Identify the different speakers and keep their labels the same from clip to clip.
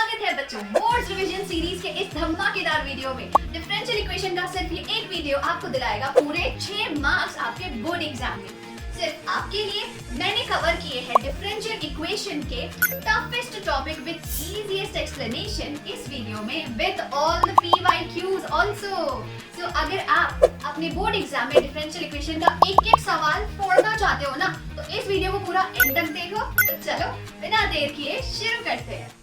Speaker 1: स्वागत है बच्चों बोर्ड्स रिवीजन सीरीज के इस धमाकेदार वीडियो में। डिफरेंशियल इक्वेशन का सिर्फ ये एक वीडियो आपको दिलाएगा पूरे 6 मार्क्स आपके बोर्ड एग्जाम में। सिर्फ आपके लिए मैंने कवर किए हैं डिफरेंशियल इक्वेशन के toughest topic with easiest explanation इस वीडियो में with all the PYQs also. So अगर आप अपने बोर्ड एग्जाम में डिफरेंशियल इक्वेशन का एक-एक सवाल फोड़ना चाहते हो ना, तो इस वीडियो को पूरा एंड तक देखो। तो चलो बिना देर किए शुरू करते हैं।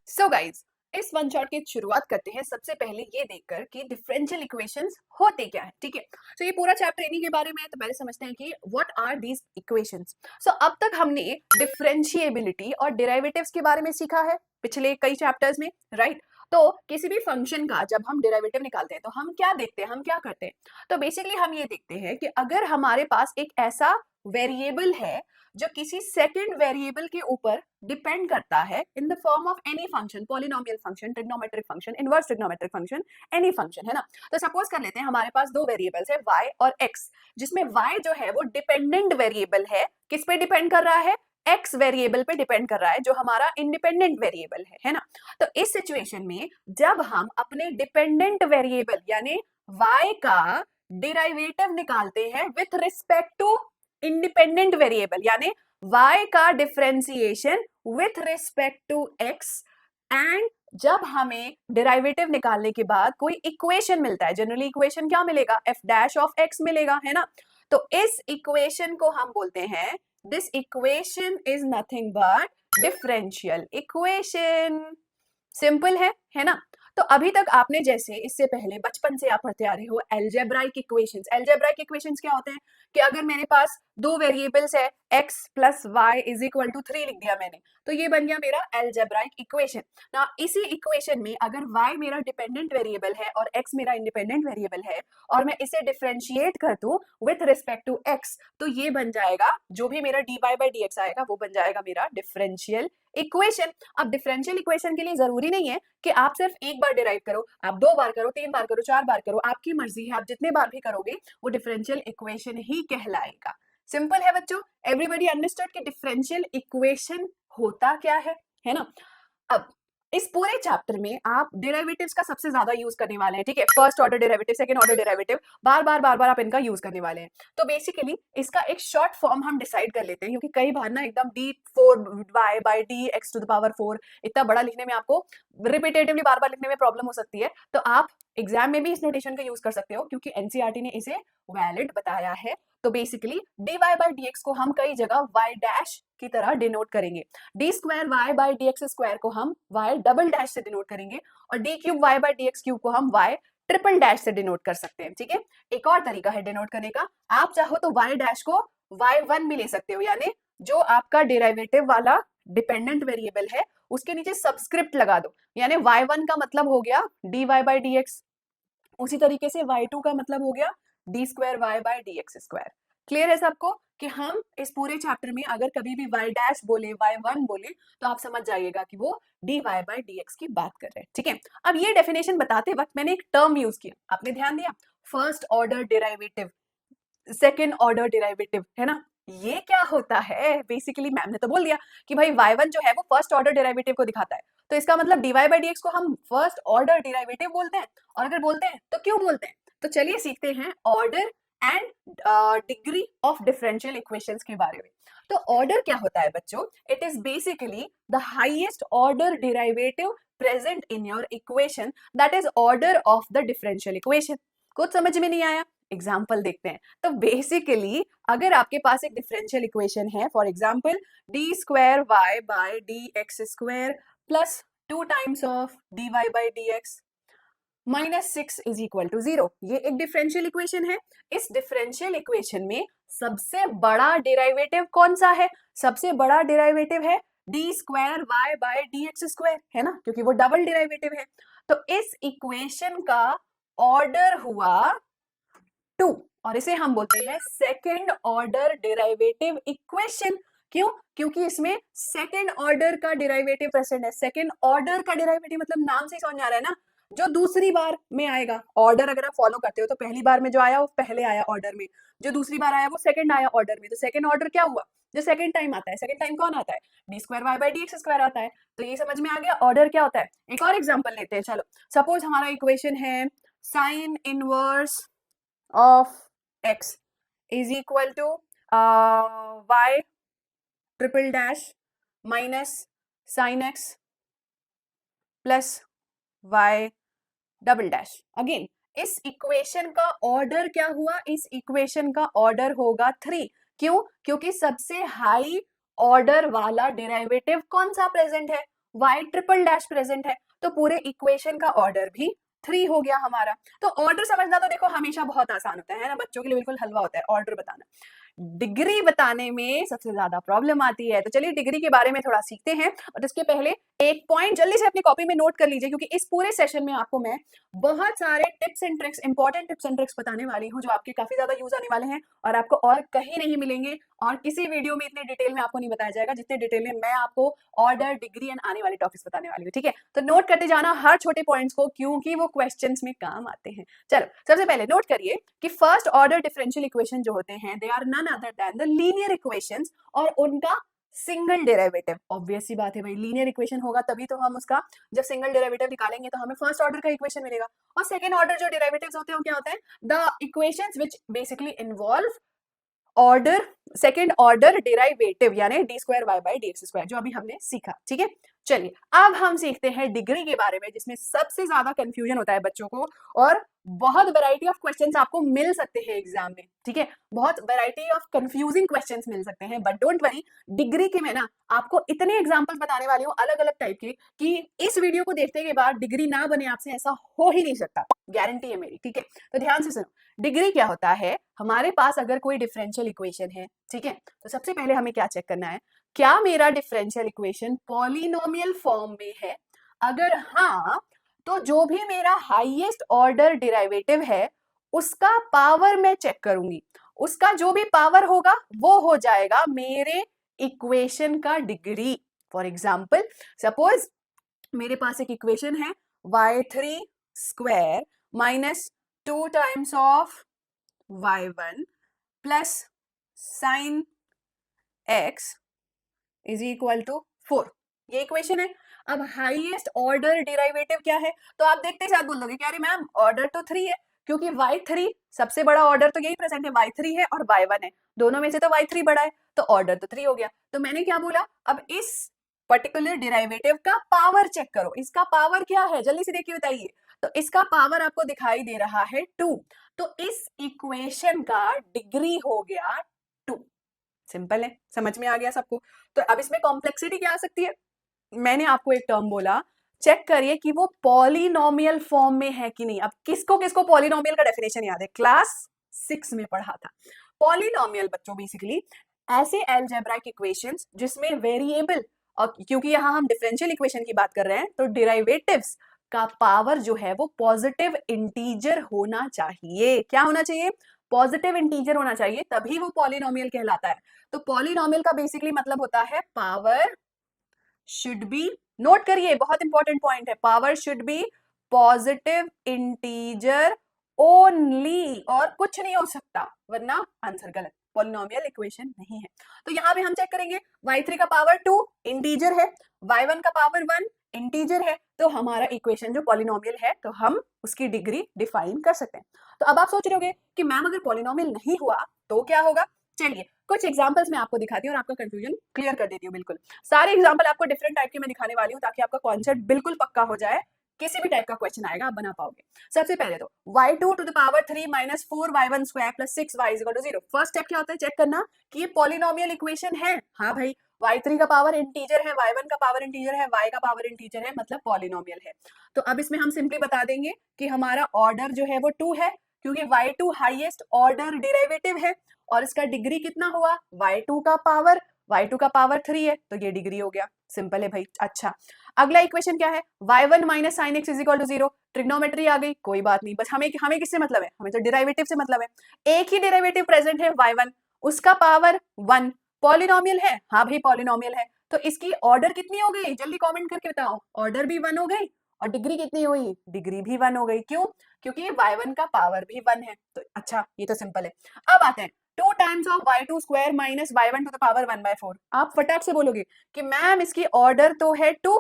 Speaker 2: सो गाइज, इस वन शॉट की शुरुआत करते हैं सबसे पहले ये देखकर कि डिफरेंशियल इक्वेशंस होते क्या है। ठीक है, तो ये पूरा चैप्टर इन्हीं के बारे में है। तो पहले समझते हैं कि व्हाट आर दीज इक्वेशंस। सो अब तक हमने डिफरेंशिएबिलिटी और डेरिवेटिव्स के बारे में सीखा है पिछले कई चैप्टर्स में, राइट। तो किसी भी फंक्शन का जब हम डेरिवेटिव निकालते हैं तो हम क्या देखते हैं, हम क्या करते हैं। तो बेसिकली हम ये देखते हैं कि अगर हमारे पास एक ऐसा वेरिएबल है जो किसी सेकंड वेरिएबल के ऊपर डिपेंड करता है in the form of any function, polynomial function, trigonometric function, inverse trigonometric function, any function, है ना। तो सपोज कर लेते हैं हमारे पास दो वेरिएबल्स है y और x, जिसमें y जो है वो डिपेंडेंट वेरिएबल है। किस पे डिपेंड कर रहा है? x वेरिएबल पे डिपेंड कर रहा है जो हमारा इंडिपेंडेंट वेरिएबल है ना। तो इस सिचुएशन में जब हम अपने डिपेंडेंट वेरिएबल यानी y का डेरिवेटिव निकालते हैं with respect to independent variable यानी y का differentiation with respect to x, and जब हमें डेरिवेटिव निकालने के बाद कोई इक्वेशन मिलता है, जनरली इक्वेशन क्या मिलेगा? f डैश ऑफ x मिलेगा, है ना। तो इस इक्वेशन को हम बोलते हैं, this equation is nothing but differential equation. Simple है ना। तो अभी तक आपने जैसे इससे पहले बचपन से आप पढ़ते आ रहे हो एल्जेब्राइक इक्वेशंस। एल्जेब्राइक इक्वेशंस क्या होते हैं कि अगर मेरे पास दो वेरिएबल्स है x plus Y is equal to 3 लिख दिया मैंने, तो ये बन गया मेरा एल्जेब्राइक इक्वेशन ना। इसी इक्वेशन में अगर y मेरा डिपेंडेंट वेरिएबल है और x मेरा इंडिपेंडेंट वेरिएबल है और मैं इसे डिफरेंशिएट कर दूं विथ रिस्पेक्ट टू x, तो ये बन जाएगा, जो भी मेरा dy बाई dx आएगा वो बन जाएगा मेरा डिफरेंशियल इक्वेशन। अब डिफरेंशियल इक्वेशन के लिए जरूरी नहीं है कि आप सिर्फ एक बार डिराइव करो, आप 2 बार करो, 3 बार करो, 4 बार करो, आपकी मर्जी है। आप जितने बार भी करोगे वो डिफरेंशियल इक्वेशन ही कहलाएगा। सिंपल है बच्चों, एवरीबॉडी अंडरस्टूड कि डिफरेंशियल इक्वेशन होता क्या है ना। अब इस पूरे चैप्टर में आप डेरिवेटिव्स का सबसे ज्यादा यूज करने वाले हैं। ठीक है, first order derivative, second order derivative, बार बार आप इनका यूज करने वाले हैं। तो बेसिकली इसका एक शॉर्ट फॉर्म हम डिसाइड कर लेते हैं, क्योंकि कई बार ना एकदम d4y by dx to the power 4 इतना बड़ा लिखने में आपको रिपीटेटिवली बार बार लिखने में प्रॉब्लम हो सकती है। तो आप एग्जाम में भी इस नोटेशन का यूज कर सकते हो, क्योंकि एनसीईआरटी ने इसे वैलिड बताया है। तो बेसिकली dy बाई dx को हम कई जगह y डैश की तरह डिनोट करेंगे, d square y by dx square को हम y डबल डैश से डिनोट करेंगे, और d cube y by dx cube को हम y ट्रिपल डैश से डिनोट कर सकते हैं। ठीक है, एक और तरीका है डिनोट करने का, आप चाहो तो y डैश को y1 में ले सकते हो, यानी जो आपका डेरिवेटिव वाला डिपेंडेंट वेरिएबल है उसके नीचे सबस्क्रिप्ट लगा दो, यानी y1 का मतलब हो गया dy बाई dx, उसी तरीके से y2 का मतलब हो गया d square y by dx square. Clear है सबको कि हम इस पूरे चैप्टर में अगर कभी भी y डैश बोले, y1 बोले, तो आप समझ जाइएगा कि वो dy बाई dx की बात कर रहे हैं। ठीक है, अब ये डेफिनेशन बताते वक्त मैंने एक टर्म यूज किया, आपने ध्यान दिया, first order derivative, second order derivative, है ना। ये क्या होता है? बेसिकली मैम ने तो बोल दिया कि भाई y1 जो है वो फर्स्ट ऑर्डर डेरिवेटिव को दिखाता है, तो इसका मतलब dy बाई dx को हम फर्स्ट ऑर्डर डेरिवेटिव बोलते हैं, और अगर बोलते हैं तो क्यों बोलते हैं। तो चलिए सीखते हैं order and degree of differential equations के बारे में। तो ऑर्डर क्या होता है बच्चों? It is basically the highest order derivative present in your equation, that is order of the differential equation. कुछ समझ में नहीं आया? एग्जाम्पल देखते हैं। तो बेसिकली अगर आपके पास एक डिफरेंशियल इक्वेशन है, for example D square Y by D x square plus 2 times of D Y by D X minus 6 is equal to 0, ये एक डिफरेंशियल इक्वेशन है। इस डिफरेंशियल इक्वेशन में सबसे बड़ा डेरिवेटिव कौन सा है? सबसे बड़ा डेरिवेटिव है D square Y by D x square, है ना, क्योंकि वो डबल डेरिवेटिव है। तो इस इक्वेशन का ऑर्डर हुआ 2, और इसे हम बोलते हैं सेकेंड ऑर्डर डेरिवेटिव इक्वेशन। क्यों? क्योंकि इसमें सेकेंड ऑर्डर का डेरिवेटिव प्रेजेंट है। सेकेंड ऑर्डर का डेरिवेटिव मतलब नाम से ही समझ आ रहा है ना, जो दूसरी बार में आएगा, ऑर्डर अगर आप फॉलो करते हो तो पहली बार में जो आया वो पहले आया ऑर्डर में, जो दूसरी बार आया वो सेकंड आया ऑर्डर में। तो सेकंड ऑर्डर क्या हुआ, जो सेकंड टाइम आता है, सेकंड टाइम कौन आता है, D square Y by D x square आता है। तो ये समझ में आ गया ऑर्डर क्या होता है। एक और एग्जाम्पल लेते हैं, चलो सपोज हमारा इक्वेशन है sine inverse of X is equal to Y triple dash minus sine X plus Y double dash. Again इस इक्वेशन का ऑर्डर क्या हुआ, इस इक्वेशन का ऑर्डर होगा 3। क्यों, क्योंकि सबसे हाई ऑर्डर वाला डेरिवेटिव कौन सा प्रेजेंट है, y ट्रिपल डैश प्रेजेंट है। तो पूरे इक्वेशन का ऑर्डर भी 3 हो गया हमारा। तो ऑर्डर समझना तो देखो हमेशा बहुत आसान होता है ना, बच्चों के लिए बिल्कुल हलवा होता है ऑर्डर बताना। डिग्री बताने में सबसे ज्यादा प्रॉब्लम आती है। तो चलिए डिग्री के बारे में थोड़ा सीखते हैं, और इसके पहले एक पॉइंट जल्दी से अपनी कॉपी में नोट कर लीजिए, क्योंकि इस पूरे सेशन में आपको मैं बहुत सारे tips and tricks, important tips and tricks बताने वाली हूँ जो आपके काफी ज्यादा यूज आने वाले हैं और आपको और कहीं नहीं मिलेंगे, और किसी वीडियो में इतने डिटेल में आपको नहीं बताया जाएगा जितने डिटेल में मैं आपको ऑर्डर, डिग्री एंड आने वाले टॉपिक्स बताने वाली हूँ। ठीक है, तो नोट करते जाना हर छोटे पॉइंट्स को, क्योंकि वो क्वेश्चंस में काम आते हैं। चलो सबसे पहले नोट करिए कि फर्स्ट ऑर्डर डिफरेंशियल इक्वेशन जो होते हैं they are none other than the linear equations, और उनका सिंगल डेरिवेटिव। ऑब्वियस सी बात है भाई, लीनियर इक्वेशन होगा तभी तो हम उसका जब सिंगल डेरिवेटिव निकालेंगे तो हमें फर्स्ट ऑर्डर का इक्वेशन मिलेगा। और सेकंड ऑर्डर जो डेरिवेटिव्स होते हैं वो क्या होते हैं, the equations which basically involve order, second order derivative, यानी d square Y by D x square, जो अभी हमने सीखा। ठीक है, चलिए अब हम सीखते हैं डिग्री के बारे में, जिसमें सबसे ज्यादा कंफ्यूजन होता है बच्चों को, और बहुत वैरायटी ऑफ क्वेश्चंस आपको मिल सकते हैं एग्जाम में। ठीक है, बहुत वैरायटी ऑफ कंफ्यूजिंग क्वेश्चंस मिल सकते हैं, बट डोंट वरी, डिग्री के में ना आपको इतने एग्जाम्पल बताने वाली हूँ अलग अलग टाइप के कि इस वीडियो को देखने के बाद डिग्री ना बने आपसे, ऐसा हो ही नहीं सकता, गारंटी है मेरी। ठीक है, तो ध्यान से सुनो, डिग्री क्या होता है, हमारे पास अगर कोई डिफरेंशियल इक्वेशन है, ठीक है, तो सबसे पहले हमें क्या चेक करना है, क्या मेरा डिफरेंशियल इक्वेशन पॉलिनोमियल फॉर्म में है। अगर हाँ, तो जो भी मेरा हाईएस्ट ऑर्डर डेरिवेटिव है उसका पावर मैं चेक करूंगी, उसका जो भी पावर होगा वो हो जाएगा मेरे इक्वेशन का डिग्री। फॉर एग्जाम्पल सपोज मेरे पास एक इक्वेशन है y3 square minus 2 times of y1 plus sine x is equal to 4, ये इक्वेशन है। अब हाईएस्ट ऑर्डर डेरिवेटिव क्या है, तो आप देखते साथ बोल दोगे कि अरे मैम ऑर्डर तो 3 है, क्योंकि y3 सबसे बड़ा ऑर्डर तो यही प्रेजेंट है, y3 है और y1 है, दोनों में से तो y3 बड़ा है, तो ऑर्डर तो 3 हो गया। तो मैंने क्या बोला, अब इस पर्टिकुलर डेरिवेटिव का पावर चेक करो, इसका पावर क्या है, जल्दी से देखिए बताइए। तो इसका पावर आपको दिखाई दे रहा है 2, तो इस इक्वेशन का डिग्री हो गया 2। सिंपल है, समझ में आ गया सबको। तो अब इसमें कॉम्प्लेक्सिटी क्या आ सकती है, मैंने आपको एक टर्म बोला, चेक करिए कि वो पॉलिनोमियल फॉर्म में है कि नहीं। अब किसको किसको पॉलिनोमियल का डेफिनेशन याद है, क्लास 6 में पढ़ा था। पॉलिनोमियल बच्चों बेसिकली ऐसे अलजेब्राइक इक्वेशंस जिसमें वेरिएबल, और क्योंकि यहाँ हम डिफरेंशियल इक्वेशन की बात कर रहे हैं तो डेरिवेटिव्स का पावर जो है वो पॉजिटिव इंटीजर होना चाहिए। क्या होना चाहिए, पॉजिटिव इंटीजर होना चाहिए, तभी वो पॉलिनोमियल कहलाता है। तो पॉलिनोमियल का बेसिकली मतलब होता है पावर शुड बी, नोट करिए बहुत इंपॉर्टेंट पॉइंट है, power should be positive integer only, और कुछ नहीं हो सकता, वरना आंसर गलत, पॉलिनोमियल इक्वेशन नहीं है। तो यहाँ पे हम चेक करेंगे y3 का पावर 2 इंटीजर है, y1 का पावर 1 इंटीजर है, तो हमारा इक्वेशन जो पॉलिनोमियल है तो हम उसकी डिग्री डिफाइन कर सकते हैं। तो अब आप सोच रहे होंगे कि मैम अगर पॉलिनोमियल नहीं हुआ तो क्या होगा, चलिए कुछ एग्जांपल्स मैं आपको दिखाती हूँ और आपका कंफ्यूजन क्लियर कर देती हूँ। बिल्कुल सारे एग्जांपल आपको डिफरेंट टाइप के मैं दिखाने वाली हूँ ताकि आपका कॉन्सेप्ट बिल्कुल पक्का हो जाए, किसी भी टाइप का क्वेश्चन आएगा आप बना पाओगे। सबसे पहले तो y2 to the power 3 minus 4y1 square plus 6y is equal to 0। First step क्या होता है, चेक करना कि ये पॉलिनोमियल इक्वेशन है। हाँ भाई, y3 का पावर इंटीजर है, y1 का पावर इंटीजर है, y का पावर इंटीजर है, मतलब पॉलिनोमियल है। तो अब इसमें हम सिंपली बता देंगे कि हमारा ऑर्डर जो है वो 2 है, क्योंकि y2 हाईएस्ट ऑर्डर डेरिवेटिव है, और इसका डिग्री कितना हुआ, y2 का पावर 3 है, तो ये डिग्री हो गया। सिंपल है भाई। अच्छा, अगला इक्वेशन क्या है, y1 minus sine x is equal to 0। Trigonometry आ गई, कोई बात नहीं, बस हमें किससे मतलब है, हमें तो डेरिवेटिव से मतलब है। एक ही डेरिवेटिव प्रेजेंट है y1, उसका पावर 1, पॉलिनोमियल है, हाँ भाई पॉलिनोमियल है, तो इसकी ऑर्डर कितनी हो गई, जल्दी कमेंट करके बताओ, ऑर्डर भी 1 हो गई और डिग्री कितनी हुई, डिग्री भी 1 हो गई। क्यों, क्योंकि y1 का पावर भी 1 है। तो अच्छा ये तो सिंपल है। अब आते हैं 2 times of y2 square minus y1 to the power 1/4। आप फटाक से बोलोगे कि मैम इसकी ऑर्डर तो है 2।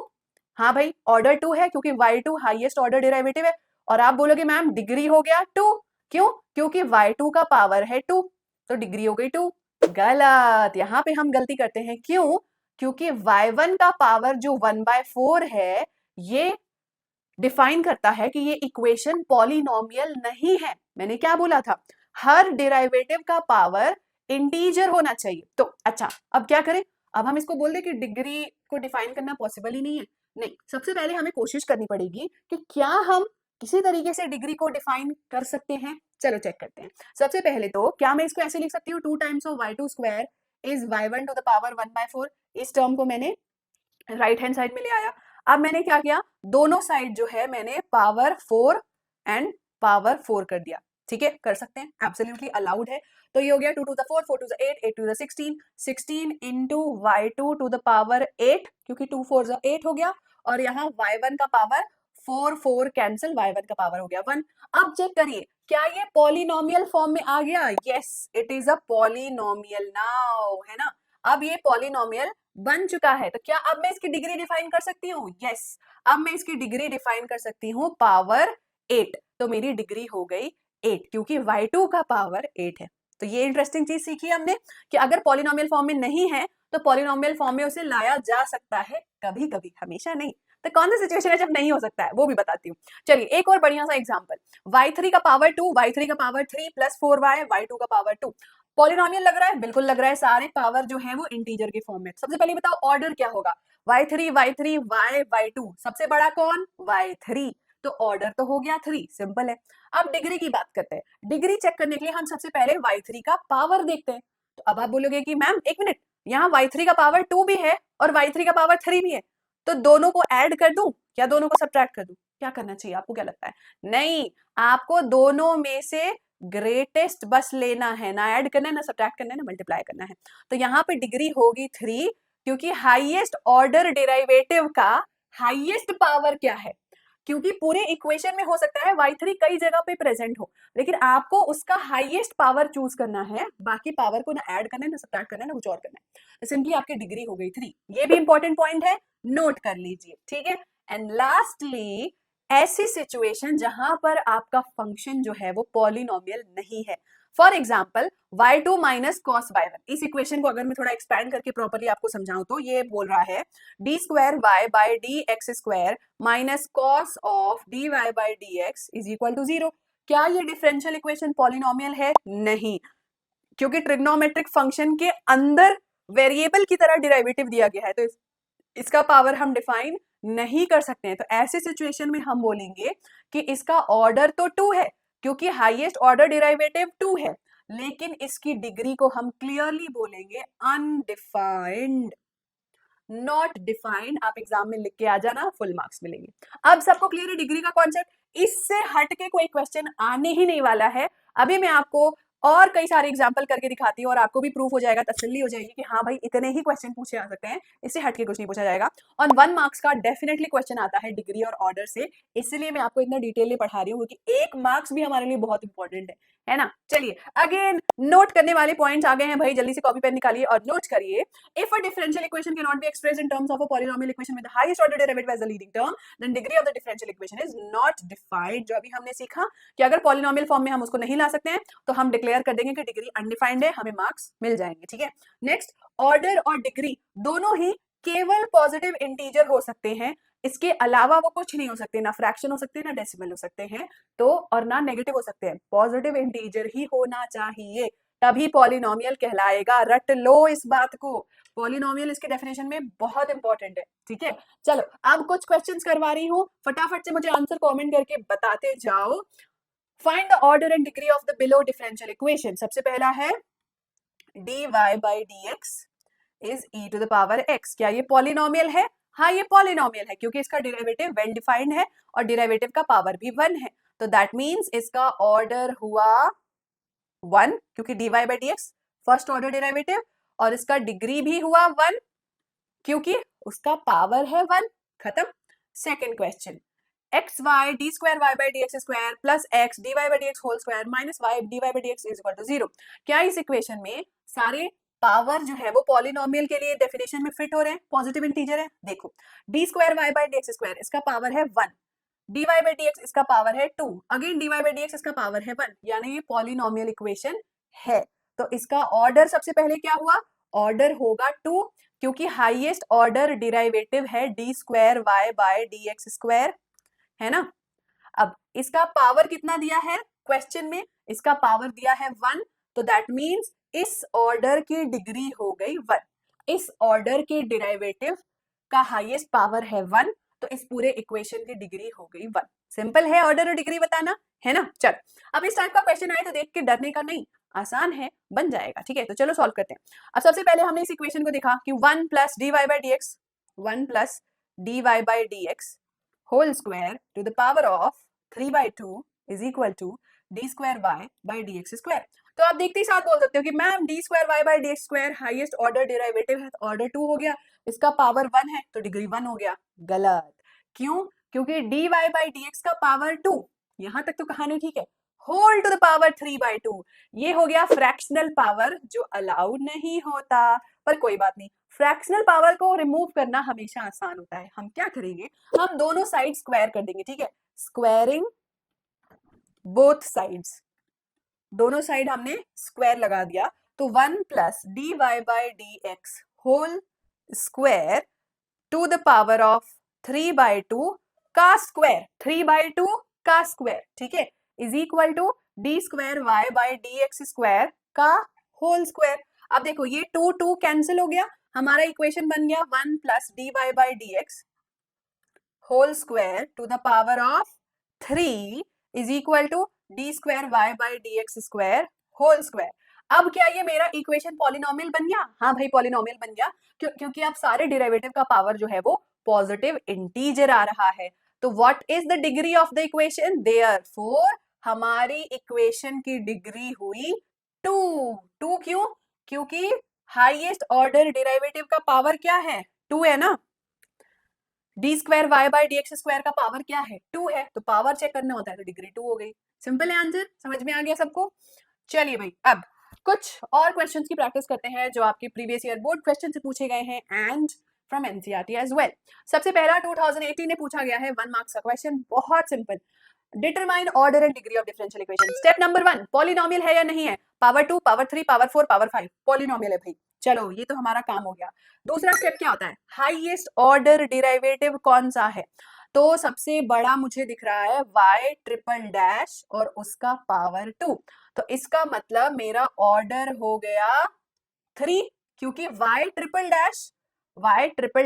Speaker 2: हाँ भाई ऑर्डर 2 है क्योंकि y2 हाईएस्ट ऑर्डर डेरिवेटिव है। और आप बोलोगे मैम डिग्री हो गया 2। क्यों, क्योंकि y2 का पावर है 2, तो डिग्री हो गई 2। गलत, यहाँ पे हम गलती करते हैं। क्यों, क्योंकि y1 का पावर जो 1/4 है ये डिफाइन करता है कि ये इक्वेशन पॉलिनोमियल नहीं है। मैंने क्या बोला था, हर डेरिवेटिव का पावर इंटीजर होना चाहिए। तो अच्छा अब क्या करें, अब हम इसको बोल दें कि डिग्री को डिफाइन करना पॉसिबल ही नहीं है। नहीं, सबसे पहले हमें कोशिश करनी पड़ेगी कि क्या हम किसी तरीके से डिग्री को डिफाइन कर सकते हैं। चलो चेक करते हैं। सबसे पहले तो क्या मैं इसको ऐसे लिख सकती हूँ, 2 times of y2 square is y1 to the power 1/4। इस टर्म को मैंने राइट हैंड साइड में ले आया। अब मैंने क्या किया, दोनों साइड जो है मैंने पावर 4 एंड पावर 4 कर दिया। ठीक है, कर सकते हैं, एब्सोल्युटली अलाउड है। तो ये हो गया 2 to the 4, 4 to the 8, 8 to the 16, 16 into y2 to the power 8, क्योंकि 2 4 8 हो गया। और यहाँ y1 का पावर 4 4 कैंसिल, y1 का पावर हो गया 1। अब चेक करिए क्या ये पॉलिनोमियल फॉर्म में आ गया। Yes, it is a polynomial now, है ना। अब ये पॉलिनोमियल बन चुका है। तो क्या अब मैं इसकी डिग्री डिफाइन कर सकती हूँ, यस। अब मैं इसकी डिग्री डिफाइन कर सकती हूँ पावर 8। तो मेरी डिग्री हो गई 8 क्योंकि y2 का पावर 8 है। तो ये इंटरेस्टिंग चीज सीखी हमने कि अगर पॉलिनोमियल फॉर्म में नहीं है तो पॉलिनोमियल फॉर्म में उसे लाया जा सकता है, कभी कभी, हमेशा नहीं। तो कौन सी सिचुएशन है जब नहीं हो सकता है वो भी बताती हूँ। चलिए एक और बढ़िया सा एग्जांपल, y3 का पावर 2, y3 का पावर 3 प्लस 4y, y2 का पावर 2। पॉलिनोमियल लग रहा है, बिल्कुल लग रहा है। सारे पावर जो है वो इंटीजर के फॉर्म में। सबसे पहले बताओ ऑर्डर क्या होगा, y3 y3 y y2, सबसे बड़ा कौन, y3। तो ऑर्डर तो हो गया 3, सिंपल है। अब डिग्री की बात करते हैं। डिग्री चेक करने के लिए हम सबसे पहले y3 का पावर देखते हैं। तो अब आप बोलोगे कि मैम एक मिनट, यहाँ y3 का पावर 2 भी है और y3 का पावर 3 भी है, तो दोनों को ऐड कर दूं या दोनों को सब्ट्रैक्ट कर दूं, क्या करना चाहिए, आपको क्या लगता है। नहीं, आपको दोनों में से ग्रेटेस्ट बस लेना है, ना ऐड करना है, ना सब्ट्रैक्ट करना है, ना मल्टीप्लाई करना है। तो यहाँ पे डिग्री होगी 3 क्योंकि हाईएस्ट ऑर्डर डेरिवेटिव का हाईएस्ट पावर क्या है। क्योंकि पूरे इक्वेशन में हो सकता है y3 कई जगह पे प्रेजेंट हो, लेकिन आपको उसका हाईएस्ट पावर चूज करना है। बाकी पावर को ना ऐड करना है, ना सब्ट्रैक्ट करना है, ना कुछ और करना है। तो सिंपली आपकी डिग्री हो गई 3। ये भी इंपॉर्टेंट पॉइंट है, नोट कर लीजिए, ठीक है। एंड लास्टली ऐसी सिचुएशन जहां पर आपका फंक्शन जो है वो पॉलिनोमियल नहीं है। For example y2 minus cos y1। इस इक्वेशन को अगर मैं थोड़ा एक्सपैंड करके प्रॉपर्ली आपको समझाऊं तो ये बोल रहा है D square y by D x square minus cos of D Y by D x is equal to 0। क्या ये डिफरेंशियल इक्वेशन पॉलिनोमियल है, नहीं, क्योंकि ट्रिग्नोमेट्रिक फंक्शन के अंदर वेरिएबल की तरह डिराइवेटिव दिया गया है, तो इसका पावर हम डिफाइन नहीं कर सकते हैं। तो ऐसे सिचुएशन में हम बोलेंगे कि इसका ऑर्डर तो 2 है क्योंकि हाईएस्ट ऑर्डर डेरिवेटिव 2 है, लेकिन इसकी डिग्री को हम क्लियरली बोलेंगे अनडिफाइंड, नॉट डिफाइंड। आप एग्जाम में लिख के आ जाना, फुल मार्क्स मिलेंगे। अब सबको क्लियर है डिग्री का कॉन्सेप्ट, इससे हट के कोई क्वेश्चन आने ही नहीं वाला है। अभी मैं आपको और कई सारे एग्जाम्पल करके दिखाती हूँ और आपको भी प्रूफ हो जाएगा, तसल्ली हो जाएगी कि हाँ भाई इतने ही क्वेश्चन पूछे आ सकते हैं, इससे हटके कुछ नहीं पूछा जाएगा। और 1 मार्क्स का डेफिनेटली क्वेश्चन आता है डिग्री और ऑर्डर से, इसलिए मैं आपको इतना डिटेल में पढ़ा रही हूँ क्योंकि 1 मार्क्स भी हमारे लिए बहुत इंपॉर्टेंट है ना। चलिए अगेन नोट करने वाले पॉइंट्स आ गए हैं भाई, जल्दी से कॉपी पेन निकालिए और नोट करिए। If a differential equation can not be expressed in terms of a polynomial equation with the highest order derivative as the leading term, then degree of the differential equation is not defined. जो अभी हमने सीखा कि अगर polynomial form में हम उसको नहीं ला सकते हैं तो हम डिक्लेयर कर देंगे कि डिग्री अनडिफाइंड है, हमें मार्क्स मिल जाएंगे, ठीक है। नेक्स्ट, ऑर्डर और डिग्री दोनों ही केवल पॉजिटिव इंटीजर हो सकते हैं, इसके अलावा वो कुछ नहीं हो सकते, ना फ्रैक्शन हो सकते हैं, ना डेसिमल हो सकते हैं, तो और ना नेगेटिव हो सकते हैं। पॉजिटिव इंटीजर ही होना चाहिए, तभी पॉलिनोमियल कहलाएगा। रट लो इस बात को, पॉलिनोमियल इसके डेफिनेशन में बहुत इंपॉर्टेंट है, ठीक है। चलो अब कुछ क्वेश्चंस करवा रही हूँ, फटाफट से मुझे आंसर कमेंट करके बताते जाओ। Find the order and degree of the below differential equation. सबसे पहला है dy by dx is e to the power x। क्या ये पॉलिनोमियल है? हाँ ये पॉलिनोमियल है क्योंकि इसका डेरिवेटिव वेल डिफाइंड है और डेरिवेटिव का पावर भी 1 है, तो दैट मींस इसका ऑर्डर हुआ 1 क्योंकि dy by dx first order derivative, और इसका डिग्री भी हुआ 1 क्योंकि उसका पावर है 1। खत्म। Second question, X Y D square Y by D x square plus x D Y by D X whole square minus Y D Y by D x is equal to 0। क्या इस equation में सारे power जो है वो polynomial के लिए definition में फिट हो रहे हैं, पॉजिटिव इंटीजर है? देखो, D square Y by D x square इसका पावर है 1, D Y by D x इसका पावर है 2, again D Y by D x इसका पावर है 1, यानी ये पॉलिनोमियल इक्वेशन है। तो इसका ऑर्डर सबसे पहले क्या हुआ? ऑर्डर होगा 2, क्योंकि हाईएस्ट ऑर्डर डिराइवेटिव है D square Y by D x square, है ना। अब इसका पावर कितना दिया है क्वेश्चन में? इसका पावर दिया है 1, तो दैट मीन्स इस ऑर्डर की डिग्री हो गई 1। इस ऑर्डर के डिराइवेटिव का हाईएस्ट पावर है 1, तो इस पूरे इक्वेशन की डिग्री हो गई 1। सिंपल है ऑर्डर और डिग्री बताना, है ना। चल, अब इस टाइप का क्वेश्चन आए तो देख के डरने का नहीं, आसान है, बन जाएगा, ठीक है। तो चलो सॉल्व करते हैं। अब सबसे पहले हमने इस इक्वेशन को देखा कि 1 plus D Y by D X, 1 plus D Y by D X whole square to the power of 3/2 is equal to D square Y by D x square. तो आप देखते ही साथ बोल सकते हो कि ma'am D square Y by D x square highest order derivative है तो ऑर्डर 2 हो गया, इसका पावर 1 है तो डिग्री 1 हो गया। गलत। क्यों? क्योंकि D Y by D X का पावर 2, यहां तक तो कहानी ठीक है, होल टू द पावर 3/2, ये हो गया फ्रैक्शनल पावर जो अलाउड नहीं होता। पर कोई बात नहीं, फ्रैक्शनल पावर को रिमूव करना हमेशा आसान होता है। हम क्या करेंगे, हम दोनों साइड स्क्वायर कर देंगे, ठीक है। स्क्वायरिंग बोथ साइड्स, दोनों साइड हमने स्क्वायर लगा दिया, तो 1 plus D Y by D X whole square to the power of 3/2 का स्क्वायर, 3/2 का स्क्वायर, ठीक है, is equal to D square Y by D x square का होल स्क्वायर। अब देखो ये 2 कैंसिल हो गया, हमारा इक्वेशन बन गया 1 plus D Y by D X whole square to the power of 3 is equal to D square Y by D x square whole square. अब क्या ये मेरा इक्वेशन पॉलिनोमियल बन गया? हाँ भाई पॉलिनोमियल बन गया, क्योंकि अब सारे डेरिवेटिव का पावर जो है वो पॉजिटिव इंटीजर आ रहा है। तो what is the degree of the equation? Therefore हमारी इक्वेशन की डिग्री हुई 2। क्यों? क्योंकि हाईएस्ट ऑर्डर डेरिवेटिव का पावर क्या है? 2 है ना। D square Y by D x square का पावर क्या है? 2 है, तो पावर चेक करना होता है तो डिग्री 2 हो गई। सिंपल है आंसर, समझ में आ गया सबको? चलिए भाई, अब कुछ और क्वेश्चंस की प्रैक्टिस करते हैं जो आपके प्रीवियस ईयर बोर्ड क्वेश्चन से पूछे गए हैं and from NCERT as well. सबसे पहला 2018 में पूछा गया है 1 मार्क्स का क्वेश्चन, बहुत simple. Determine order and degree of differential equation. Step number 1, polynomial है या नहीं है? Power 2, power 3, power 4, power 5, polynomial है भाई। चलो ये तो हमारा काम हो गया। दूसरा स्टेप क्या होता है? हाईएस्ट ऑर्डर डेरिवेटिव कौन सा है? तो सबसे बड़ा मुझे दिख रहा है y ट्रिपल डैश और उसका पावर 2, तो इसका मतलब मेरा ऑर्डर हो गया 3, क्योंकि y ट्रिपल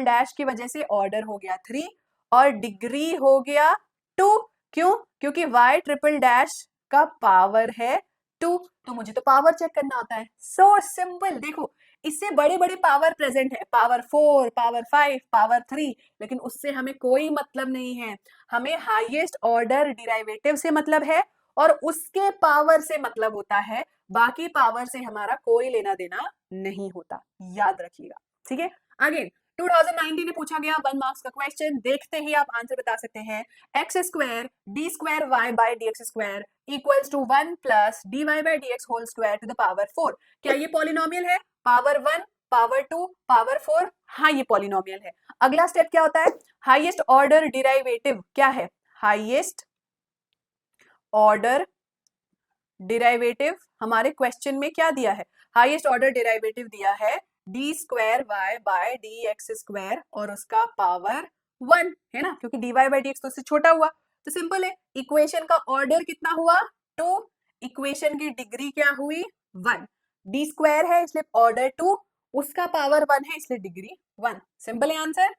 Speaker 2: डैश की वजह से ऑर्डर हो गया 3 और डिग्री हो गया 2। क्यों? क्योंकि y ट्रिपल डैश का पावर है 2, तो मुझे तो पावर चेक करना होता है। So simple. देखो इससे बड़े बड़े पावर प्रेजेंट है, पावर 4, पावर 5, पावर 3, लेकिन उससे हमें कोई मतलब नहीं है। हमें हाईएस्ट ऑर्डर डिराइवेटिव से मतलब है और उसके पावर से मतलब होता है, बाकी पावर से हमारा कोई लेना देना नहीं होता, याद रखिएगा, ठीक है। अगेन 2019 में पूछा गया 1 मार्क्स का क्वेश्चन, देखते ही आप आंसर बता सकते हैं। X square D square Y by D x square equals to 1 plus D Y by D X whole square to the power 4। क्या ये पॉलिनोमियल है? पावर 1, पावर 2, पावर 4, हाँ ये पॉलिनोमियल है। अगला स्टेप क्या होता है? हाईएस्ट ऑर्डर डिराइवेटिव क्या है? हाईएस्ट ऑर्डर डिराइवेटिव हमारे क्वेश्चन में क्या दिया है? हाईएस्ट ऑर्डर डिराइवेटिव दिया है D square Y by D x square और उसका पावर 1, है ना, क्योंकि D Y by D X तो उससे छोटा हुआ। तो सिंपल है, इक्वेशन का ऑर्डर कितना हुआ? 2, इक्वेशन की डिग्री क्या हुई? 1। डी स्क्वायर है इसलिए ऑर्डर 2, उसका पावर 1 है इसलिए डिग्री 1। सिंपल है आंसर।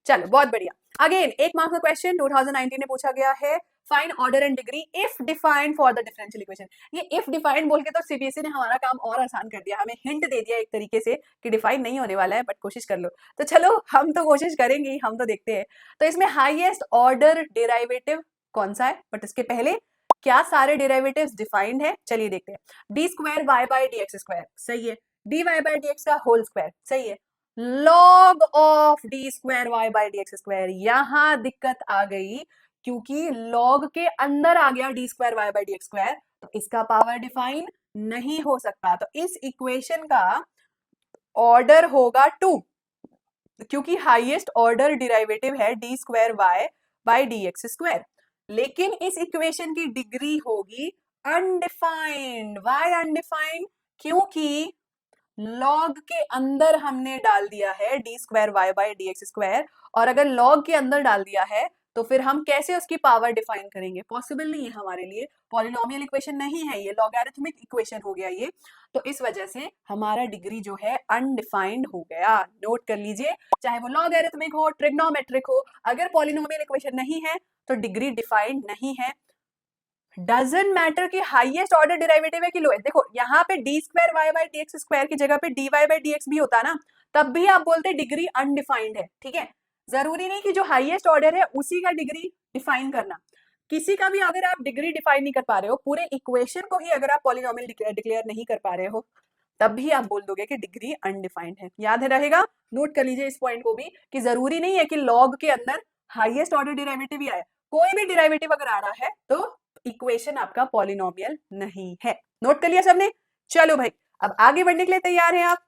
Speaker 2: चलो बहुत बढ़िया। अगेन 1 मार्क्स का क्वेश्चन 2019 में पूछा गया है, find order and degree if defined for the differential equation. ये इफ डिफाइंड बोल के तो सीबीएसई ने हमारा काम और आसान कर दिया, हमें हिंट दे दिया एक तरीके से कि डिफाइन नहीं होने वाला है, बट कोशिश कर लो। तो चलो हम तो कोशिश करेंगे, हम तो देखते हैं। तो इसमें हाईएस्ट ऑर्डर डेरिवेटिव कौन सा है? बट इसके पहले क्या सारे डेरिवेटिव्स डिफाइंड है? चलिए देखते हैं। D square Y by D x square सही है, D Y by D X का होल स्क्वायर सही है, log of D square Y by D x square, यहां दिक्कत आ गई क्योंकि log के अंदर आ गया D square Y by D x square, तो इसका पावर डिफाइन नहीं हो सकता। तो इस इक्वेशन का ऑर्डर होगा 2, क्योंकि हाईएस्ट ऑर्डर डिराइवेटिव है D square Y by D x square. लेकिन इस इक्वेशन की डिग्री होगी अनडिफाइंड। Why undefined? क्योंकि लॉग के अंदर हमने डाल दिया है D square Y by D x square, और अगर लॉग के अंदर डाल दिया है तो फिर हम कैसे उसकी पावर डिफाइन करेंगे? पॉसिबल नहीं है हमारे लिए, पॉलिनोमियल इक्वेशन नहीं है ये, लॉगरिथमिक इक्वेशन हो गया ये। तो इस वजह से हमारा डिग्री जो है अनडिफाइंड हो गया। नोट कर लीजिए, चाहे वो लॉगरिथमिक हो, ट्रिग्नोमेट्रिक हो, अगर पॉलिनोमियल इक्वेशन नहीं है तो डिग्री डिफाइंड नहीं है। डजंट मैटर कि हाईएस्ट ऑर्डर डेरिवेटिव है कि लोएस्ट। देखो यहाँ पे d square Y by D x square की जगह पे d Y by D x भी होता ना, तब भी आप बोलते डिग्री अनडिफाइंड है। ठीक है, जरूरी नहीं कि जो हाईएस्ट ऑर्डर है उसी का डिग्री डिफाइन करना। किसी का भी अगर आप डिग्री डिफाइन नहीं कर पा रहे हो, पूरे इक्वेशन को ही अगर आप पॉलिनोमियल डिक्लेयर नहीं कर पा रहे हो, तब भी आप बोल दोगे कि डिग्री अनडिफाइंड है। याद है रहेगा, नोट कर लीजिए इस पॉइंट को भी कि जरूरी नहीं है कि लॉग के अंदर हाईएस्ट ऑर्डर डेरिवेटिव ही आए। कोई भी डेरिवेटिव अगर आ रहा है तो इक्वेशन आपका पॉलिनोमियल नहीं है। नोट कर लिया सबने? चलो भाई, अब आगे बढ़ने के लिए तैयार हैं आप?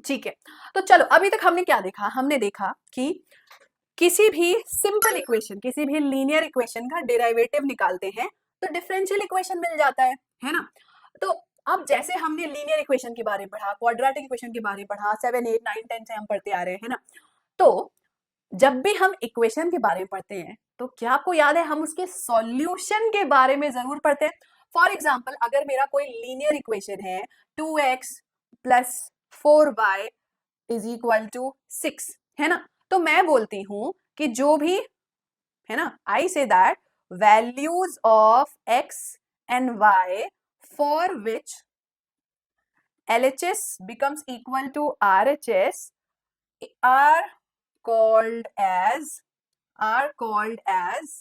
Speaker 2: ठीक है, तो चलो अभी तक हमने क्या देखा? हमने देखा कि किसी भी सिंपल इक्वेशन, किसी भी लीनियर इक्वेशन का डेरिवेटिव निकालते हैं तो डिफरेंशियल इक्वेशन मिल जाता है ना। तो अब जैसे हमने लीनियर इक्वेशन के बारे में पढ़ा, क्वाड्रेटिक इक्वेशन के बारे में पढ़ा, 7, 8, 9, 10 से हम पढ़ते आ रहे हैं ना, तो जब भी हम इक्वेशन के बारे में पढ़ते हैं तो क्या आपको याद है हम उसके सॉल्यूशन के बारे में जरूर पढ़ते हैं। फॉर एग्जांपल, अगर मेरा कोई लीनियर इक्वेशन है 2x plus 4y is equal to 6, है ना, तो मैं बोलती हूं कि जो भी है ना, I say that values of x and y for which LHS becomes equal to RHS are called as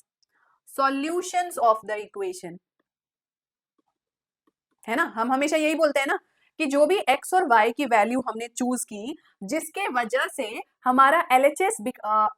Speaker 2: solutions of the equation, है ना। हम हमेशा यही बोलते हैं ना कि जो भी x और y की वैल्यू हमने चूज की, जिसके वजह से हमारा LHS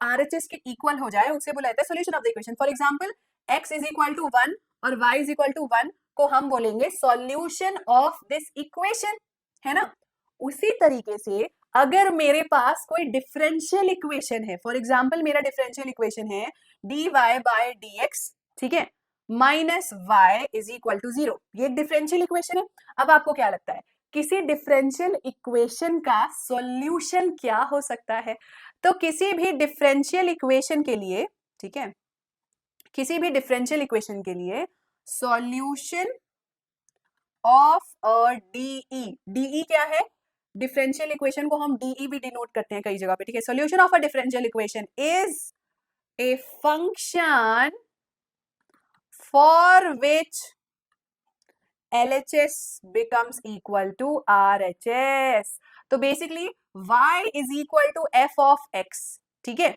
Speaker 2: RHS के इक्वल हो जाए, उसे बोला जाता है solution of the equation. For example, x is equal to 1 और y इज इक्वल टू 1 को हम बोलेंगे सॉल्यूशन ऑफ दिस इक्वेशन, है ना। उसी तरीके से अगर मेरे पास कोई डिफरेंशियल इक्वेशन है, फॉर एग्जांपल मेरा डिफरेंशियल इक्वेशन है dy बाय dx, ठीक है, minus y is equal to 0, ये एक डिफरेंशियल इक्वेशन है। अब आपको क्या लगता है किसी डिफरेंशियल इक्वेशन का सॉल्यूशन क्या हो सकता है? तो किसी भी डिफरेंशियल इक्वेशन के लिए, ठीक है, किसी भी डिफरेंशियल इक्वेशन के लिए solution of a DE, DE क्या है? डिफरेंशियल इक्वेशन को हम डीई भी डिनोट करते हैं कई जगह पे, ठीक है। Solution of a differential equation is a function for which LHS becomes equal to RHS। तो basically y is equal to f of x, ठीक है,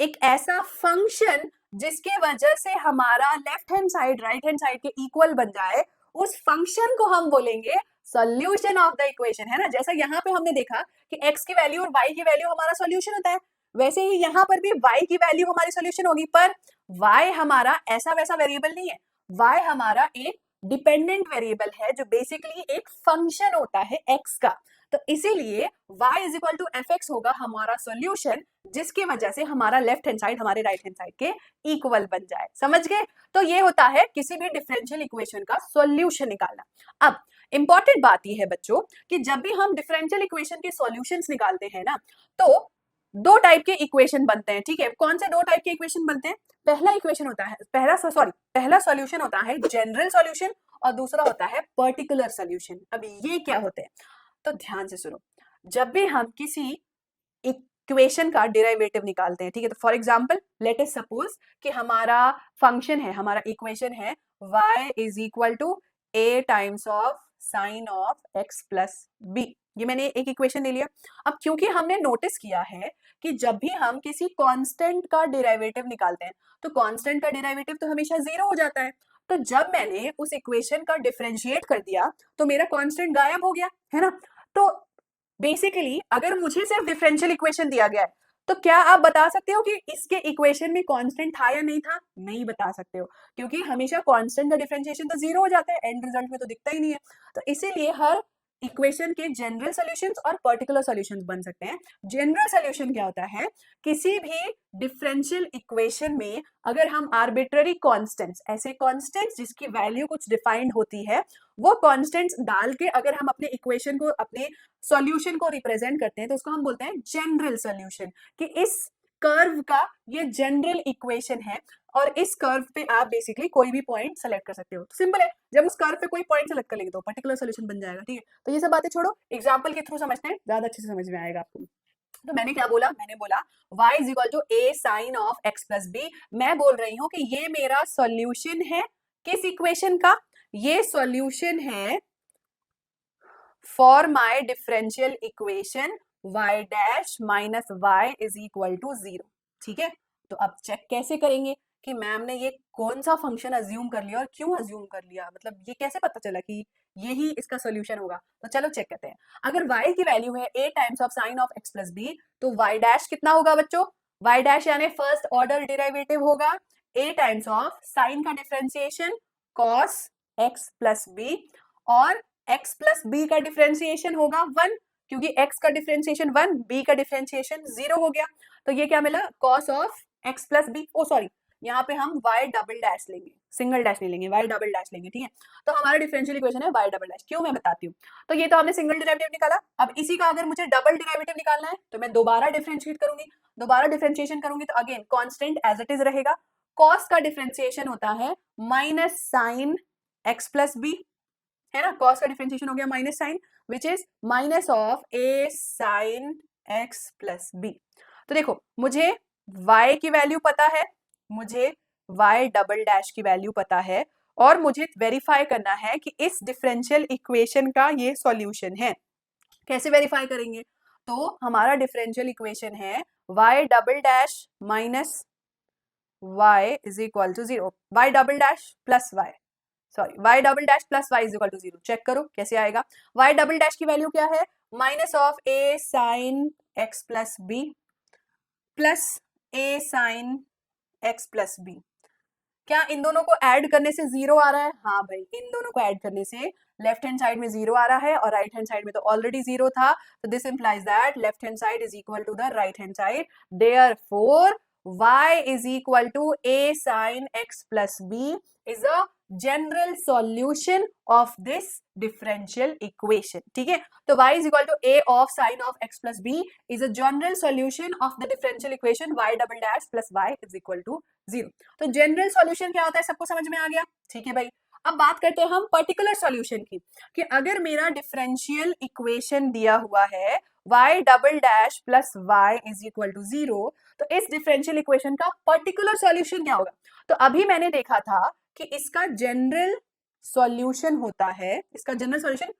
Speaker 2: एक ऐसा फंक्शन जिसके वजह से हमारा left hand side right hand side के इक्वल बन जाए, उस फंक्शन को हम बोलेंगे सॉल्यूशन ऑफ द इक्वेशन, है ना। जैसा यहाँ पे हमने देखा कि x की वैल्यू और y की वैल्यू हमारा सॉल्यूशन होता है, वैसे ही यहाँ पर भी y की वैल्यू हमारी सॉल्यूशन होगी, पर y हमारा ऐसा वैसा वेरिएबल नहीं है, y हमारा एक डिपेंडेंट वेरिएबल है जो बेसिकली एक फंक्शन होता है x का। तो इसीलिए y is equal to f x होगा हमारा सॉल्यूशन, जिसकी वजह से हमारा लेफ्ट हैंड साइड हमारे राइट हैंड साइड के इक्वल बन जाए। समझ गए? तो ये होता है किसी भी डिफरेंशियल इक्वेशन का सॉल्यूशन निकालना। अब इंपॉर्टेंट बात यह है बच्चों कि जब भी हम डिफरेंशियल इक्वेशन के सॉल्यूशंस निकालते हैं ना, तो दो टाइप के इक्वेशन बनते हैं, ठीक है। कौन से दो टाइप के इक्वेशन बनते हैं? पहला इक्वेशन होता है, पहला सॉल्यूशन होता है जनरल सॉल्यूशन और दूसरा होता है पर्टिकुलर सॉल्यूशन। अब ये क्या होते हैं? तो ध्यान से सुनो, जब भी हम किसी इक्वेशन का डेरिवेटिव निकालते हैं, ठीक है, तो for example let us suppose कि हमारा फंक्शन है, हमारा इक्वेशन है y is equal to a times of sine of x plus b। ये मैंने एक इक्वेशन ले लिया। अब क्योंकि हमने नोटिस किया है कि जब भी हम किसी कांस्टेंट का डेरिवेटिव निकालते हैं तो कांस्टेंट का डेरिवेटिव तो हमेशा 0 हो जाता है। तो जब मैंने उस इक्वेशन का डिफरेंशिएट कर दिया तो मेरा कांस्टेंट गायब हो गया, है ना। तो बेसिकली अगर मुझे सिर्फ डिफरेंशियल इक्वेशन दिया गया है तो क्या आप बता सकते हो कि इसके इक्वेशन में कांस्टेंट था या नहीं था? नहीं बता सकते हो, क्योंकि हमेशा कांस्टेंट का डिफरेंशिएशन तो जीरो हो जाता है, एंड रिजल्ट में तो दिखता ही नहीं है। तो इसीलिए हर इक्वेशन के जनरल सॉल्यूशंस और पर्टिकुलर सॉल्यूशंस बन सकते हैं। जनरल सॉल्यूशन क्या होता है? किसी भी डिफरेंशियल इक्वेशन में अगर हम आर्बिट्ररी कांस्टेंट्स, ऐसे कांस्टेंट्स जिसकी वैल्यू कुछ डिफाइंड होती है, वो कांस्टेंट्स डाल के अगर हम अपने इक्वेशन को, अपने सॉल्यूशन को रिप्रेजेंट करते हैं, तो उसको हम बोलते हैं जनरल सॉल्यूशन, कि इस कर्व का ये जनरल इक्वेशन है और इस कर्व पे आप बेसिकली कोई भी पॉइंट सेलेक्ट कर सकते हो। तो सिंपल है, जब उस कर्व पे कोई पॉइंट सेलेक्ट कर लेंगे तो पर्टिकुलर सॉल्यूशन बन जाएगा। ठीक है, तो ये सब बातें छोड़ो, एग्जांपल के थ्रू समझते हैं, ज्यादा अच्छे से समझ में आएगा आपको। तो मैंने क्या बोला? मैंने बोला y is equal to a sine of x plus b. मैं बोल रही हूं कि ये मेरा सॉल्यूशन है किस इक्वेशन का? ये सॉल्यूशन है for my differential equation y dash minus y is equal to 0। ठीक है, तो अब चेक कैसे करेंगे कि मैम ने ये कौन सा फंक्शन अज्यूम कर लिया और क्यों अज्यूम कर लिया, मतलब ये कैसे पता चला कि यही इसका सॉल्यूशन होगा? तो चलो चेक करते हैं। अगर y की वैल्यू है a times of sine of x plus b, तो y डैश कितना होगा बच्चों? y डैश यानी फर्स्ट ऑर्डर डेरिवेटिव होगा a टाइम्स ऑफ साइन का differentiation cos x plus b, और x प्लस बी का डिफरेंशिएशन होगा 1, क्योंकि x का डिफरेंशिएशन 1, b का डिफरेंशिएशन 0 हो गया। तो ये क्या मिला? cos of x plus b. Oh sorry, यहाँ पे हम y डबल डैश लेंगे, सिंगल डैश नहीं लेंगे, y डबल डैश लेंगे। ठीक है, तो हमारा डिफरेंशियल इक्वेशन है y डबल डैश। क्यों, मैं बताती हूँ। तो ये तो हमने सिंगल डेरिवेटिव निकाला, अब इसी का अगर मुझे डबल डेरिवेटिव निकालना है तो मैं दोबारा डिफरेंशिएट करूंगी, दोबारा डिफरेंशिएशन करूंगी तो again constant as it is रहेगा। cos का डिफरेंशिएशन होता है minus sine x plus b, है ना, cos का डिफरेंशिएशन हो गया minus sine, which is minus of a sine x plus b. तो देखो, मुझे y की वैल्यू पता है, मुझे y डबल डैश की वैल्यू पता है, और मुझे वेरीफाई करना है कि इस डिफरेंशियल इक्वेशन का ये सॉल्यूशन है। कैसे वेरीफाई करेंगे? तो हमारा डिफरेंशियल इक्वेशन है y double dash minus y is equal to 0, y double dash plus y, sorry y double dash plus y is equal to 0। Check करो कैसे आएगा। y डबल डैश की वैल्यू क्या है? Minus of a sine x plus b plus a sine x plus b. क्या इन दोनों को ऐड करने से 0 आ रहा है? हाँ भाई, इन दोनों को ऐड करने से लेफ्ट हैंड साइड में 0 आ रहा है और राइट हैंड साइड में तो ऑलरेडी 0 था। तो this implies that left hand side is equal to the right hand side, therefore y is equal to a sin x plus b is a general solution of this differential equation। ठीक है, तो y is equal to a of sin of x plus b is a general solution of the differential equation y double dash plus y is equal to 0। तो general solution क्या होता है, सबको समझ में आ गया? ठीक है भाई, अब बात करते हैं हम पर्टिकुलर सॉल्यूशन की, कि अगर मेरा डिफरेंशियल इक्वेशन दिया हुआ है y double dash plus y is equal to 0, तो इस डिफरेंशियल इक्वेशन का पर्टिकुलर सॉल्यूशन क्या होगा? तो अभी मैंने देखा था कि इसका जनरल सॉल्यूशन होता है, इसका जनरल सॉल्यूशन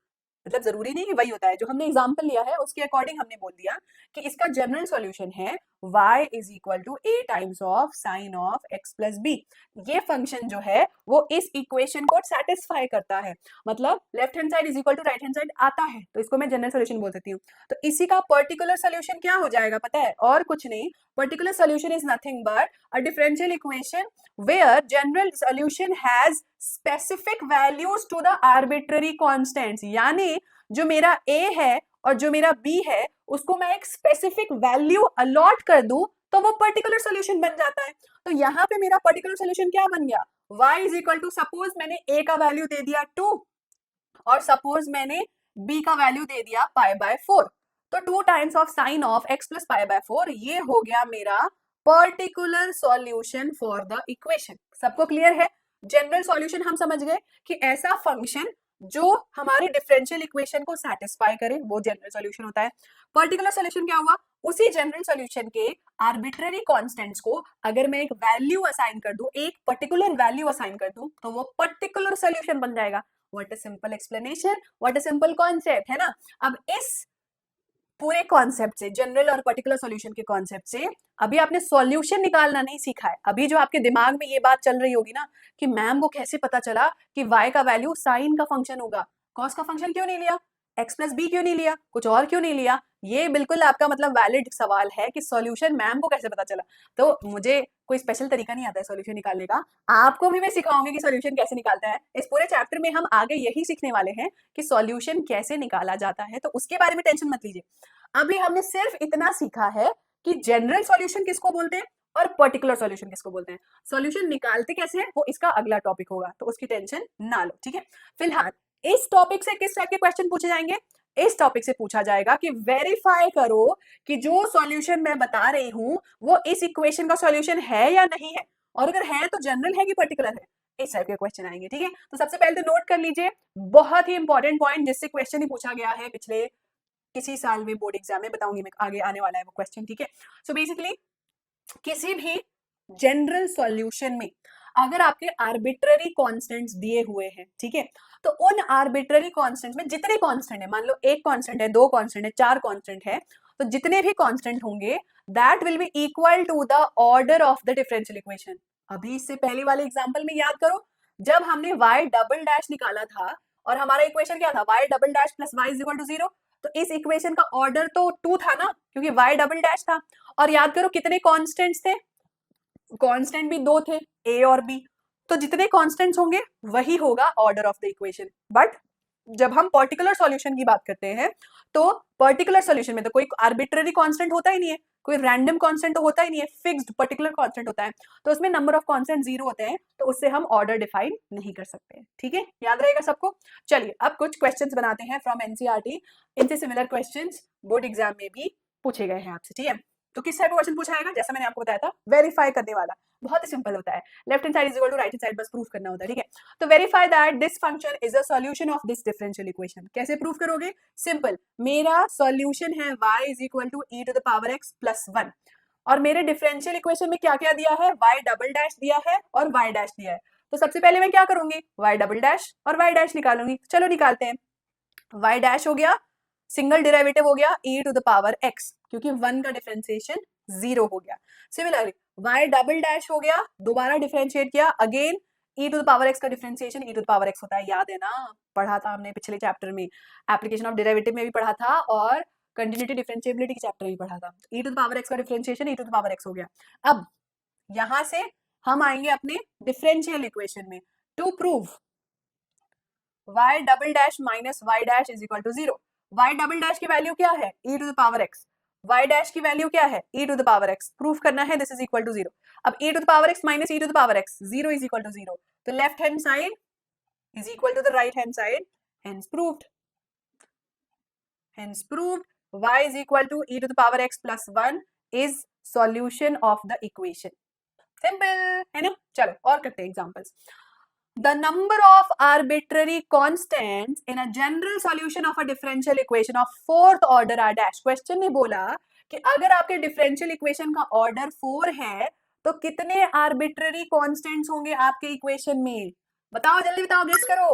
Speaker 2: मतलब जरूरी नहीं कि वही होता है, जो हमने एग्जांपल लिया है उसके अकॉर्डिंग हमने बोल दिया कि इसका जनरल सॉल्यूशन है y is equal to a times of sine of x plus b. ये फंक्शन जो है वो इस इक्वेशन को सेटिस्फाई करता है, मतलब left hand side is equal to right hand side आता है, तो इसको मैं जनरल सॉल्यूशन बोल सकती हूँ। तो इसी का पर्टिकुलर सॉल्यूशन क्या हो जाएगा पता है? और कुछ नहीं, particular solution is nothing but a differential equation where general solution has specific values to the arbitrary constants. यानी जो मेरा a है और जो मेरा b है उसको मैं एक स्पेसिफिक वैल्यू अलॉट कर दूं तो वो पर्टिकुलर सॉल्यूशन बन जाता है। तो यहाँ पे मेरा पर्टिकुलर सॉल्यूशन क्या बन गया? y is equal to, suppose मैंने a का वैल्यू दे दिया 2 और सपोज मैंने b का वैल्यू दे दिया पाई बाय 4, तो 2 times of sine of x plus pi by 4, ये हो गया मेरा particular solution for the equation. सबको क्लियर है? जनरल सॉल्यूशन हम समझ गए कि ऐसा फंक्शन जो हमारे डिफरेंशियल इक्वेशन को सेटिस्फाई करे वो जनरल सॉल्यूशन होता है। पर्टिकुलर सॉल्यूशन क्या हुआ? उसी जनरल सॉल्यूशन के आर्बिट्ररी कांस्टेंट्स को अगर मैं एक वैल्यू असाइन कर दूं, एक पर्टिकुलर वैल्यू असाइन कर दूं, तो वो पर्टिकुलर सॉल्यूशन बन जाएगा। What a simple explanation, what a simple concept, है ना। अब इस पूरे कॉन्सेप्ट से, जनरल और पर्टिकुलर सॉल्यूशन के कॉन्सेप्ट से अभी आपने सॉल्यूशन निकालना नहीं सीखा है। अभी जो आपके दिमाग में ये बात चल रही होगी ना कि मैम को कैसे पता चला कि y का वैल्यू साइन का फंक्शन होगा, कॉस का फंक्शन क्यों नहीं लिया? x प्लस बी क्यों नहीं लिया, कुछ और क्यों नहीं लिया? ये बिल्कुल आपका मतलब वैलिड सवाल है कि सॉल्यूशन मैम को कैसे पता चला। तो मुझे कोई स्पेशल तरीका नहीं आता है सॉल्यूशन निकालने का, आपको भी मैं सिखाऊंगी कि सॉल्यूशन कैसे निकालता है। इस पूरे चैप्टर में हम आगे यही सीखने वाले हैं कि सॉल्यूशन कैसे निकाला जाता है, तो उसके बारे में टेंशन मत लीजिए। अभी हमने सिर्फ इतना सीखा है कि जनरल सॉल्यूशन किसको बोलते हैं और पर्टिकुलर सॉल्यूशन किसको बोलते हैं। सॉल्यूशन निकालते कैसे हैं वो इसका अगला टॉपिक होगा, तो उसकी टेंशन ना लो, ठीक है। फिलहाल इस टॉपिक से किस टाइप के क्वेश्चन पूछे जाएंगे? इस टॉपिक से पूछा जाएगा कि वेरीफाई करो कि जो सॉल्यूशन मैं बता रही हूं वो इस इक्वेशन का सॉल्यूशन है या नहीं है, और अगर है तो जनरल है कि पर्टिकुलर है। इस टाइप के क्वेश्चन आएंगे, ठीक है। तो सबसे पहले तो नोट कर लीजिए, बहुत ही इंपॉर्टेंट पॉइंट जिससे क्वेश्चन ही पूछा गया है पिछले किसी साल में बोर्ड एग्जाम में, बताऊंगी मैं आगे आने वाला है वो क्वेश्चन, ठीक है। सो बेसिकली किसी भी जनरल सॉल्यूशन में अगर आपके आर्बिट्ररी कांस्टेंट्स दिए हुए हैं, ठीक है, तो उन आर्बिट्ररी कांस्टेंट्स में जितने कांस्टेंट है, मान लो एक कांस्टेंट है, दो कांस्टेंट है, चार कांस्टेंट है, तो जितने भी कांस्टेंट होंगे that will be equal to the order of the differential equation. अभी इससे पहले वाले एग्जांपल में याद करो, जब हमने y डबल डैश निकाला था और हमारा इक्वेशन क्या था, y double dash plus y is equal to 0, तो इस इक्वेशन का ऑर्डर तो 2 था ना, क्योंकि y डबल डैश था। और याद करो कितने कांस्टेंट्स थे, कांस्टेंट भी दो थे, a और b, तो जितने कांस्टेंट्स होंगे वही होगा order of the equation. But जब हम पर्टिकुलर सॉल्यूशन की बात करते हैं तो पर्टिकुलर सॉल्यूशन में तो कोई आर्बिट्ररी कांस्टेंट होता ही नहीं है, कोई रैंडम कांस्टेंट तो होता ही नहीं है, फिक्स्ड पर्टिकुलर कांस्टेंट होता है, तो उसमें नंबर ऑफ कांस्टेंट 0 होते हैं, तो उससे हम ऑर्डर डिफाइन नहीं कर सकते, ठीक है, याद रहेगा सबको। चलिए अब कुछ क्वेश्चंस बनाते हैं फ्रॉम एनसीईआरटी, इनसे सिमिलर क्वेश्चंस बोर्ड एग्जाम में भी पूछे गए हैं आपसे, ठीक है। तो किस टाइप का क्वेश्चन पूछा जाएगा, जैसा मैंने आपको बताया था वेरीफाई करने वाला, बहुत ही सिंपल होता है, left hand side is equal to right hand side, बस प्रूफ करना होता है, ठीक है। तो verify that this function is a solution of this differential equation. कैसे प्रूफ करोगे, सिंपल, मेरा सॉल्यूशन है y is equal to e to the power x plus 1, और मेरे डिफरेंशियल इक्वेशन में क्या क्या दिया है, y डबल डैश दिया है और y डैश दिया है। तो सबसे पहले मैं क्या करूंगी, y डबल डैश और y डैश निकालूंगी, चलो निकालते हैं। y डैश हो गया, सिंगल डेरिवेटिव हो गया e to the power x, क्योंकि 1 का डिफरेंशिएशन 0 हो गया। सिमिलरली y डबल डैश हो गया, दोबारा डिफरेंशिएट किया, again e to the power x का differentiation e to the power x होता है, याद है ना, पढ़ा था हमने पिछले चैप्टर में, एप्लीकेशन ऑफ डेरिवेटिव में भी पढ़ा था और कंटिन्यूटी डिफरेंशिएबिलिटी के चैप्टर में भी पढ़ा था। e to the power x का differentiation e to the power x हो गया। अब यहां से हम आएंगे अपने डिफरेंशियल इक्वेशन में, to prove y double dash minus y dash is equal to 0। y double dash की वैल्यू क्या है, e to the power x, y dash की वैल्यू क्या है, e to the power x, proof करना है this is equal to 0। अब e to the power x minus e to the power x, 0 is equal to 0, तो left hand side is equal to the right hand side, hence proved, hence proved y is equal to e to the power x plus 1 is solution of the equation. Simple है ना। चलो और करते हैं examples. The number of arbitrary constants in a general solution of a differential equation of fourth order are dash। Question ने बोला कि अगर आपके डिफरेंशियल इक्वेशन का ऑर्डर 4 है तो कितने आर्बिट्ररी कांस्टेंट्स होंगे आपके इक्वेशन में, बताओ जल्दी बताओ, गेस करो।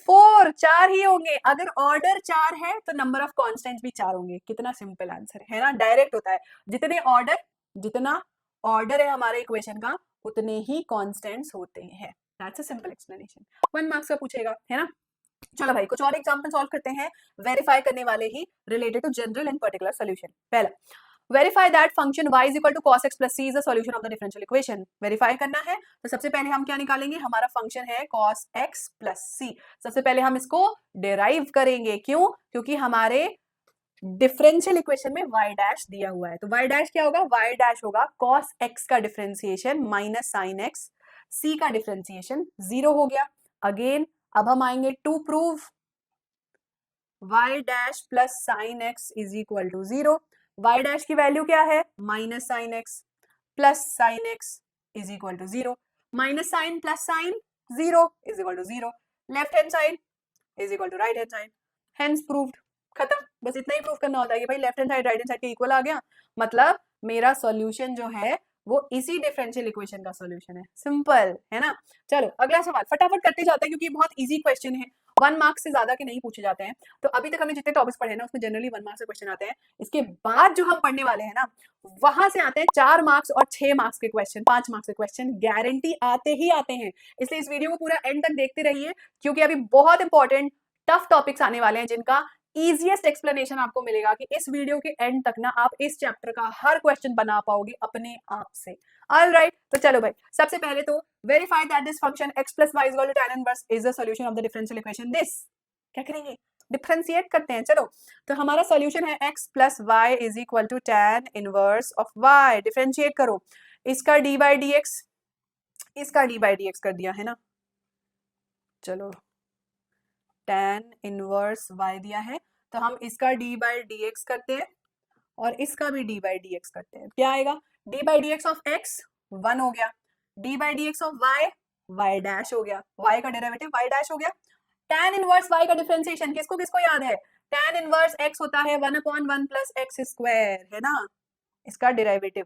Speaker 2: 4, 4 ही होंगे। अगर ऑर्डर 4 है तो नंबर ऑफ कांस्टेंट्स भी 4 होंगे। कितना सिंपल आंसर है ना, डायरेक्ट होता है, जितना ऑर्डर है हमारे इक्वेशन का उतने ही कांस्टेंट्स होते हैं। That's a simple explanation. 1 marks का पूछेगा, है ना। चलो भाई कुछ और एग्जांपल सॉल्व करते हैं, वेरीफाई करने वाले ही, related to general and particular solution. पहला, verify that function y is equal to cos x plus c is the solution of the differential equation. Verify करना है तो सबसे पहले हम क्या निकालेंगे, हमारा फंक्शन है cos x प्लस c। सबसे पहले हम इसको डिराइव करेंगे, क्यों, क्योंकि हमारे डिफरेंशियल इक्वेशन में y डैश दिया हुआ है, तो y डैश क्या होगा, y डैश होगा cos x का differentiation minus sin x, c का डिफरेंशिएशन 0 हो गया। अगेन अब हम आएंगे to prove y dash plus sin x is equal to 0। y dash की वैल्यू क्या है, minus sin x plus sin x is equal to 0। Minus sine plus sine 0 is equal to 0। Left hand side is equal to right hand side, hence proved, खत्म। बस इतना ही prove करना होता है कि भाई left hand side right hand side के equal आ गया, मतलब मेरा सॉल्यूशन जो है वो इसी डिफरेंशियल इक्वेशन का सॉल्यूशन है। सिंपल है ना। चलो अगला सवाल फटाफट करते जाते हैं क्योंकि बहुत इजी क्वेश्चन है, 1 मार्क्स से ज्यादा के नहीं पूछे जाते हैं। तो अभी तक हमने जितने टॉपिक्स पढ़े ना उसमें जनरली 1 मार्क्स के क्वेश्चन आते हैं। इसके बाद जो हम पढ़ने वाले हैं ना वहां से आते हैं 4 मार्क्स और 6 मार्क्स के क्वेश्चन, 5 मार्क्स के क्वेश्चन, गारंटी आते ही आते हैं। इसलिए इस वीडियो को पूरा एंड तक देखते रहिए क्योंकि अभी बहुत इंपॉर्टेंट टफ टॉपिक्स आने वाले हैं जिनका ईजिएस्ट एक्सप्लेनेशन आपको मिलेगा कि इस वीडियो के एंड तक ना आप इस चैप्टर का हर क्वेश्चन बना पाओगे अपने आप से। ऑलराइट, तो चलो भाई, सबसे पहले तो verify that this function x plus Y is equal to tan inverse is the solution of the differential equation this. क्या करेंगे, डिफरेंशिएट करते हैं। चलो, तो हमारा सॉल्यूशन है x plus Y is equal to tan inverse of y। Differentiate करो, इसका d बाई डी एक्स, इसका d बाई डी एक्स कर दिया है ना। चलो, tan इनवर्स y दिया है, तो हम इसका d बाई डी एक्स करते हैं और इसका भी d बाई डी एक्स करते हैं। क्या आएगा, d by D x of x 1 हो गया, d by D x of y y dash हो गया, y का डेरिवेटिव y डैश हो गया। tan इनवर्स y का डिफरेंशिएशन किसको किसको याद है, tan इनवर्स x होता है 1/1 प्लस एक्स स्क्वायर, है ना, इसका डेरिवेटिव।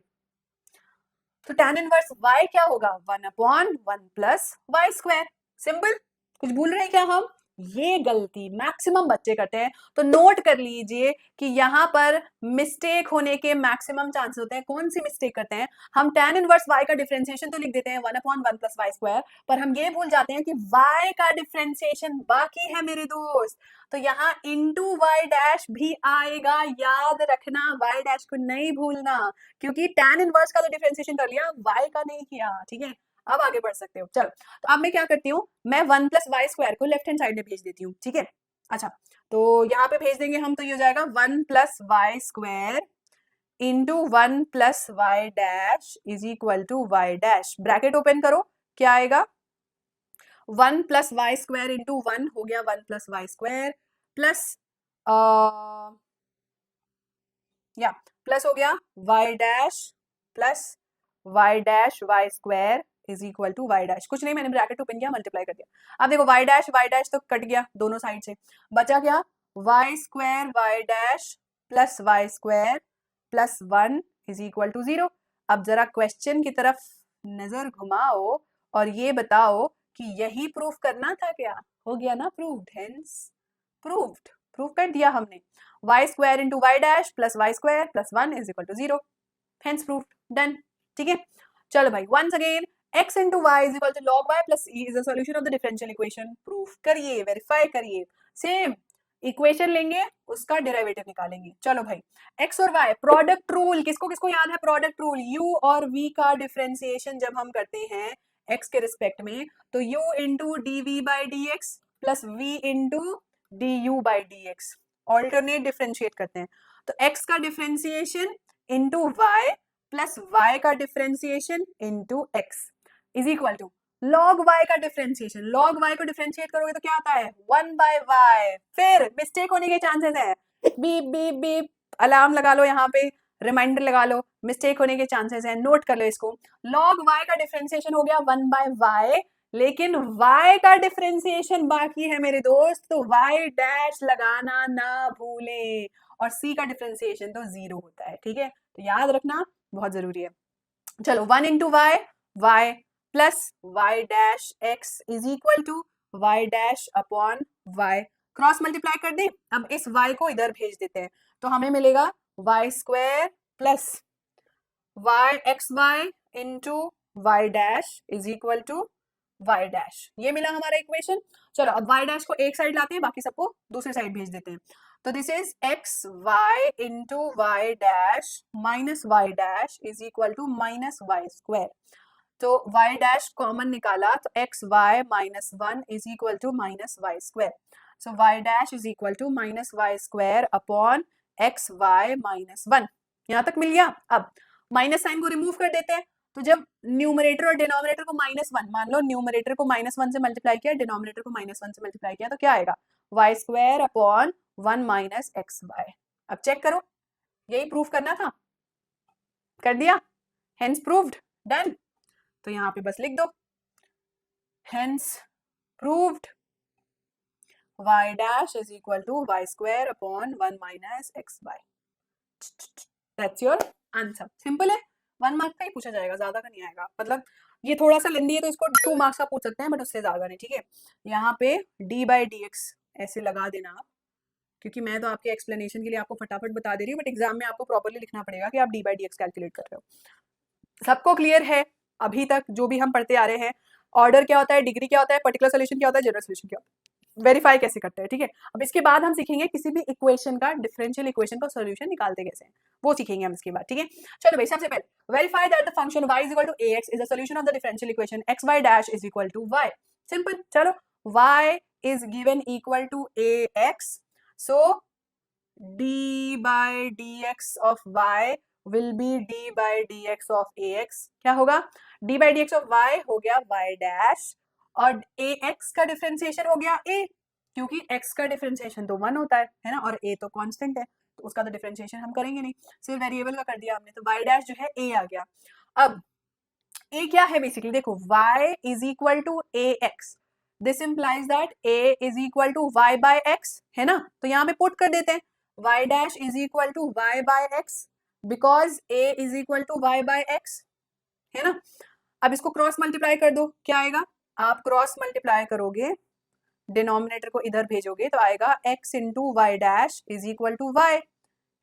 Speaker 2: तो tan इनवर्स y क्या होगा, 1/1 प्लस वाई स्क्वायर। सिंपल, कुछ भूल रहे हैं क्या हम, ये गलती मैक्सिमम बच्चे करते हैं, तो नोट कर लीजिए कि यहाँ पर मिस्टेक होने के मैक्सिमम चांस होते हैं। कौन सी मिस्टेक करते हैं हम, tan इनवर्स y का डिफरेंशिएशन तो लिख देते हैं 1/1 प्लस वाई स्क्वायर, पर हम ये भूल जाते हैं कि y का डिफरेंशिएशन बाकी है मेरे दोस्त। तो यहाँ इंटू वाई डैश भी आएगा, याद रखना, वाई डैश को नहीं भूलना, क्योंकि tan इनवर्स का तो डिफरेंशिएशन कर लिया, y का नहीं किया। ठीक है, अब आगे बढ़ सकते हो। चलो, तो अब मैं क्या करती हूँ, मैं 1 प्लस वाई स्क्वायर को लेफ्ट हैंड साइड में भेज देती हूँ। ठीक है, अच्छा, तो यहाँ पे भेज देंगे हम, तो ये हो जाएगा 1 plus y square into 1 plus y dash is equal to y dash. Bracket open करो, क्या आएगा, 1 प्लस वाई स्क्वायर इंटू 1 हो गया 1 प्लस वाई स्क्वायर प्लस या प्लस हो गया y dash plus y dash y square is equal to y dash. कुछ नहीं, मैंने ब्रैकेट ओपन किया, मल्टीप्लाई कर दिया। अब देखो वाई डैश तो कट गया दोनों साइड से, बचा क्या, y square y dash plus y square plus 1 is equal to 0। अब जरा क्वेश्चन की तरफ नजर घुमाओ और ये बताओ कि यही प्रूफ करना था क्या, हो गया ना प्रूव्ड, हेंस प्रूव्ड, प्रूव कर दिया हमने। Y square into y dash plus y square plus 1 is equal to 0, hence proved, done. ठीक है, चलो भाई, once again x into y is equal to log y plus e is the solution of the differential equation। Proof करिए, verify करिए, same equation लेंगे, उसका derivative निकालेंगे। चलो भाई, x और y प्रोडक्ट रूल, किसको किसको याद है प्रोडक्ट रूल, u और v का डिफरेंशिएशन जब हम करते हैं x के रिस्पेक्ट में, तो u into d v by D x plus v into d u by D x, alternate differentiate करते हैं। तो x का differentiation into y plus y का differentiation into x is equal to log y का differentiation. Log y को differentiate करोगे तो क्या आता है, 1 बाय y। फिर मिस्टेक होने के चांसेस है, बीप बीप बीप, अलार्म लगा लो, यहाँ पे रिमाइंडर लगा लो, मिस्टेक होने के चांसेस है, नोट कर लो इसको। लॉग y का डिफरेंशिएशन हो गया 1 बाय y, लेकिन y का डिफरेंशिएशन बाकी है मेरे दोस्त, तो y डैश लगाना ना भूलें, और c का डिफरेंशिएशन तो 0 होता है। ठीक है, तो याद रखना, बहुत जरूरी है। चलो, 1 into y, y plus y dash x is equal to y dash upon y, cross multiply कर दे। अब इस y को इधर भेज देते हैं, तो हमें मिलेगा y square plus y x y into y dash is equal to y dash. ये मिला हमारा इक्वेशन। चलो, अब वाई डैश को एक साइड लाते हैं, बाकी सबको दूसरी साइड भेज देते हैं। तो this is x y into y dash minus y dash is equal to minus y square. तो वाई डैश कॉमन निकाला, तो x y minus 1 is equal to minus y square. So y dash is equal to minus y square upon x y minus 1। यहाँ तक मिल गया। अब minus sine को remove कर देते हैं, तो जब न्यूमरेटर और डिनोमिनेटर को -1, मान लो न्यूमरेटर को -1 से मल्टीप्लाई किया, डिनोमिनेटर को -1 से मल्टीप्लाई किया, तो क्या आएगा, y square upon 1 minus x y. अब चेक करो, यही प्रूफ करना था, कर दिया, हेंस प्रूव्ड, डन। तो यहाँ पे बस लिख दो, hence proved y dash is equal to y square upon 1 minus x y. That's your answer. Simple है, 1 मार्क का ही पूछा जाएगा, ज्यादा का नहीं आएगा। मतलब ये थोड़ा सा लेंदी है तो इसको 2 मार्क्स का पूछ सकते हैं, बट उससे ज्यादा नहीं। ठीक है, यहाँ पे d बाई डी एक्स ऐसे लगा देना आप, क्योंकि मैं तो आपके एक्सप्लेनेशन के लिए आपको फटाफट बता दे रही हूँ, बट एग्जाम में आपको प्रॉपरली लिखना पड़ेगा कि आप d by D x calculate कर रहे हो। सबको क्लियर है अभी तक जो भी हम पढ़ते आ रहे हैं? ऑर्डर क्या होता है, डिग्री क्या होता है, पर्टिकुलर सोल्यूशन क्या होता है, जनरल सोल्यूशन क्या होता है? वेरीफाई कैसे करते हैं, ठीक है। अब इसके बाद हम सीखेंगे किसी भी इक्वेशन का, डिफरेंशियल इक्वेशन का सॉल्यूशन निकालते कैसे हैं, वो सीखेंगे हम इसके बाद, ठीक है। चलो भाई, सबसे पहले verify that the function y is equal to ax is the solution of the differential equation xy dash is equal to y। Simple. चलो, y is given equal to ax, so d by dx of y will be d by dx of ax। क्या होगा? d by dx of y हो गया y dash, और ax का differentiation हो गया a, क्योंकि x का डिफरेंशिएशन तो 1 होता है ना, और a तो कांस्टेंट है, तो उसका तो डिफरेंशिएशन हम करेंगे नहीं, सिर्फ वेरिएबल का कर दिया हमने, तो y डैश जो है a आ गया। अब a क्या है बेसिकली, देखो y is equal to ax, this implies that a is equal to y by x, है ना, तो यहाँ पे पुट कर देते हैं y dash is equal to y by x, because a is equal to y by x, है ना। अब इसको क्रॉस मल्टीप्लाई कर दो, क्या आएगा? आप क्रॉस मल्टीप्लाई करोगे, डिनोमिनेटर को इधर भेजोगे तो आएगा x into y dash is equal to y,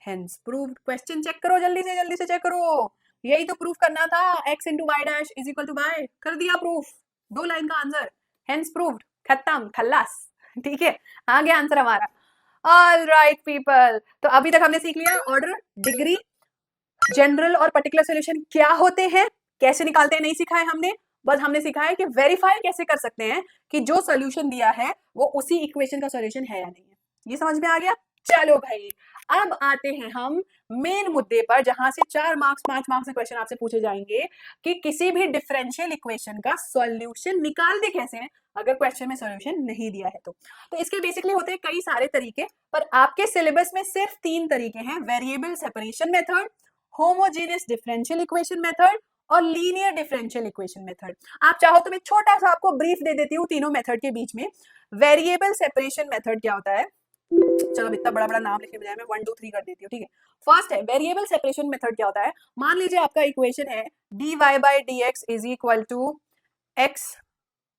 Speaker 2: hence proved. Question check करो, जल्दी से चेक करो, यही तो प्रूफ करना था, x into y dash is equal to y, कर दिया प्रूफ, 2 लाइन का आंसर, हेंस प्रूव्ड, खत्म, खल्लास, ठीक है, आ गया आंसर हमारा। ऑल राइट पीपल, तो अभी तक हमने सीख लिया ऑर्डर, डिग्री, जनरल और पर्टिकुलर सॉल्यूशन क्या होते हैं, कैसे निकालते हैं नहीं सिखा है हमने, बस हमने सिखा है कि वेरीफाई कैसे कर सकते हैं कि जो सॉल्यूशन दिया है वो उसी इक्वेशन का सॉल्यूशन है या नहीं है। ये समझ में आ गया? चलो भाई, अब आते हैं हम मेन मुद्दे पर, जहां से 4 मार्क्स 5 मार्क्स के क्वेश्चन आपसे पूछे जाएंगे कि किसी भी डिफरेंशियल इक्वेशन का सॉल्यूशन निकालते कैसे हैं अगर क्वेश्चन में सॉल्यूशन नहीं दिया है तो इसके बेसिकली होते हैं कई सारे तरीके, पर आपके सिलेबस में सिर्फ 3 तरीके हैं, variable separation method, homogeneous differential equation method और लीनियर डिफरेंशियल इक्वेशन मेथड। आप चाहो तो मैं छोटा सा आपको ब्रीफ दे देती हूँ तीनों मेथड के बीच में। वेरिएबल सेपरेशन मेथड क्या होता है, चलो इतना बड़ा नाम लिखने बजाय मैं 1 2 3 कर देती हूँ, ठीक है। फर्स्ट है वेरिएबल सेपरेशन मेथड, क्या होता है, मान लीजिए आपका इक्वेशन है dy by dx is equal to x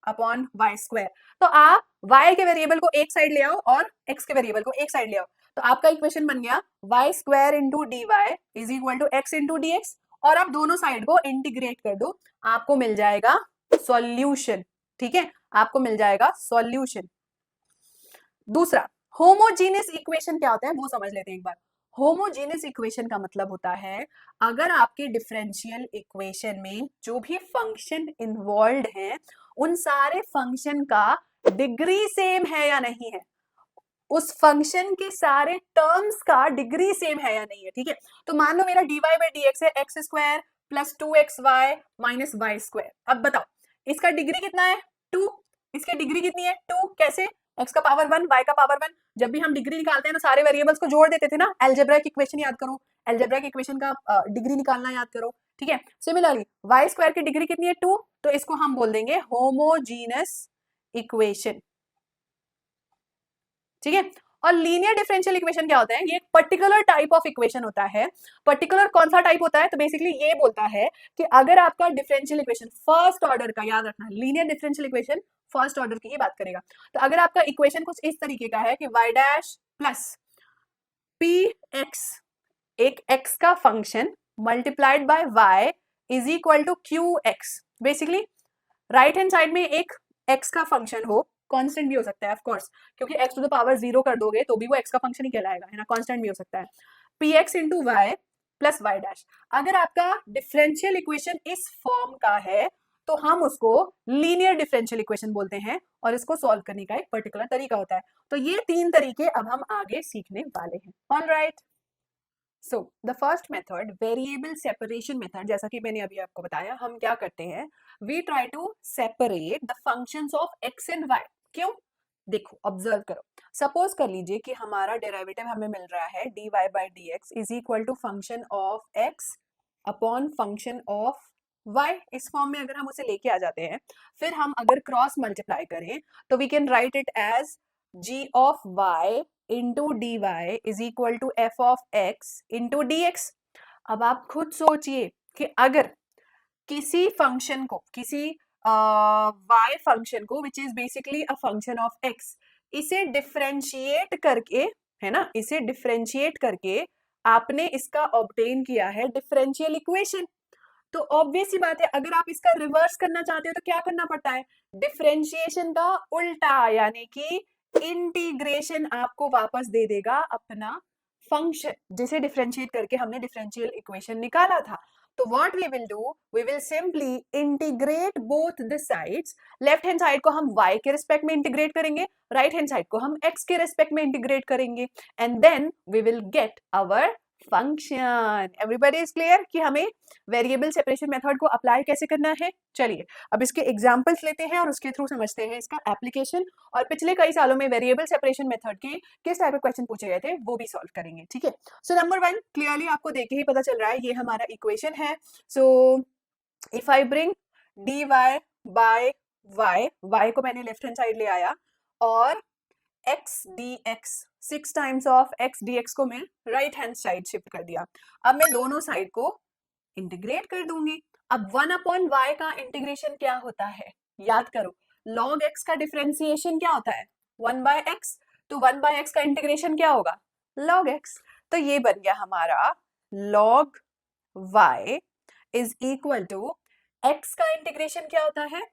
Speaker 2: upon y square, तो आप y के वेरिएबल को एक साइड ले आओ और x के वेरिएबल को एक साइड ले आओ, तो आपका इक्वेशन बन गया y square into d y is equal to x into d x, और आप दोनों साइड को इंटीग्रेट कर दो, आपको मिल जाएगा सॉल्यूशन, ठीक है, आपको मिल जाएगा सॉल्यूशन। दूसरा, होमोजीनियस इक्वेशन क्या होता है वो समझ लेते हैं एक बार। होमोजीनियस इक्वेशन का मतलब होता है अगर आपके डिफरेंशियल इक्वेशन में जो भी फंक्शन इन्वॉल्व है उन सारे फंक्शन का डिग्री सेम है या नहीं है, उस फंक्शन के सारे टर्म्स का डिग्री सेम है या नहीं है, ठीक है। तो मान लो मेरा dy बाई डी एक्स है x square plus 2xy minus y square, अब बताओ इसका डिग्री कितना है 2, इसकी डिग्री कितनी है 2, कैसे, x का पावर 1 y का पावर 1, जब भी हम डिग्री निकालते हैं तो सारे वेरिएबल्स को जोड़ देते थे ना, अलजेब्रिक इक्वेशन याद करो, अलजेब्रिक इक्वेशन का डिग्री निकालना याद करो, ठीक है। सिमिलरली y स्क्वायर की डिग्री कितनी है 2, तो इसको हम बोल देंगे होमोजीनस इक्वेशन, ठीक है। और लीनियर डिफरेंशियल इक्वेशन क्या होता है, ये एक पर्टिकुलर टाइप ऑफ इक्वेशन होता है। पर्टिकुलर कौन सा टाइप होता है, तो बेसिकली ये बोलता है कि अगर आपका डिफरेंशियल इक्वेशन फर्स्ट ऑर्डर का, याद रखना linear differential equation first order की ही बात करेगा, तो अगर आपका इक्वेशन कुछ इस तरीके का है कि y dash plus p x, एक x का function multiplied by y is equal to q x, basically right hand side में एक x का फंक्शन हो, कांस्टेंट भी हो सकता है ऑफ कोर्स, क्योंकि x टू द पावर 0 कर दोगे तो भी वो x का फंक्शन ही कहलाएगा, है ना, कांस्टेंट भी हो सकता है, px into y plus y dash. अगर आपका डिफरेंशियल इक्वेशन इस फॉर्म का है तो हम उसको लीनियर डिफरेंशियल इक्वेशन बोलते हैं, और इसको सॉल्व करने का एक पर्टिकुलर तरीका होता है। तो ये 3 तरीके अब हम आगे सीखने वाले हैं। Alright, so the first method variable separation method, जैसा कि मैंने अभी आपको बताया, हम क्या करते हैं, we try to separate the functions of x and y. क्यों, देखो ऑब्जर्व करो, सपोज कर लीजिए कि हमारा डेरिवेटिव हमें मिल रहा है dy by D x is equal to function of x upon function of y, इस फॉर्म में अगर हम उसे लेके आ जाते हैं, फिर हम अगर क्रॉस मल्टीप्लाई करें तो we can write it as g of y into d y is equal to f of x into d x. अब आप खुद सोचिए कि अगर किसी फंक्शन को, किसी y फंक्शन को विच is basically a function of x, इसे डिफरेंशिएट करके, है ना, इसे डिफरेंशिएट करके आपने इसका ऑब्टेन किया है डिफरेंशियल इक्वेशन, तो ऑब्वियस सी बात है अगर आप इसका रिवर्स करना चाहते हो तो क्या करना पड़ता है, डिफरेंशिएशन का उल्टा, यानी कि इंटीग्रेशन आपको वापस दे देगा अपना फंक्शन जिसे डिफरेंशिएट करके हमने डिफरेंशियल इक्वेशन निकाला था। तो what we will do, we will simply integrate both the sides. Left hand side को हम y के रिस्पेक्ट में इंटीग्रेट करेंगे, राइट हैंड साइड को हम x के रिस्पेक्ट में इंटीग्रेट करेंगे, and then we will get our function. Everybody is clear कि हमें वेरिएबल सेपरेशन मेथड को अप्लाई कैसे करना है? चलिए अब इसके एग्जांपल्स लेते हैं और उसके थ्रू समझते हैं इसका एप्लीकेशन, और पिछले कई सालों में वेरिएबल सेपरेशन मेथड के किस टाइप के क्वेश्चन पूछे गए थे वो भी सॉल्व करेंगे। ठीक है, सो नंबर 1 क्लियरली आपको देख के ही पता चल रहा है ये हमारा इक्वेशन है। So if I bring dy by y को मैंने लेफ्ट हैंड साइड ले आया और x dx 6 times of x dx को मैं राइट हैंड साइड शिफ्ट कर दिया। अब मैं दोनों साइड को इंटीग्रेट कर दूंगी। अब 1/y का इंटीग्रेशन क्या होता है? याद करो, log x का डिफरेंशिएशन क्या होता है? 1/x। तो 1/x का इंटीग्रेशन क्या होगा? log x। तो ये बन गया हमारा log y is equal to x का इंटीग्रेशन क्या होता है?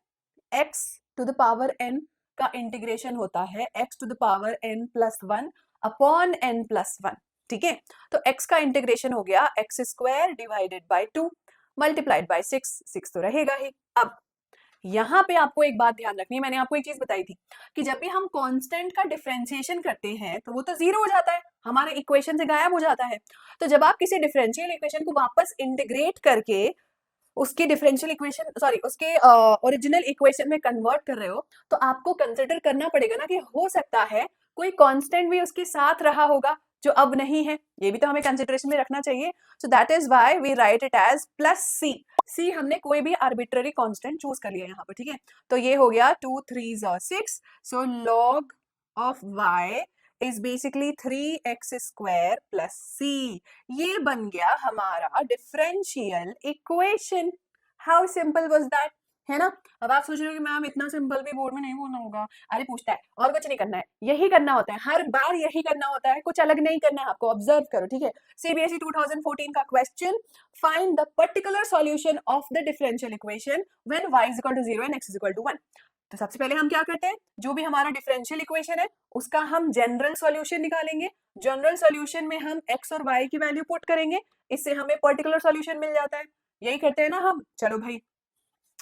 Speaker 2: x to the power n का इंटीग्रेशन होता है x to the power n plus 1 upon n plus 1। ठीक है, तो x का इंटीग्रेशन हो गया x square divided bye 2 multiplied by 6 तो रहेगा ही। अब यहाँ पे आपको एक बात ध्यान रखनी है, मैंने आपको एक चीज बताई थी कि जब भी हम कांस्टेंट का डिफरेंशिएशन करते हैं तो वो तो जीरो हो जाता है, हमारे इक्वेशन से गायब हो जाता है। तो जब आप किसी डिफरेंशियल इक्वेशन को वापस इंटीग्रेट करके उसके डिफरेंशियल इक्वेशन उसके ओरिजिनल इक्वेशन में कन्वर्ट कर रहे हो, तो आपको कंसिडर करना पड़ेगा ना कि हो सकता है कोई कांस्टेंट भी उसके साथ रहा होगा जो अब नहीं है, ये भी तो हमें कंसिडरेशन में रखना चाहिए। So that is why we write it as plus c हमने कोई भी आर्बिट्ररी कांस्टेंट चूज कर लिया यहाँ पर। ठीक है, तो ये हो गया 2 3 और 6। सो log of y is basically 3x square plus c। ये बन गया हमारा differential equation. How simple was that, है ना? अब आप सोच रहे हो कि मैम इतना सिंपल भी बोर्ड में नहीं बोलना होगा। अरे पूछता है और कुछ नहीं करना है, यही करना होता है, हर बार यही करना होता है, कुछ अलग नहीं करना है आपको। ऑब्जर्व करो, ठीक है। सीबीएसई 2014 का question, find the particular solution of the differential equation when y is equal to 0 and x is equal to 1। तो सबसे पहले हम क्या करते हैं, जो भी हमारा डिफरेंशियल इक्वेशन है उसका हम जनरल सॉल्यूशन निकालेंगे। जनरल सॉल्यूशन में हम x और y की वैल्यू पुट करेंगे, इससे हमें पर्टिकुलर सॉल्यूशन मिल जाता है। यही करते हैं ना हम। चलो भाई,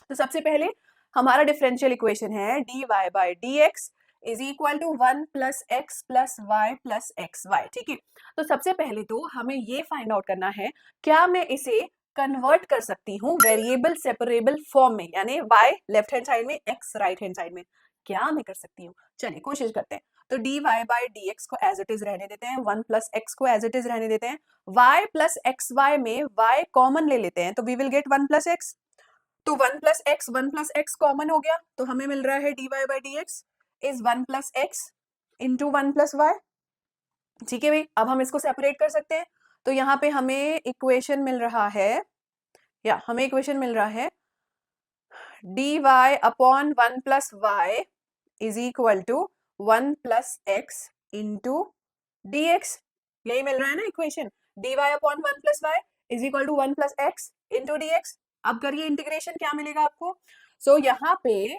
Speaker 2: तो सबसे पहले हमारा डिफरेंशियल इक्वेशन है dy bye dx is equal to 1 plus x plus y plus x y. ठीक है, तो सबसे पहले तो हमें ये फाइंड आउट करना है क्या मैं इसे कन्वर्ट कर सकती हूँ वेरिएबल सेपरेबल फॉर्म में, यानी y लेफ्ट हैंड साइड में, x राइट हैंड साइड में, क्या मैं कर सकती हूँ? चलिए कोशिश करते हैं। तो dy बाय dx को एज इट इज रहने देते हैं, 1 प्लस x को एज इट इज रहने देते हैं, y प्लस एक्स वाई में y कॉमन ले लेते हैं, तो we will get 1 plus x. तो 1 प्लस एक्स कॉमन हो गया, तो हमें मिल रहा है dy bye dx is 1 plus x into 1 plus y. ठीक है भाई, अब हम इसको सेपरेट कर सकते हैं। तो यहाँ पे हमें इक्वेशन मिल रहा है, dy upon 1 plus Y is equal to 1 plus x into dx। यही मिल रहा है ना equation, dy upon 1 plus Y is equal to 1 plus x into dx। अब करिए इंटीग्रेशन, क्या मिलेगा आपको? सो यहाँ पे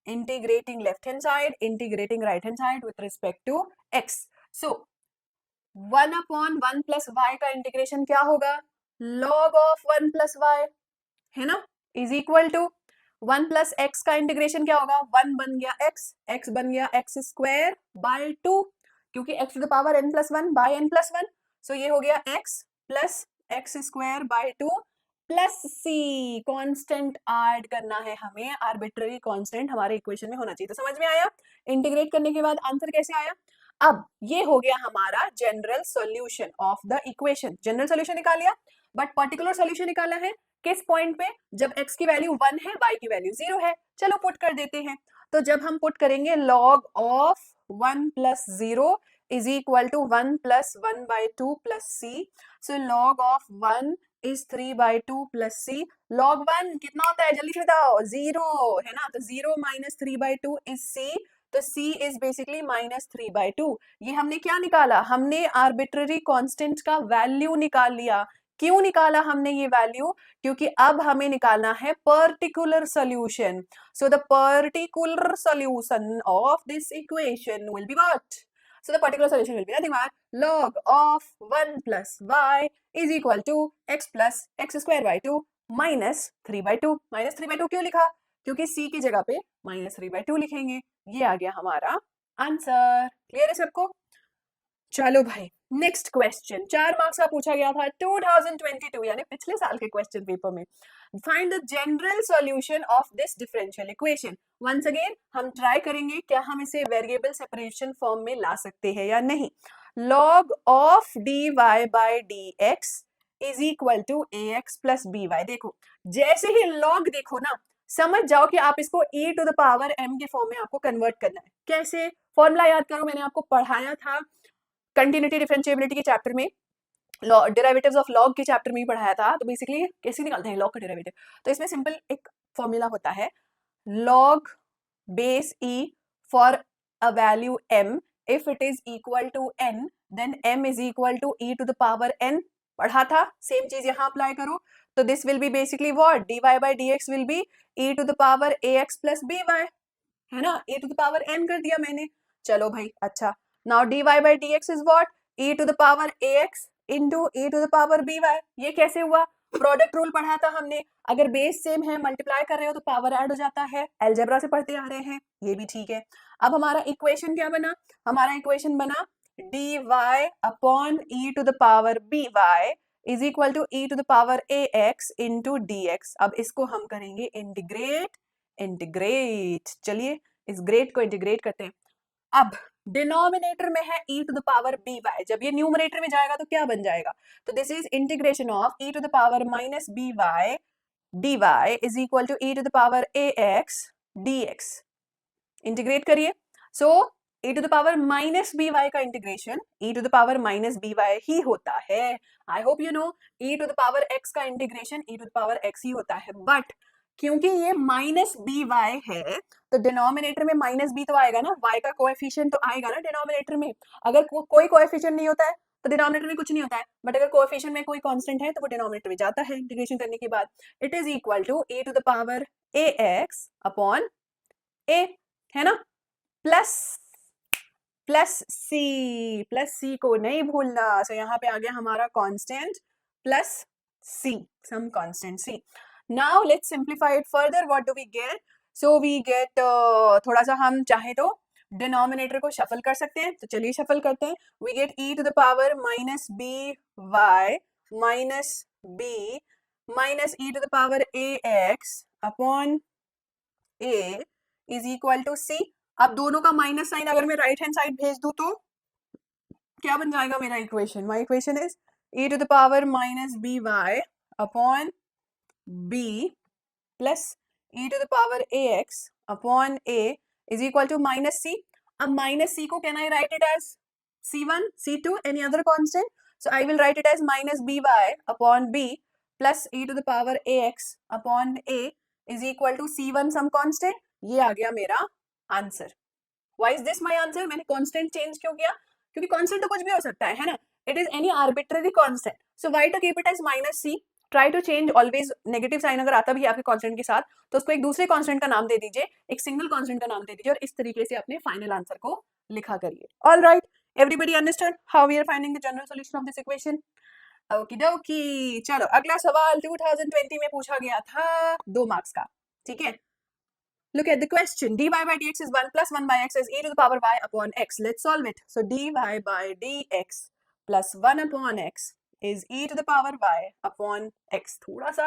Speaker 2: integrating left hand side, integrating right hand side with respect to x। So 1 upon 1 plus y का इंटीग्रेशन क्या होगा? log ऑफ 1 प्लस वाई, है ना, is equal to 1 plus x का इंटीग्रेशन क्या होगा? 1 बन गया x बन गया एक्स स्क्वायर बाय 2, क्योंकि x to the power n plus 1 by n plus 1। So ये हो गया x plus x square by 2 plus c। Constant add करना है हमें, आर्बिट्ररी कांस्टेंट हमारे इक्वेशन में होना चाहिए। तो समझ में आया इंटीग्रेट करने के बाद आंसर कैसे आया? अब ये हो गया हमारा general solution of the equation. General solution निकाल लिया, बट पर्टिकुलर सॉल्यूशन निकाला है किस पॉइंट पे? जब x की वैल्यू 1 है, y की वैल्यू 0 है। चलो पुट कर देते हैं। तो जब हम पुट करेंगे log of 1 plus 0 is equal to 1 plus 1 by 2 plus c। So log of 1 is 3 by 2 plus c। log 1 कितना होता है, जल्दी से बताओ? 0, है ना। तो 0 माइनस 3 बाय 2 इज c। तो c is basically minus 3 by 2। ये हमने क्या निकाला? हमने आर्बिट्ररी कांस्टेंट का वैल्यू निकाल लिया। क्यों निकाला हमने ये वैल्यू? क्योंकि अब हमें निकालना है particular solution. So the particular solution of this equation will be what? So the particular solution will be nothing but log of 1 plus y is equal to x plus x square by 2 minus 3 by 2. Minus 3 by 2 क्यों लिखा? क्योंकि c की जगह पे minus 3 by 2 लिखेंगे. ये आ गया हमारा आंसर. क्लियर है सबको? चलो भाई नेक्स्ट क्वेश्चन 4 मार्क्स का पूछा गया था 2022 यानी पिछले साल के क्वेश्चन पेपर में. Find the general solution of this differential equation. Once again हम ट्राई करेंगे क्या हम इसे वेरिएबल सेपरेशन फॉर्म में ला सकते हैं या नहीं. log of dy bye dx is equal to ax plus by. देखो जैसे ही log देखो ना समझ जाओ कि आप इसको e to the power m के फॉर्म में आपको कन्वर्ट करना है. कैसे? फॉर्मूला याद करो, मैंने आपको पढ़ाया था कंटिन्यूटी डिफरेंशिएबिलिटी के चैप्टर में, डेरिवेटिव्स ऑफ लॉग के चैप्टर में भी पढ़ाया था. तो बेसिकली कैसे निकालते हैं लॉग का डेरिवेटिव? तो इसमें सिंपल एक फॉर्मूला होता है log base e for a value m if it is equal to n then m is equal to e to the power n. पढ़ा था, सेम चीज यहाँ अप्लाई करो. तो this will be basically what? dy bye dx will be e to the power ax plus by, है ना. e to the power n कर दिया मैंने. चलो भाई अच्छा. Now dy by dx is what? e to the power ax into e to the power by. ये कैसे हुआ? प्रोडक्ट रूल पढ़ा था हमने. अगर बेस सेम है मल्टीप्लाई कर रहे हो तो पावर ऐड हो जाता है. अलजेब्रा से पढ़ते आ रहे हैं, ये भी ठीक है. अब हमारा इक्वेशन क्या बना? हमारा इक्वेशन बना dy upon e to the power by is equal to e to the power ax into dx. अब इसको हम करेंगे इंटीग्रेट. चलिए इस ग्रेट को इंटीग्रेट करते हैं. अब डिनोमिनेटर में है e to the power by. जब ये न्यूमरेटर में जाएगा तो क्या बन जाएगा? तो this is integration of e to the power minus by dy is equal to e to the power ax dx. Integrate करिए. So e to the power minus by का integration e to the power minus by ही होता है. I hope you know e to the power x का integration e to the power x ही होता है. But क्योंकि ये माइनस by है तो डिनोमिनेटर में माइनस b तो आएगा ना, y का कोएफिशिएंट तो आएगा ना डिनोमिनेटर में. अगर कोई कोएफिशिएंट नहीं होता है तो डिनोमिनेटर में कुछ नहीं होता है. बट अगर कोएफिशिएंट में कोई कांस्टेंट है तो वो डिनोमिनेटर में जाता है इंटीग्रेशन करने के बाद. It is equal to e to the power ax upon a, है ना, प्लस c को नहीं भूलना. सो यहाँ पे आ गया हमारा constant plus c, some constant c. Now let's simplify it further. What do we get? So we get थोड़ा सा हम चाहे तो डिनोमिनेटर को शफल कर सकते हैं. तो चलिए शफल करते हैं. We get e to the power minus by minus b minus e to the power ax upon a is equal to c. अब दोनों का माइनस साइन अगर मैं राइट हैंड साइड भेज दूं तो क्या बन जाएगा मेरा equation? My equation is e to the power minus by upon b plus e to the power ax upon a is equal to minus c. अब minus c को can I write it as c1, c2, any other constant? So I will write it as minus by upon b plus e to the power ax upon a is equal to c1 some constant. ये आ गया मेरा answer. Why is this my answer? मैंने constant change क्यों किया? क्योंकि constant तो कुछ भी हो सकता है ना. It is any arbitrary constant. So why to keep it as minus c? Try to change always. Negative sign अगर आता भी है आपके कांस्टेंट के साथ तो उसको एक दूसरे कांस्टेंट का नाम दे दीजिए, एक सिंगल कांस्टेंट का नाम दे दीजिए और इस तरीके से अपने फाइनल आंसर को लिखा करिए. All right, everybody understand how we are finding the general solution of this equation? Okey dokey. चलो अगला सवाल 2020 में पूछा गया था 2 मार्क्स का. ठीक है, look at the question. dy by dx is 1 plus 1 by x is e to the power y upon x. Let's solve it. So dy by dx plus 1 upon x is e to the power y upon x. थोड़ा सा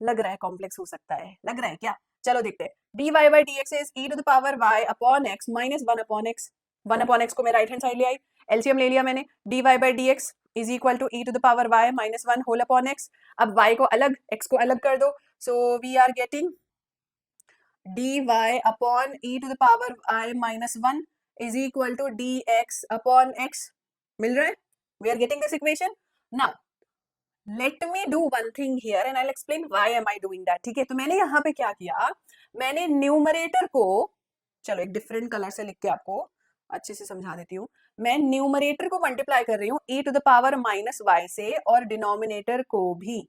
Speaker 2: लग रहा है complex हो सकता है, लग रहा है क्या? चलो देखते हैं. dy by dx is e to the power y upon x minus 1 upon x. 1 upon x को मैं राइट हैंड साइड ले आई, एलसीएम ले लिया मैंने. dy by dx is equal to e to the power y minus 1 whole upon x. अब y को अलग, x को अलग कर दो. So we are getting dy upon e to the power I minus 1 is equal to dx upon x. मिल रहा है? We are getting this equation. Now, let me do one thing here and I'll explain why am I doing that. ठीक है, तो मैंने यहाँ पे क्या किया, मैंने न्यूमरेटर को, चलो एक डिफरेंट कलर से लिख के आपको अच्छे से समझा देती हूँ. मैं न्यूमरेटर को मल्टीप्लाई कर रही हूँ e to the power minus y से और डिनोमिनेटर को भी,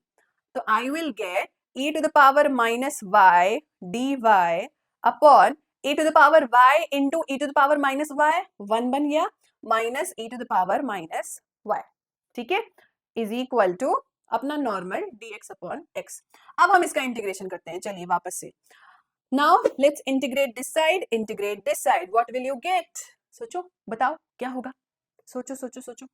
Speaker 2: तो I will get e to the power minus y dy upon e to the power y into e to the power minus y, 1 बन गया, minus e to the power minus y, ठीक है, is equal to अपना normal dx upon x। अब हम इसका integration करते हैं, चलिए वापस से। Now let's integrate this side, what will you get? सोचो, बताओ क्या होगा, सोचो सोचो सोचो।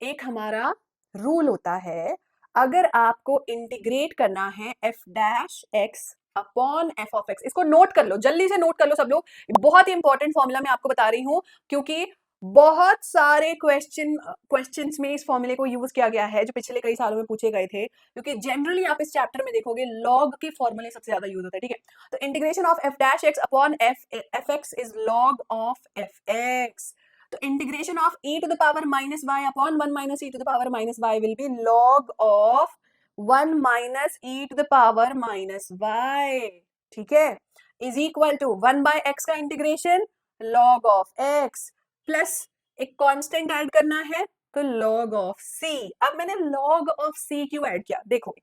Speaker 2: एक हमारा रूल होता है, अगर आपको इंटीग्रेट करना है f dash x upon f of x, इसको नोट कर लो, जल्दी से नोट कर लो सब लोग, बहुत ही इंपॉर्टेंट फॉर्मूला मैं आपको बता रही हूँ, क्योंकि बहुत सारे क्वेश्चंस में इस फॉर्मूले को यूज किया गया है जो पिछले कई सालों में पूछे गए थे, क्योंकि जनरली आप इस चैप्टर में देखोगे लॉग के फॉर्मूले सबसे ज्यादा यूज होता है, ठीक है। तो integration of f dash x upon f x is log of f x, तो integration of e to the power minus y upon 1 minus e to the power minus y will be log of 1 minus e to the power minus y, ठीक है, is equal to 1 by x का integration log of x plus एक constant add करना है तो log of c। अब मैंने log of c क्यों ऐड किया, देखो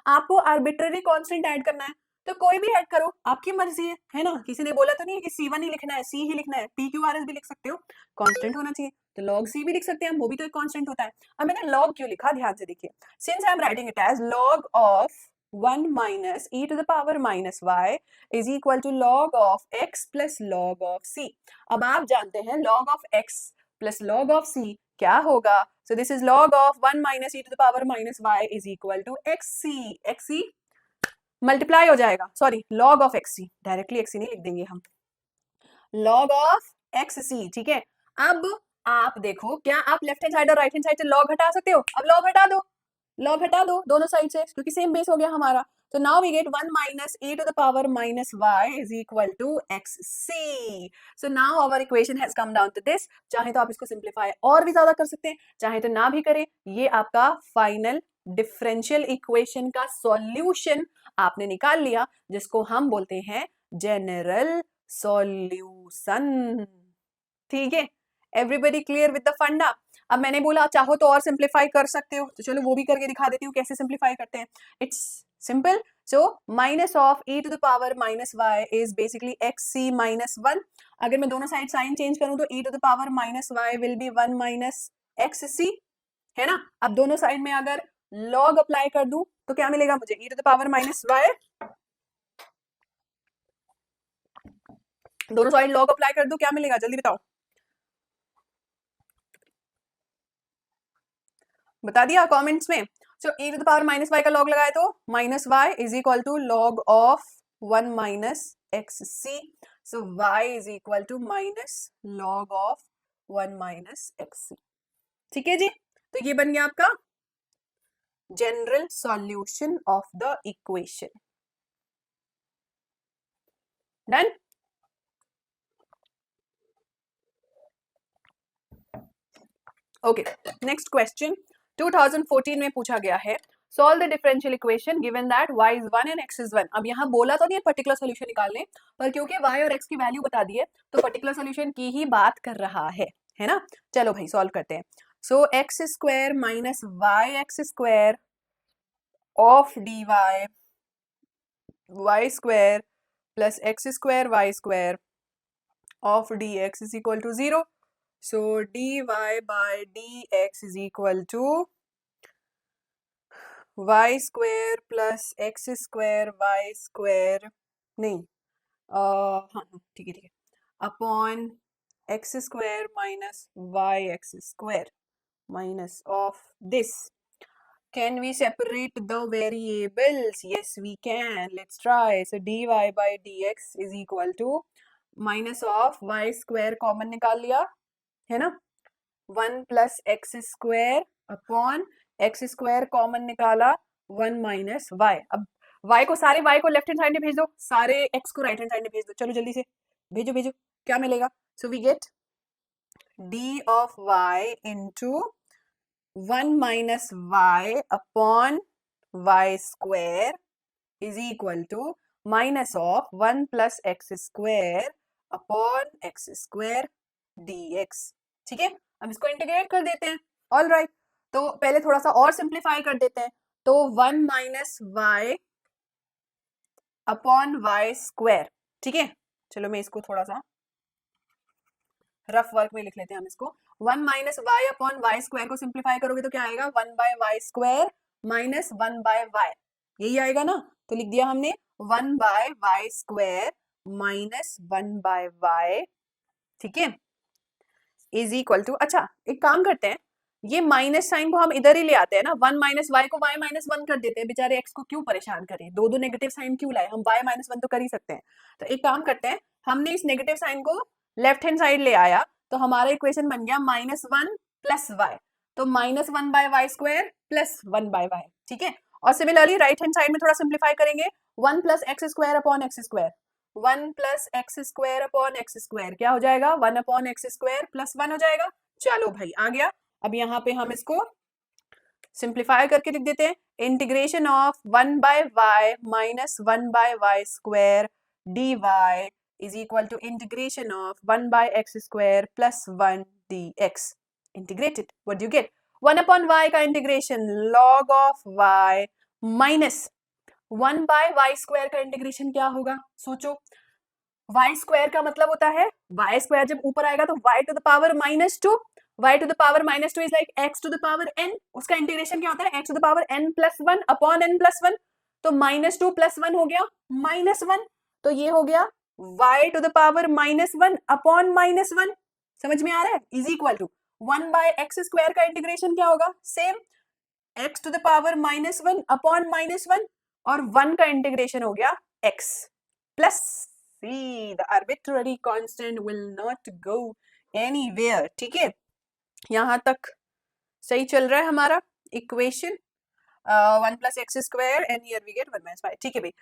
Speaker 2: आपको आर्बिट्ररी कांस्टेंट ऐड करना है तो कोई भी ऐड करो, आपकी मर्जी है ना, किसी ने बोला तो नहीं है कि C1 ही लिखना है, C ही लिखना है, PQRS भी लिख सकते हो, कांस्टेंट होना चाहिए, तो log C भी लिख सकते हैं, वो भी तो एक कांस्टेंट होता है। अब मैंने log क्यों लिखा, ध्यान से देखिए, since I am writing it as log of 1 minus e to the power minus y is equal to log of x plus log of c। अब आप जानते हैं log of x plus log of c क्या होगा, so this is log of 1 minus e to the power minus y is equal to xc multiply हो जाएगा, sorry log of xc, directly xc नहीं लिख देंगे हम, log ऑफ xc, ठीक है। अब आप देखो, क्या आप लेफ्ट हैंड साइड और राइट हैंड साइड से log हटा सकते हो, अब log हटा दो दोनों साइड से, क्योंकि सेम बेस हो गया हमारा, तो now we get 1 minus e to the power minus y is equal to xc। So now our equation has come down to this, चाहे तो आप इसको सिंप्लीफाई और भी ज्यादा कर सकते हैं, चाहे तो ना भी करें, ये आपका फाइनल डिफरेंशियल इक्वेशन का सॉल्यूशन आपने निकाल लिया, जिसको हम बोलते हैं जनरल सॉल्यूशन, ठीक है। एवरीबडी क्लियर विद द फंडा? अब मैंने बोला चाहो तो और सिंप्लीफाई कर सकते हो, तो चलो वो भी करके दिखा देती हूँ कैसे सिंप्लीफाई करते हैं। It's simple, so minus of e to the power minus y is basically xc minus 1। अगर मैं दोनों साइड साइन चेंज करूं तो e to the power minus y will be 1 minus xc, है ना। अब दोनों साइड में अगर log अप्लाई कर दूं तो क्या मिलेगा मुझे, e to the power minus y, दोनों साइड log अप्लाई कर दूं क्या मिलेगा, जल्दी बताओ, बता दिया कमेंट्स में। So e to the power minus y का log लगाए तो minus y is equal to log of 1 minus xc, so y is equal to minus log of 1 minus xc, ठीक है जी। तो ये बन गया आपका general solution of the equation, done. Okay, next question 2014 में पूछा गया है, solve the differential equation given that y is 1 and x is 1। अब यहाँ बोला तो नहीं है पर्टिकुलर सोल्यूशन निकालने, पर क्योंकि y और x की वैल्यू बता दी है तो पर्टिकुलर सोल्यूशन की ही बात कर रहा है ना। चलो भाई सॉल्व करते हैं। So x square minus y x square of dy y square plus x square y square of dx is equal to 0। So dy by dx is equal to y square plus x square y square, नहीं हाँ ठीक है upon x square minus y x square minus of this। Can we separate the variables? Yes we can, let's try। So dy by dx is equal to minus of y square common निकाल लिया है ना, 1 plus x square upon x square common निकाला 1 minus Y. अब y को, सारे y को left hand side में भेज दो, सारे x को राइट हैंड साइड में भेज दो, चलो जल्दी से भेजो भेजो, क्या मिलेगा। So we get d of y into 1 minus y upon y square is equal to minus of 1 plus x square upon x square dx, ठीक है। हम इसको इंटीग्रेट कर देते हैं। ऑल राइट, तो पहले थोड़ा सा और सिंप्लीफाई कर देते हैं। तो 1 minus y upon y square, ठीक है। चलो मैं इसको थोड़ा सा रफ वर्क में लिख लेते हैं हम इसको। 1 minus y upon y square को सिंप्लीफाई करोगे तो क्या आएगा, 1 by y square minus 1 by y, यही आएगा ना। तो लिख दिया हमने 1 by y square minus 1 by y, ठीक है, इज इक्वल टू, अच्छा एक काम करते हैं, ये माइनस साइन को हम इधर ही ले आते हैं ना, 1 माइनस वाई को y माइनस 1 कर देते हैं, बेचारे x को क्यों परेशान करें, दो दो नेगेटिव साइन क्यों लाए, हम y माइनस 1 तो कर ही सकते हैं। तो एक काम करते हैं, हमने इस नेगेटिव साइन को लेफ्ट हैंड साइड ले आया, तो हमारा इक्वेशन बन गया -1 प्लस वाई, तो -1 by y square plus 1 by y, ठीक है। और सिमिलरली राइट हैंड साइड में थोड़ा सिंप्लीफाई करेंगे, 1 plus x square upon x square, 1 plus x square upon x square क्या हो जाएगा, 1 अपॉन एक्स स्क्वायर प्लस 1 हो जाएगा। चलो भाई आ गया। अब यहाँ पे हम इसको सिंप्लीफाई करके लिख देते हैं, integration of 1 by y minus 1 by y square d y is equal to integration of 1 by x square plus 1 d x integrated, what do you get, 1 upon y का integration log of y minus 1 by y square का integration क्या होगा, सोचो। Y square का मतलब होता है, Y square जब ऊपर आएगा तो y to the power -2, y to the power -2 is like x to the power n, उसका इंटीग्रेशन क्या होता है, x to the power n plus 1 upon n plus 1, तो -2 plus 1 हो गया -1, तो ये हो गया y to the power -1 upon -1, समझ में आ रहा है, is equal to 1 by x square का इंटीग्रेशन क्या होगा, same x to the power -1 upon -1, और 1 का इंटीग्रेशन हो गया x plus c, the arbitrary constant will not go anywhere, ठीक है। यहां तक सही चल रहा है हमारा equation, 1 plus x square and here we get 1 minus y, ठीक है भाई।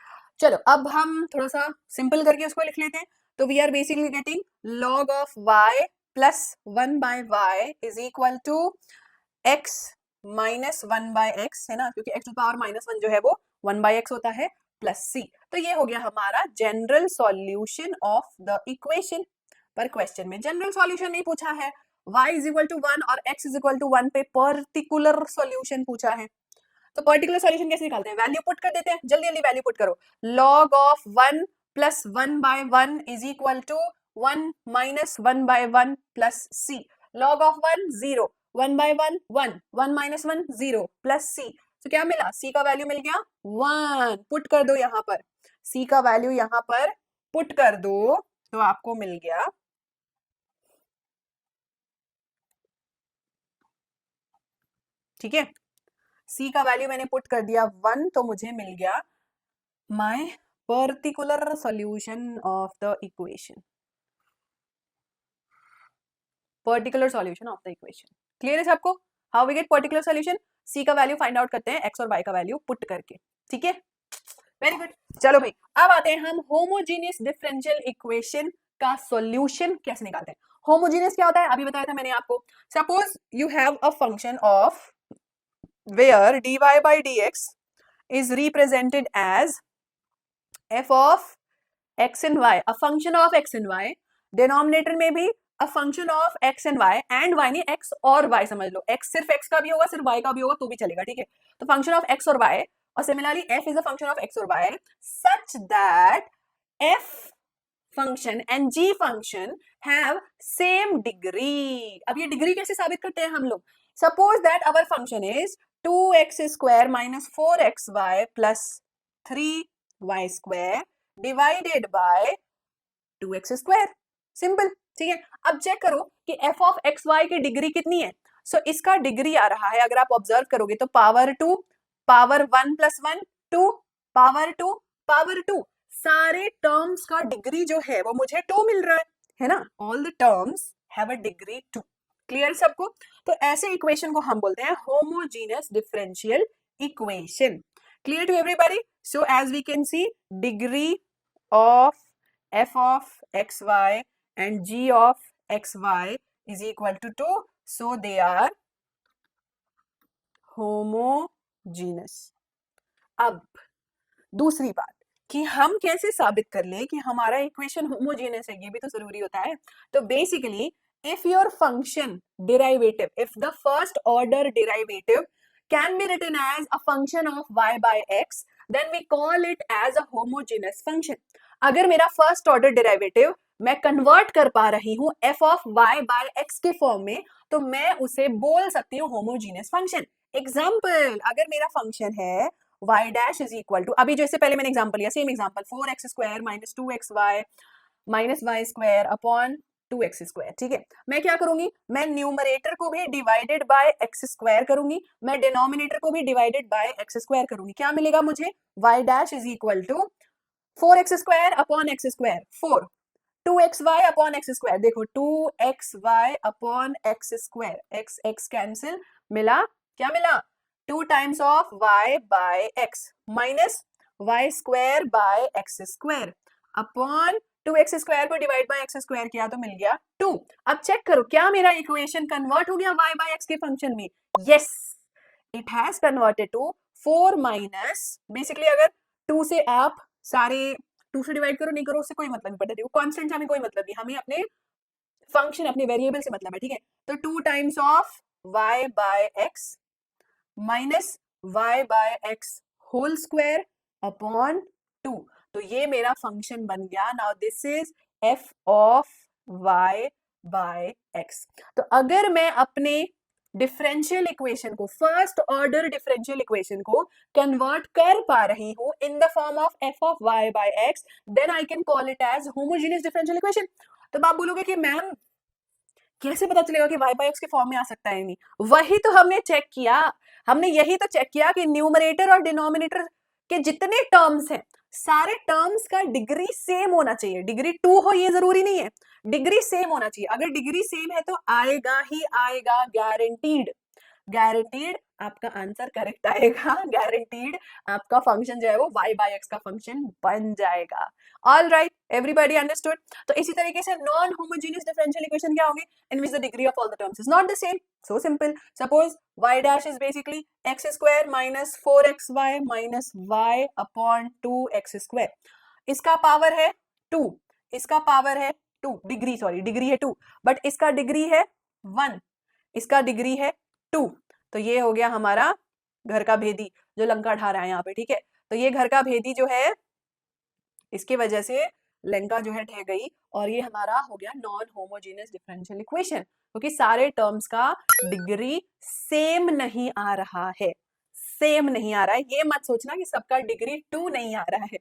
Speaker 2: चलो अब हम थोड़ा सा सिंपल करके उसको लिख लेते हैं, तो we are basically getting log of y plus 1 by y is equal to x minus 1 by x, है ना, क्योंकि एक्स टू पावर -1 जो है वो 1 बाय एक्स होता है, प्लस सी। तो ये हो गया हमारा general solution of the equation. पर क्वेश्चन में जनरल सॉल्यूशन नहीं पूछा है, y इज इक्वल टू 1 और x इज इक्वल टू 1 पे पर्टिकुलर सॉल्यूशन पूछा है। तो पर्टिकुलर सॉल्यूशन कैसे निकालते हैं, वैल्यू पुट कर देते हैं, जल्दी जल्दी वैल्यू पुट करो। log of 1 plus 1 by 1 is equal to 1 minus 1 by 1 plus c, log of 1 0, 1 by 1 1, 1 minus 1 0 plus c, तो क्या मिला, c का वैल्यू मिल गया 1, पुट कर दो यहाँ पर, c का वैल्यू यहाँ पर पुट कर दो, तो आपको मिल गया ठीक है, c का वैल्यू मैंने पुट कर दिया 1, तो मुझे मिल गया my particular solution of the equation, particular solution of the equation. Clear है सबको, how we get particular solution, c का वैल्यू फाइंड आउट करते हैं x और y का वैल्यू पुट करके, ठीक है, वेरी गुड। चलो भाई अब आते हैं हम होमोजीनियस डिफरेंशियल इक्वेशन का सॉल्यूशन कैसे निकालते हैं। होमोजीनियस क्या होता है, अभी बताया था मैंने आपको, suppose you have a function of where dy by dx is represented as f of x and y, a function of x and y, denominator में भी a function of x and y, and y नहीं x और y समझ लो, x सिर्फ x का भी होगा सिर्फ y का भी होगा तो भी चलेगा, ठीक है। तो function of x और y, और similarly f is a function of x और y such that f function and g function have same degree। अब ये डिग्री कैसे साबित करते हैं हम लोग, suppose that our function is 2x square minus 4xy plus 3y square divided by 2x square, simple, ठीक है। अब चेक करो कि f of xy की डिग्री कितनी है, सो इसका डिग्री आ रहा है, अगर आप ऑब्जर्व करोगे तो power 2, power 1 plus 1 2, power 2 power 2, सारे टर्म्स का डिग्री जो है वो मुझे 2 मिल रहा है ना, all the terms have a degree 2। Clear सबको, तो ऐसे इक्वेशन को हम बोलते हैं homogeneous differential equation. Clear to everybody, so as we can see degree of f of xy and g of xy is equal to 2, so they are homogeneous। अब दूसरी बात कि हम कैसे साबित कर ले कि हमारा इक्वेशन होमोजेनियस है, ये भी तो जरूरी होता है। तो basically if your function derivative, if the first order derivative can be written as a function of y by x, then we call it as a homogeneous function. अगर मेरा फर्स्ट ऑर्डर डेरिवेटिव मैं convert कर पा रही हूं f of y by x के form में, तो मैं उसे बोल सकती हूँ होमोजीनियस फंक्शन. एग्जाम्पल, अगर मेरा फंक्शन है y dash is equal to, अभी जैसे पहले मैंने एग्जाम्पल लिया, सेम example, 4x square minus 2xy minus y square upon 2x square. ठीक है, मैं क्या करूंगी, मैं न्यूमरेटर को भी डिवाइडेड बाय x स्क्वायर करूंगी, मैं डिनोमिनेटर को भी डिवाइडेड बाय x स्क्वायर करूंगी. क्या मिलेगा मुझे, y dash is equal to 4x square upon x square 4, 2xy upon x square, देखो 2xy upon x square, x x cancel, मिला क्या मिला, 2 times of y by x minus y square by x square upon 2x square को divide by x square किया तो मिल गया 2. अब check करो क्या मेरा इक्वेशन कन्वर्ट हो गया y बाय x के फंक्शन में. Yes, it has converted to 4 minus, basically अगर 2 से आप सारे 2 से डिवाइड करो नहीं करो उससे कोई मतलब नहीं पड़ता, देखो कांस्टेंट से हमें कोई मतलब नहीं, हमें अपने फंक्शन अपने वेरिएबल से मतलब है. ठीक है, तो 2 times of y by x minus y by x whole square upon 2, तो ये मेरा फंक्शन बन गया. Now this is f of y by x. तो अगर मैं अपने डिफरेंशियल इक्वेशन को, फर्स्ट ऑर्डर डिफरेंशियल इक्वेशन को कन्वर्ट कर पा रही हूं in the form of f of y by x, then I can call it as homogeneous differential equation. तो आप बोलोगे कि मैम कैसे पता चलेगा कि y बाय x के फॉर्म में आ सकता है नहीं, वही तो हमने चेक किया, हमने यही तो चेक किया कि न्यूमरेटर और डिनोमिनेटर के जितने टर्म्स हैं सारे टर्म्स का डिग्री सेम होना चाहिए. डिग्री 2 हो ये जरूरी नहीं है, डिग्री सेम होना चाहिए. अगर डिग्री सेम है तो आएगा ही आएगा, गारंटीड. गारंटीड आपका आंसर करेक्ट आएगा, गारंटीड आपका फंक्शन जो है वो y बाय x का फंक्शन बन जाएगा. All right, everybody understood. तो इसी तरीके से नॉन होमोजेनियस डिफरेंशियल इक्वेशन क्या होगी, in which the degree of all the terms is not the same. So simple, suppose y dash is basically x square minus 4xy minus y upon 2x square. इसका power है 2, इसका power है 2, degree sorry degree है 2, but इसका degree है 1, इसका degree है 2. तो ये हो गया हमारा घर का भेदी जो लंका ढा रहा है यहाँ पे. ठीक है, तो ये घर का भेदी जो है इसकी वजह से लंका जो है ढह गई, और ये हमारा हो गया नॉन होमोजेनियस डिफरेंशियल इक्वेशन, क्योंकि सारे टर्म्स का डिग्री सेम नहीं आ रहा है, सेम नहीं आ रहा है. ये मत सोचना कि सबका डिग्री 2 नहीं आ रहा है.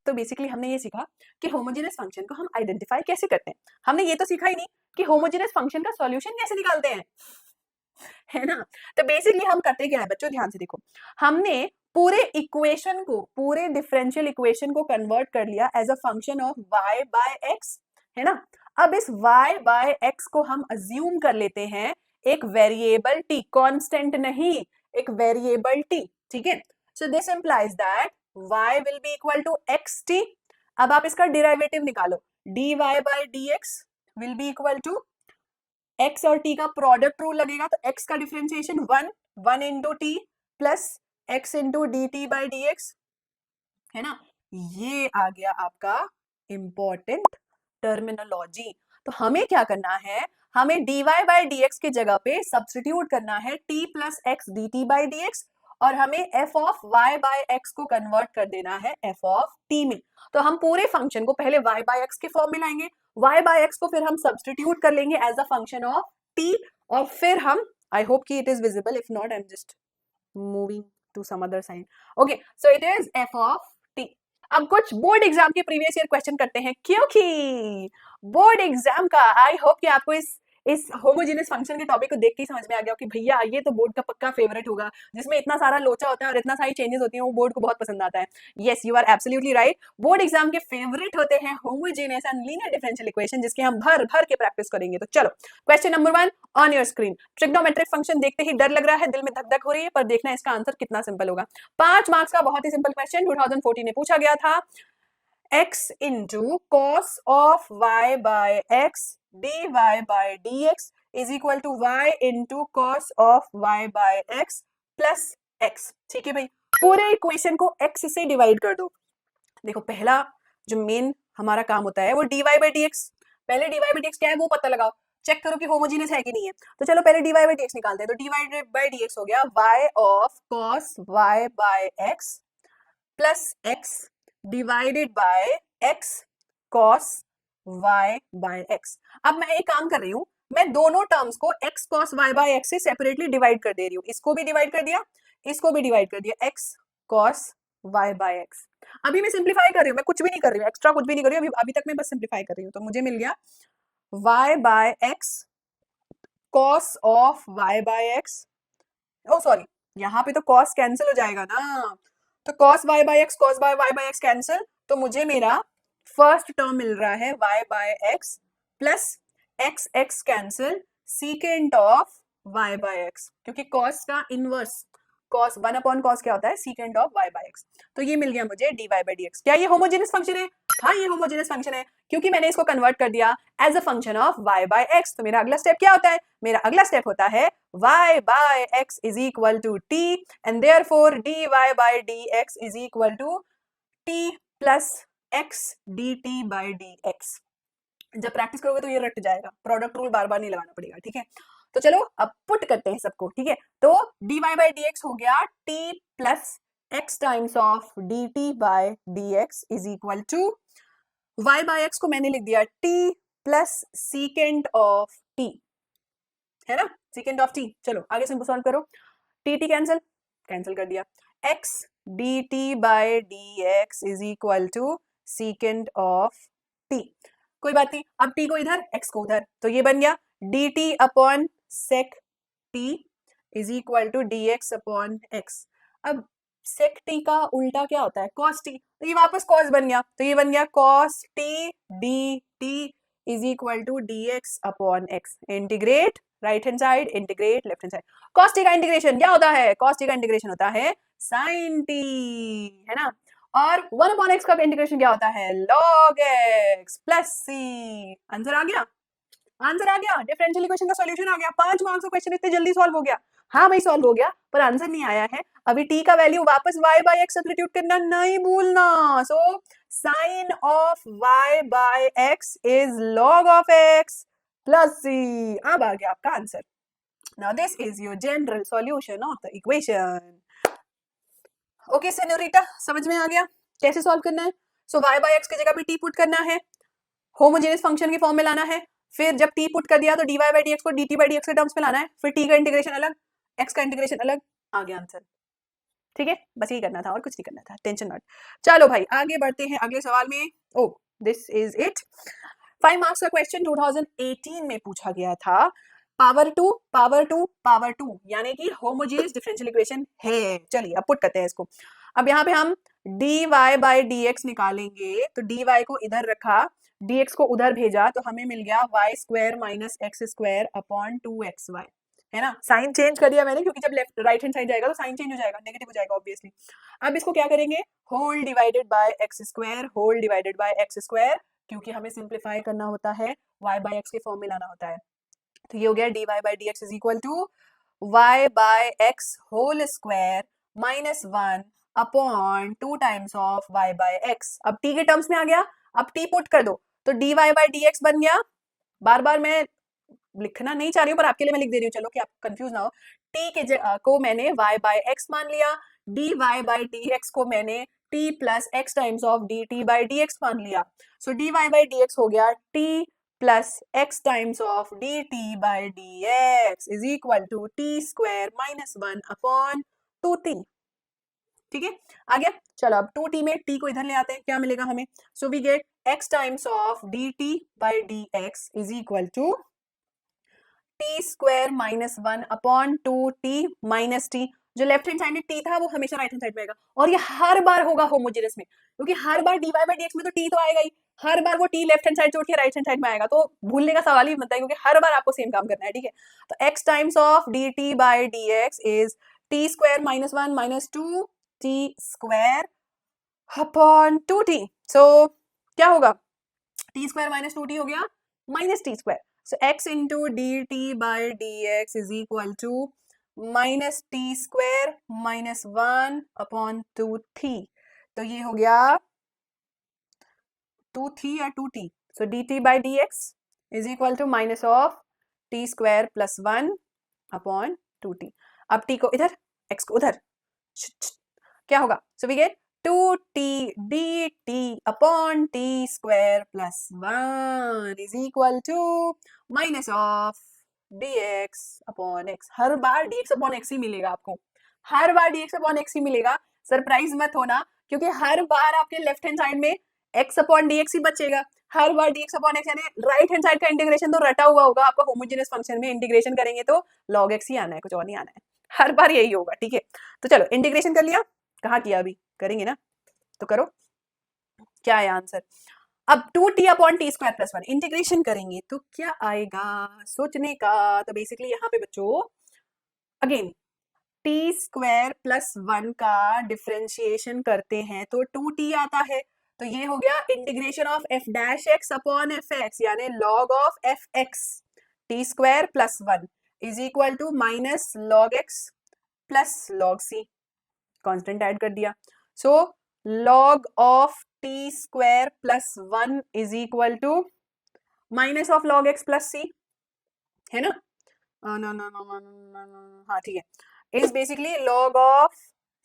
Speaker 2: तो बेसिकली हमने ये सीखा कि होमोजेनियस फंक्शन को हम आइडेंटिफाई कैसे करते हैं. हमने ये तो सीखा ही नहीं कि होमोजेनियस फंक्शन का सॉल्यूशन कैसे निकालते हैं, है ना. तो बेसिकली हम करते क्या है बच्चों, ध्यान से देखो, हमने पूरे इक्वेशन को, पूरे डिफरेंशियल इक्वेशन को कन्वर्ट कर लिया as a function of y by x, है ना. अब इस y बाय x को हम अज्यूम कर लेते हैं एक वेरिएबल t, कांस्टेंट नहीं, एक वेरिएबल t. ठीक है, so this implies that y will be equal to xt. अब आप इसका डेरिवेटिव निकालो, dy bye dx will be equal to x और t का प्रोडक्ट रूल लगेगा, तो x का differentiation 1 into t plus x into d t by D x, है ना. ये आ गया आपका इंपॉर्टेंट टर्मिनोलॉजी. तो हमें क्या करना है, हमें dy बाई डी एक्स की जगह पे सब्स्टिट्यूट करना है t plus x d t by D x, और हमें f of y by x को कन्वर्ट कर देना है f ऑफ t में. तो हम पूरे फंक्शन को पहले y बाय x के फॉर्म में लाएंगे, y बाय x को फिर हम सब्स्टिट्यूट कर लेंगे as a function of t, और फिर हम, आई होप कि it is visible, if not I am just moving to some other sign. Okay, so it is f of t. अब कुछ बोर्ड एग्जाम के प्रीवियस ईयर क्वेश्चन करते हैं, क्योंकि बोर्ड एग्जाम का आई होप कि आपको इस होमोजेनियस फंक्शन के टॉपिक को देख के ही समझ में आ गया कि भैया ये तो बोर्ड का पक्का फेवरेट होगा, जिसमें इतना सारा लोचा होता है और इतना सारी चेंजेस होती हैं, वो बोर्ड को बहुत पसंद आता है. Yes, you are absolutely right. Board exam के फेवरेट होते हैं homogeneous and linear differential equation, जिसके हम भर भर के प्रैक्टिस करेंगे. तो चलो, question number 1 on your screen. Trigonometric function देखते ही डर लग रहा है, दिल में धक धक हो रही है, पर देखना इसका आंसर कितना सिंपल होगा. 5 मार्क्स का बहुत ही सिंपल क्वेश्चन 2014 में पूछा गया था. x into cos of y by x dy bye dx is equal to y into cos of y by x plus x. ठीक है भाई, पूरे इक्वेशन को x से डिवाइड कर दो. देखो, पहला जो मेन हमारा काम होता है वो dy बाय dx. पहले dy बाय dx क्या है वो पता लगाओ. चेक करो कि होमोजीनियस है कि नहीं है। तो चलो पहले dy बाई dx निकालते हैं। तो डिवाइडेड बाई dx हो गया y of cos y by x plus x divided by x cos y by x। अब मैं एक काम कर रही हूँ, मैं दोनों टर्म्स को x cos y by x से सेपरेटली डिवाइड कर दे रही हूँ। इसको भी डिवाइड कर दिया, इसको भी डिवाइड कर दिया, x cos y by x। अभी मैं सिंप्लीफाई कर रही हूँ, मैं कुछ भी नहीं कर रही हूँ, एक्स्ट्रा कुछ भी नहीं कर रही हूँ, अभी तक मैं बस सिंप्लीफाई कर रही हूँ। तो मुझे मिल गया y by x cos of y by x। Oh sorry, यहाँ पे तो cos कैंसिल हो जाएगा ना, तो cos y by x cos y by x cancel, तो मुझे मेरा फर्स्ट टर्म मिल रहा है y by x plus x x cancel secant of y by x, क्योंकि cos का इनवर्स cos 1 अपॉन cos क्या होता है, secant of y by x। तो ये मिल गया मुझे dy बाय dx। क्या ये होमोजेनियस फंक्शन है? हाँ ये होमोजेनियस फंक्शन है, क्योंकि मैंने इसको कन्वर्ट कर दिया as a function of y by x। तो मेरा अगला स्टेप क्या होता है? मेरा अगला स्टेप होता है y by x is equal to t and therefore dy bye dx is equal to t plus x dt by dx। जब प्रैक्टिस करोगे तो ये रट जाएगा, प्रोडक्ट रूल बार बार नहीं लगाना पड़ेगा, ठीक है। तो चलो अब पुट करते हैं सबको, ठीक है। तो dy बाय dx हो गया t plus x times of dt by dx is equal to y by x को मैंने लिख दिया t plus secant of t, है ना, सीकेंट ऑफ t। चलो आगे सिंपल सॉल्व करो, t कैंसिल, कैंसिल कर दिया, x dt by dx is equal to secant of t। कोई बात नहीं, अब t को इधर x को उधर, तो ये बन गया dt upon sec t is equal to dx upon x। अब sec t का उल्टा क्या होता है, cos t, तो ये वापस cos बन गया, तो ये बन गया cos t dt is equal to dx upon x। Integrate right hand side, integrate left hand side. cos t का इंटीग्रेशन क्या होता है, cos t का इंटीग्रेशन होता है sin t, है ना। और 1 अपॉन x का इंटीग्रेशन क्या होता है, log x plus c। Answer आ गया, आंसर आ गया, डिफरेंशियल इक्वेशन का सॉल्यूशन आ गया। 5 मार्क्स का क्वेश्चन इतने जल्दी सॉल्व हो गया। हाँ भाई सॉल्व हो गया, पर आंसर नहीं आया है। अभी t का वैल्यू वापस y बाय x सब्स्टिट्यूट करना नहीं भूलना। So sine of y by x is log of x plus c। अब आ गया आपका answer. Now this is your general solution of the equation. Okay senorita, समझ में आ गया कैसे सॉल्व करना है। सो y बाय x की जगह पे t पुट करना है, होमोजेनियस फंक्शन के फॉर्म में लाना है, फिर जब t पुट कर दिया तो dy बाय dx को dt बाय dx के टर्म्स में लाना है, फिर t का इंटीग्रेशन अलग, x का इंटीग्रेशन अलग, आ गया आंसर। ठीक है, बस यही करना था और कुछ नहीं करना था, टेंशन नॉट। चलो भाई आगे बढ़ते हैं अगले सवाल में। Oh this is it, 5 marks का क्वेश्चन 2018 में पूछा गया था। Power to power to power to यानी कि होमोजेनियस डिफरेंशियल इक्वेशन है। चलिए अब पुट करते हैं इसको। अब यहाँ पे हम dy बाय dx निकालेंगे, तो dy को इधर रखा, dx को उधर भेजा, तो हमें मिल गया y square minus x square upon 2xy, है ना। साइन चेंज कर दिया मैंने, क्योंकि जब लेफ्ट राइट हैंड साइड जाएगा तो साइन चेंज हो जाएगा, नेगेटिव हो जाएगा ऑब्वियसली। अब इसको क्या करेंगे, whole divided by x square, whole divided by x square, क्योंकि हमें सिंप्लीफाई करना होता है, y बाय x के फॉर्म में लाना होता है। तो ये हो गया dy bye dx is equal to y by x whole square minus 1 upon 2 times of y by x। अब t के टर्म्स में आ गया, अब t पुट कर दो, तो dy बाय dx बन गया। बार बार मैं लिखना नहीं चाह रही हूँ, पर आपके लिए मैं लिख दे रही हूँ, चलो कि आप कंफ्यूज ना हो। t के को मैंने y बाय x मान लिया, dy बाय dx को मैंने t plus x times of dt by dx मान लिया। सो dy बाय dx हो गया t plus x times of dt by dx is equal to t square minus 1 upon 2t। ठीक है, आ गया। चलो अब 2t में t को इधर ले आते हैं, क्या मिलेगा हमें, so we get x times of dt by dx is equal to t square minus 1 upon 2t minus t। जो लेफ्ट हैंड साइड में t था वो हमेशा राइट हैंड साइड में आएगा, और ये हर बार होगा होमोजेनियस में, क्योंकि हर बार dy बाय dx में तो t तो आएगा ही, हर बार वो t लेफ्ट हैंड साइड छोड़ के राइट हैंड साइड में आएगा, तो भूलने का सवाल ही बनता है, क्योंकि हर बार आपको सेम काम करना है। ठीक है, तो x times of dt by dx is t square minus 1 minus 2t square upon 2t। So क्या होगा, t स्क्वायर माइनस 2t हो गया minus t square, so x into dt by dx is equal to minus t square minus 1 upon 2t। तो ये हो गया 2t या 2t, so dt by dx is equal to minus of T square plus 1 upon 2t। अब t को इधर, x को उधर, क्या होगा? So we get 2t dt upon t square plus 1 is equal to minus of dx upon x। हर बार dx upon x ही मिलेगा आपको, हर बार dx अपॉन x ही मिलेगा। सरप्राइज मत होना, क्योंकि हर बार आपके लेफ्ट हैंड साइड में x अपॉन dx ही बचेगा। हर बार dx अपॉन x, यानी राइट हैंड साइड का इंटीग्रेशन तो रटा हुआ होगा आपका होमोजेनियस फंक्शन में। इंटीग्रेशन करेंगे तो log x ही आना है, कुछ और नहीं आना है, हर बार यही होगा। ठीक है, तो चलो इंटीग्रेशन कर लिया, कहाँ किया? अभी करेंगे ना, तो करो। क्या है आंसर? अब 2t upon T square plus 1 integration करेंगे तो क्या आएगा? सोचने का। तो बेसिकली यहाँ पे बच्चों अगेन टी स्क्वायर प्लस 1 का डिफरेंशिएशन करते हैं तो 2t आता है, तो ये हो गया integration of f dash x upon f x, यानी log of f x t square plus 1 is equal to minus log x plus log c, constant add कर दिया। So log of t square plus 1 is equal to minus of log x plus c, है ना? No no no, हाँ ठीक है, is basically log of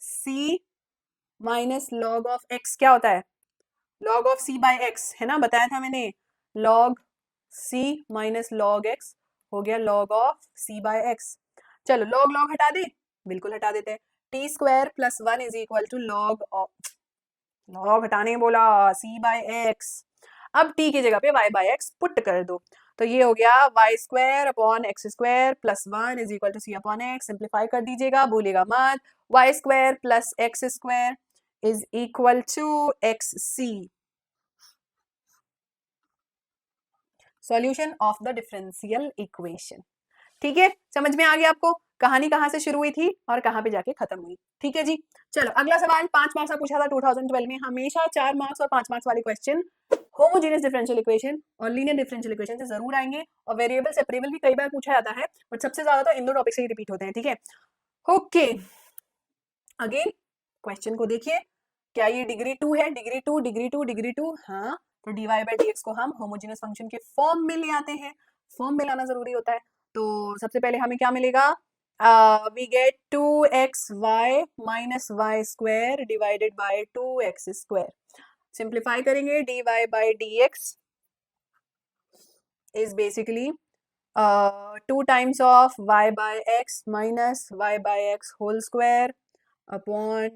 Speaker 2: c minus log of x। क्या होता है? log of c by x, है ना, बताया था मैंने। log c minus log x हो गया log of c by x। चलो log log हटा दे, बिल्कुल हटा देते हैं। T square plus 1 is equal to log of, log हटाने बोला, c बाय x। अब t की जगह पे y बाय x पुट कर दो, तो ये हो गया y square upon x square plus 1 is equal to c upon x. Simplify कर दीजिएगा, भूलेगा मत। Y square plus x square is equal to x c. Solution of the differential equation. ठीक है, समझ में आ गया आपको कहानी कहाँ से शुरू हुई थी और कहाँ पे जाके खत्म हुई? ठीक है जी, चलो अगला सवाल 5 मार्क्स का पूछा था 2012 में। हमेशा 4 मार्क्स और 5 मार्क्स वाले क्वेश्चन होमोजेनियस डिफरेंशियल इक्वेशन और लीनियर डिफरेंशियल इक्वेशन से जरूर आएंगे, और वेरिएबल सेपरेबल भी कई बार पूछा जाता है, बट सबसे ज्यादा तो इन दो टॉपिक से ही रिपीट होते हैं। ठीक है, ओके, अगेन क्वेश्चन को देखिए, क्या ये डिग्री 2 है? डिग्री 2 डिग्री 2 डिग्री 2, हाँ, तो dy बाई dx को हम होमोजेनियस फंक्शन के फॉर्म में ले आते हैं। फॉर्म में लाना जरूरी होता है, तो सबसे पहले हमें क्या मिलेगा? We get 2xy minus y square divided by 2x square. Simplify करेंगे, dy by dx is basically 2 times of y by x minus y by x whole square upon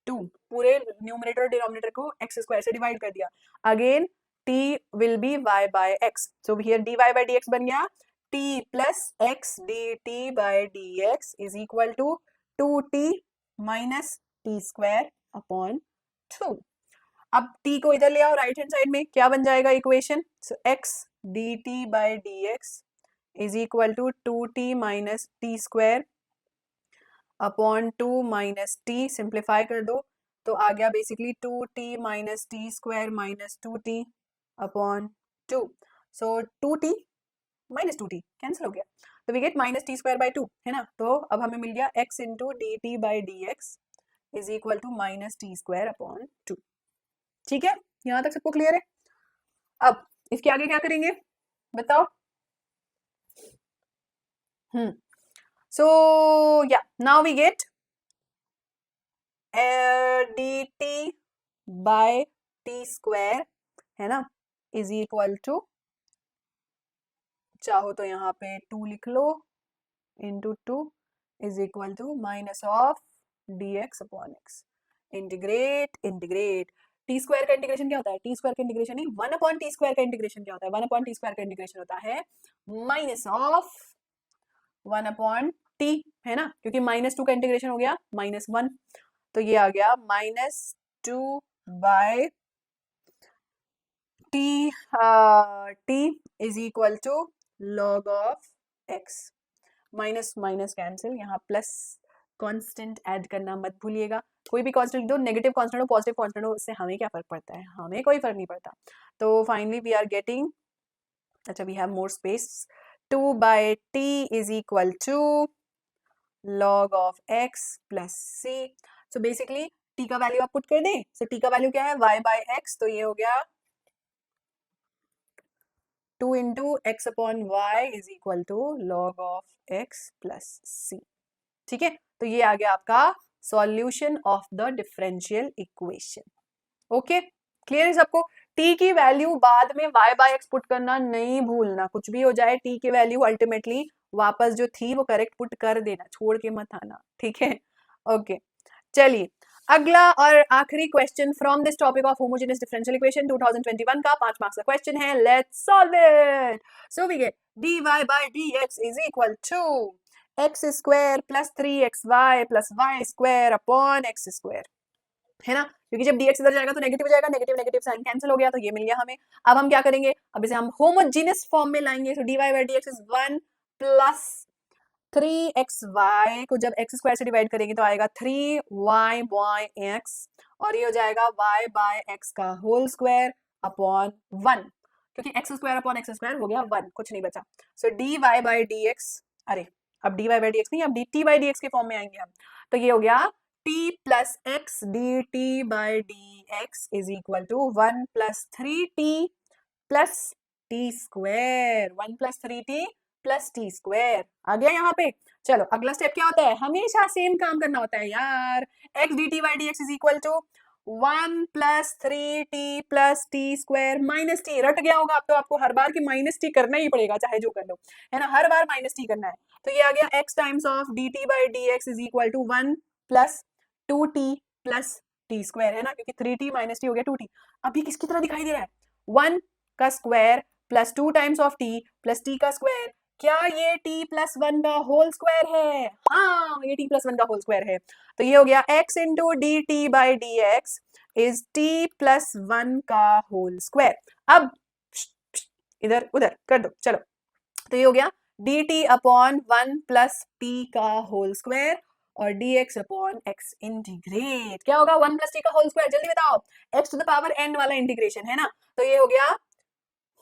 Speaker 2: 2, पूरे न्यूमरेटर और डिनोमिनेटर को x स्क्वायर से divide कर दिया। Again t will be y by x, so here dy bye dx बन गया t plus x dt by dx is equal to 2t minus t square upon 2। अब t को इधर ले आओ राइट हैंड साइड में, क्या बन जाएगा equation? So x dt by dx is equal to 2t minus t square upon 2 minus t. Simplify कर दो तो आ गया basically 2t minus t square minus 2t upon 2। So 2t minus 2t cancel हो गया, तो we get minus t square by 2, है ना। तो अब हमें मिल गया x into d t by D x is equal to minus t square upon 2। ठीक है, यहाँ तक सबको क्लियर है? अब इसके आगे क्या करेंगे बताओ? So yeah, now we get dt by t square, है ना, is equal to, चाहो तो यहाँ पे 2 लिख लो, into 2 is equal to minus of dx upon x। Integrate integrate, T square का इंटीग्रेशन क्या होता है? टी स्क्वायर का इंटीग्रेशन नहीं, 1 अपॉन टी स्क्वायर का इंटीग्रेशन क्या होता है? 1 अपॉन टी स्क्वायर का इंटीग्रेशन होता है माइनस ऑफ 1 अपॉन टी, है ना, क्योंकि -2 का इंटीग्रेशन हो गया -1, तो ये आ गया -2 by t, t is equal to log of x। Minus minus cancel, यहाँ प्लस कांस्टेंट ऐड करना मत भूलिएगा। कोई भी कांस्टेंट दो, नेगेटिव कांस्टेंट हो पॉजिटिव कांस्टेंट हो, उससे हमें क्या फर्क पड़ता है? हमें कोई फर्क नहीं पड़ता। तो फाइनली वी आर गेटिंग, अच्छा we have more space, 2 by t is equal to log of x plus c। So basically t का वैल्यू आप पुट कर दें, सो t का वैल्यू क्या है? y बाय x, तो ये हो गया 2 into x upon y is equal to log of x plus c. ठीक है, तो ये आ गया आपका solution of the differential equation. Okay, clear है सबको? t की वैल्यू बाद में y बाय एक्स पुट करना नहीं भूलना, कुछ भी हो जाए t की वैल्यू अल्टीमेटली वापस जो थी वो करेक्ट पुट कर देना, छोड़ के मत आना, ठीक है? ओके, चलिए अगला और आखिरी question from this topic of homogeneous differential equation 2021 का 5 मार्क्स का क्वेश्चन है। Let's solve it. So we get dy by dx is equal to x square plus 3xy plus y square upon x square, है ना? क्योंकि जब dx इधर जाएगा तो नेगेटिव हो जाएगा, नेगेटिव नेगेटिव साइन कैंसिल हो गया, तो ये मिल गया हमें। अब हम क्या करेंगे, अब इसे हम होमोजेनियस फॉर्म में लाएंगे। तो dy by dx is 1 plus 3xy को जब x स्क्वायर से डिवाइड करेंगे तो आएगा 3y by x, और ये हो जाएगा y by x का होल स्क्वायर अपॉन 1, क्योंकि x square upon x square हो गया 1, कुछ नहीं बचा। सो dy by dx, अरे अब dy by dx नहीं, अब dt by dx के फॉर्म में आएंगे हम, तो ये हो गया t plus x dt by dx is equal to 1 plus 3t plus t square, 1 plus 3t plus t square आ गया यहाँ पे। चलो अगला स्टेप क्या होता है, हमेशा सेम काम करना होता है यार। x dt by dx is equal to 1 plus 3t plus t square minus t, रट गया होगा अब तो आपको हर बार की माइनस टी करना ही पड़ेगा, चाहे जो कर लो, है ना? हर बार माइनस टी करना है। तो ये आ गया x times of dt by dx is equal to 1 plus 2t plus t square, है ना? क्योंकि 3t माइनस टी हो गया 2t। अभी किसकी तरह दिखाई दे रहा है, 1 का square plus 2 times of t plus t का स्क्वायर, क्या ये t प्लस 1 का होल स्क्वायर है? हाँ, ये t प्लस 1 का होल स्क्वायर है। तो ये हो गया x into d t by D x is t plus 1 का होल स्क्वायर। अब इधर उधर कर दो, चलो। तो ये हो गया dt अपॉन 1 प्लस t का होल स्क्वायर और dx अपॉन x इंटीग्रेट, क्या होगा 1 प्लस t का होल स्क्वायर, जल्दी बताओ, x to the power n वाला इंटीग्रेशन, है ना? तो ये हो गया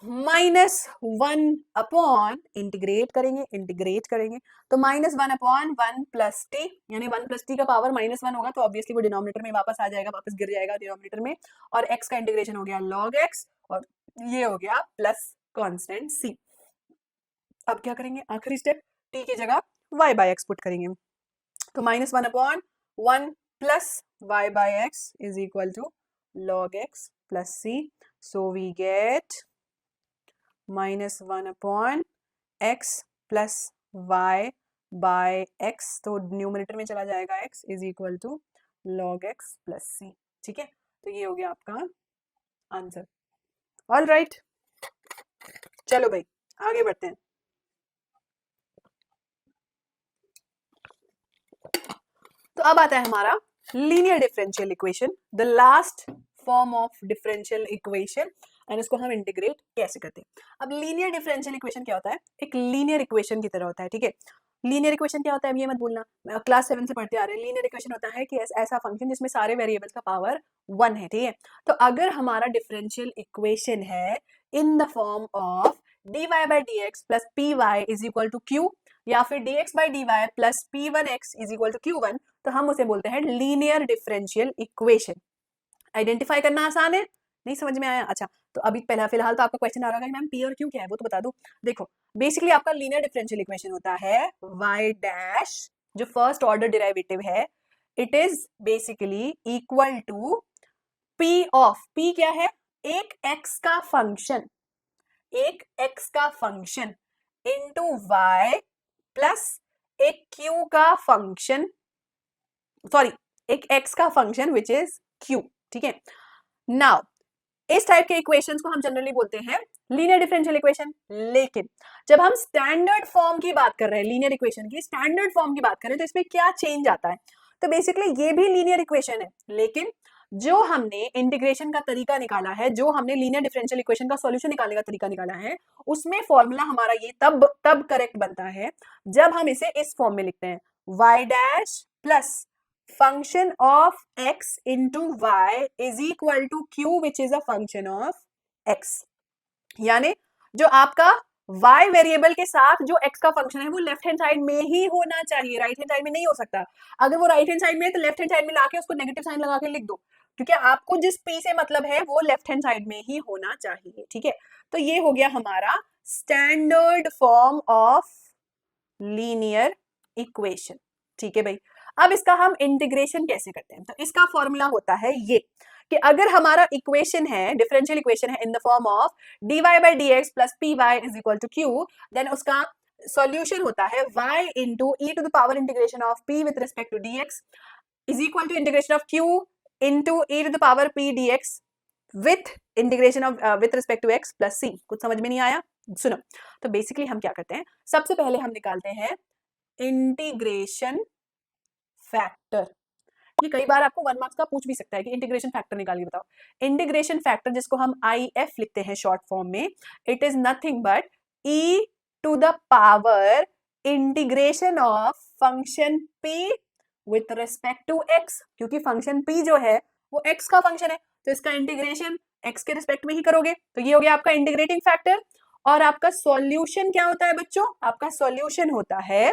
Speaker 2: -1 अपॉन इंटीग्रेट करेंगे तो -1 अपॉन 1 प्लस टी, यानी 1 प्लस टी का पावर -1 होगा, तो ऑब्वियसली वो डिनोमिनेटर में वापस आ जाएगा, वापस गिर जाएगा डिनोमिनेटर में, और x का इंटीग्रेशन हो गया log x, और ये हो गया प्लस कांस्टेंट c। अब क्या करेंगे, आखिरी स्टेप, t की जगह y बाय x पुट करेंगे, तो -1 upon 1 plus y by x is equal to log x plus c। So we get -1 upon x plus y by x, तो न्यूमरेटर में चला जाएगा x is equal to log x plus c। ठीक है, तो ये हो गया आपका आंसर। ऑल राइट, चलो भाई आगे बढ़ते हैं। तो अब आता है हमारा linear differential equation, the last form of differential equation, and इसको हम इंटीग्रेट कैसे करते हैं। अब लीनियर डिफरेंशियल इक्वेशन क्या होता है, एक लीनियर इक्वेशन की तरह होता है, ठीक है? लीनियर इक्वेशन क्या होता है ये मत भूलना, क्लास 7 से पढ़ते आ रहे हैं। लीनियर इक्वेशन होता है कि ऐसा फंक्शन जिसमें सारे वेरिएबल्स का पावर 1 है, ठीक है? तो अगर हमारा डिफरेंशियल इक्वेशन है in the form of dy by dx plus py is equal to q, या फिर dx by dy plus p1x is equal to q1, तो हम उसे बोलते हैं लीनियर डिफरेंशियल इक्वेशन। आइडेंटिफाई करना आसान है, नहीं समझ में आया? अच्छा, तो अभी पहला फिलहाल तो आपका क्वेश्चन आ रहा है मैम पी और क्यू क्या है, वो तो बता दो। देखो बेसिकली आपका लीनियर डिफरेंशियल इक्वेशन होता है y डैश, जो फर्स्ट ऑर्डर डेरिवेटिव है, it is basically equal to p of, p क्या है, एक x का फंक्शन, एक x का फंक्शन इनटू y प्लस एक q का फंक्शन, सॉरी एक x का फंक्शन विच इज q, ठीक है? नाउ इस टाइप के इक्वेशंस को हम जनरली बोलते हैं लीनियर डिफरेंशियल इक्वेशन। लेकिन जब हम स्टैंडर्ड फॉर्म की बात कर रहे हैं, लीनियर इक्वेशन की स्टैंडर्ड फॉर्म की बात करें, तो इसमें क्या चेंज आता है? तो बेसिकली ये भी लीनियर इक्वेशन है, लेकिन जो हमने इंटीग्रेशन का तरीका निकाला है, जो हमने लीनियर डिफरेंशियल इक्वेशन का सॉल्यूशन निकालने का तरीका निकाला है, उसमें फॉर्मूला हमारा ये तब करेक्ट बनता है जब हम इसे इस फॉर्म में लिखते हैं, y dash plus function of x into y is equal to q which is a function of x। यानी जो आपका y वेरिएबल के साथ जो x का फंक्शन है वो लेफ्ट हैंड साइड में ही होना चाहिए, राइट हैंड साइड में नहीं हो सकता। अगर वो राइट हैंड साइड में है तो लेफ्ट हैंड साइड में लाके उसको नेगेटिव साइन लगा के लिख दो, क्योंकि आपको जिस p से मतलब है वो लेफ्ट हैंड साइड में ही होना चाहिए, ठीक है। तो ये हो गया हमारा standard form of linear equation, ठीक है भाई। अब इसका हम इंटीग्रेशन कैसे करते हैं, तो इसका फॉर्मूला होता है ये कि अगर हमारा इक्वेशन है, डिफरेंशियल इक्वेशन है in the form of dy by dx plus py is equal to q, then उसका सॉल्यूशन होता है y into e to the power integration of p with respect to dx is equal to integration of q into e to the power p dx with integration of with respect to x plus c। कुछ समझ में नहीं आया, सुनो। तो basically हम क्या करते हैं, सबसे पहले हम निकालते हैं इंटीग्रेशन फैक्टर। ये कई बार आपको 1 मार्क्स का पूछ भी सकता है कि इंटीग्रेशन फैक्टर निकालिए बताओ। इंटीग्रेशन फैक्टर जिसको हम IF लिखते हैं शॉर्ट फॉर्म में, it is nothing but e to the power integration of function p with respect to x, क्योंकि फंक्शन p जो है वो x का फंक्शन है, तो इसका इंटीग्रेशन x के रिस्पेक्ट में ही करोगे। तो ये हो गया आपका इंटीग्रेटिंग फैक्टर। और आपका सॉल्यूशन क्या होता है बच्चों, आपका सॉल्यूशन होता है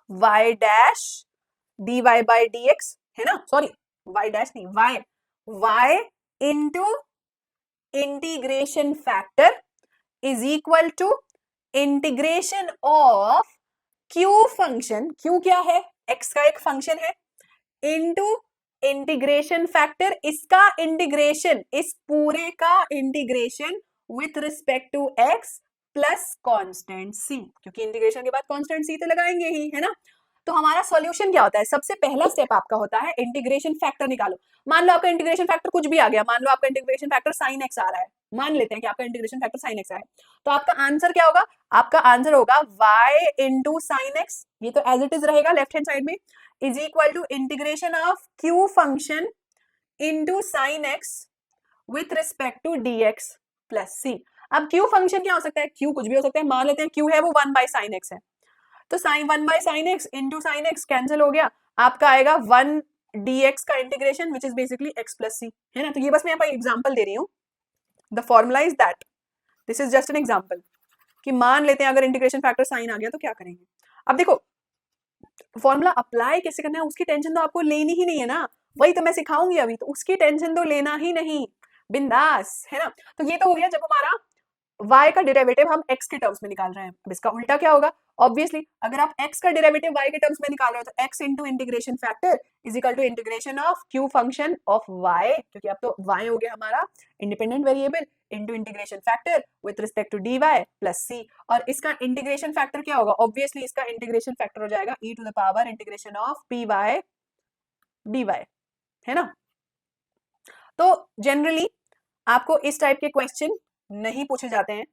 Speaker 2: y dash dy by dx, है ना, सॉरी y डैश नहीं, y into integration factor is equal to integration of q function, q क्या है, x का एक फंक्शन है, इंटू इंटीग्रेशन फैक्टर, इसका इंटीग्रेशन, इस पूरे का integration with respect to x plus constant c, क्योंकि इंटीग्रेशन के बाद कांस्टेंट c तो लगाएंगे ही, है ना। तो हमारा सॉल्यूशन क्या होता है, सबसे पहला स्टेप आपका होता है इंटीग्रेशन फैक्टर निकालो। मान लो आपका इंटीग्रेशन फैक्टर कुछ भी आ गया, मान लो आपका इंटीग्रेशन फैक्टर sin x आ रहा है, मान लेते हैं कि आपका इंटीग्रेशन फैक्टर sin x है, तो आपका आंसर क्या होगा, आपका आंसर होगा y इंटू साइन एक्स, ये तो एज इट इज रहेगा लेफ्ट हैंड साइड में, is equal to integration of q function into sine x with respect to dx plus c। अब q फंक्शन क्या हो सकता है, q कुछ भी हो सकता है, मान लेते हैं q है वो 1 बाई साइन एक्स है, तो sine 1 by sine x into sine x cancel हो गया, आपका आएगा 1 dx का integration which is basically x plus c, है ना। तो ये बस मैं यहाँ पर एग्जांपल दे रही हूँ, the formula is that, this is just an example कि मान लेते हैं अगर इंटीग्रेशन फैक्टर साइन आ गया तो क्या करेंगे। अब देखो फॉर्मूला अप्लाई कैसे करना है उसकी टेंशन तो आपको लेनी ही नहीं है ना, वही तो मैं सिखाऊंगी अभी, तो उसकी टेंशन तो लेना ही नहीं, बिंदास, है ना। तो ये तो हो गया जब हमारा y का डेरिवेटिव हम x के टर्म्स में निकाल रहे हैं। अब इसका उल्टा क्या होगा, ऑब्वियसली अगर आप x का डेरिवेटिव y के टर्म्स में निकाल रहे हो तो x into integration factor is equal to integration of q function of y, क्योंकि अब तो y हो गया हमारा independent variable, into integration factor with respect to dy plus c। और इसका इंटीग्रेशन फैक्टर क्या होगा, ऑब्वियसली इसका इंटीग्रेशन फैक्टर हो जाएगा e to the power integration of py dy, है ना। तो जनरली आपको इस टाइप के क्वेश्चन नहीं पूछे जाते हैं,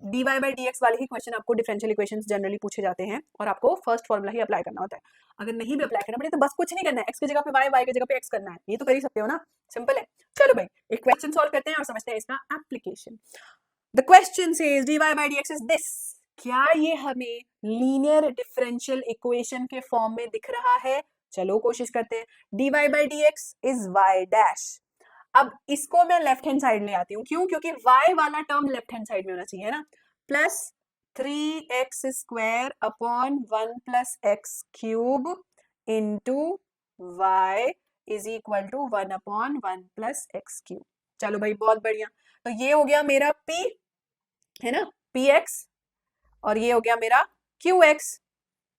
Speaker 2: dy by dx वाले ही क्वेश्चन आपको डिफरेंशियल इक्वेशंस जनरली पूछे जाते हैं और आपको फर्स्ट फॉर्मूला ही अप्लाई करना होता है। अगर नहीं भी अप्लाई करना पड़े तो बस कुछ नहीं करना है, x की जगह पे y की जगह पे x करना है, ये तो कर ही सकते हो ना, सिंपल है। चलो भाई एक क्वेश्चन सॉल्व करते हैं और समझते हैं इसका application. The question says dy by dx is this, क्या ये हमें लीनियर डिफरेंशियल इक्वेशन के फॉर्म में दिख रहा है, चलो कोशिश करते हैं। dy by dx is y dash, अब इसको मैं लेफ्ट हैंड साइड ले आती हूँ, क्यों, क्योंकि y वाला टर्म लेफ्ट हैंड साइड में होना चाहिए, है ना, plus 3x square upon 1 plus x cube into y is equal to 1 upon 1 plus x cube. चलो भाई बहुत बढ़िया, तो ये हो गया मेरा p, है ना, px, और ये हो गया मेरा qx,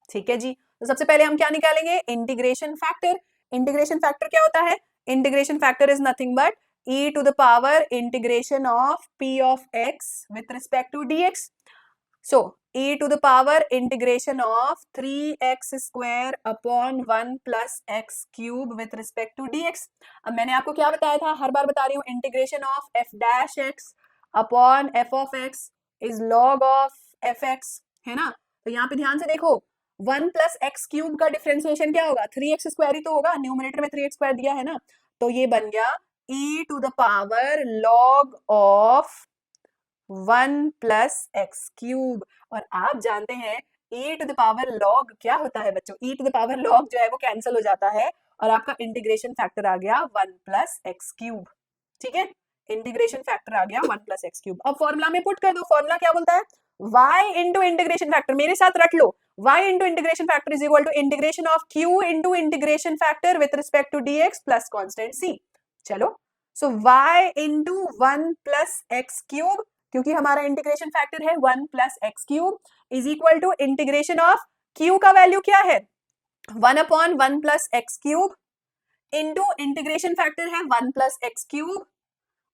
Speaker 2: ठीक है जी। तो सबसे पहले हम क्या निकालेंगे, इंटीग्रेशन फैक्टर। इंटीग्रेशन फैक्टर क्या होता है, integration factor is nothing but e to the power integration of p of x with respect to dx. So e to the power integration of 3x square upon 1 plus x cube with respect to dx. अब मैंने आपको क्या बताया था, हर बार बता रही हूँ, integration of f dash x upon f of x is log of fx, है ना। तो यहाँ पे ध्यान से देखो, 1 प्लस एक्स क्यूब का डिफरेंशिएशन क्या होगा, 3x स्क्वायर ही तो होगा, न्यूमरेटर में 3x स्क्वायर दिया है ना, तो ये बन गया e to the power log of 1 plus x cube. और आप जानते हैं e to the power log क्या होता है बच्चों, e to the power log जो है वो कैंसिल हो जाता है और आपका इंटीग्रेशन फैक्टर आ गया 1 प्लस एक्स क्यूब, ठीक है, इंटीग्रेशन फैक्टर आ गया 1 प्लस एक्स क्यूब। अब फॉर्मूला में पुट कर दो, फॉर्मूला क्या बोलता है, y इंटू इंटीग्रेशन फैक्टर, मेरे साथ रट लो, y into integration factor is equal to integration of q into integration factor with respect to dx plus constant c। चलो, so y into 1 plus x cube, क्योंकि हमारा इंटीग्रेशन फैक्टर है 1 plus x cube, is equal to integration of q का value क्या है 1 upon 1 plus x cube into integration factor है 1 plus x cube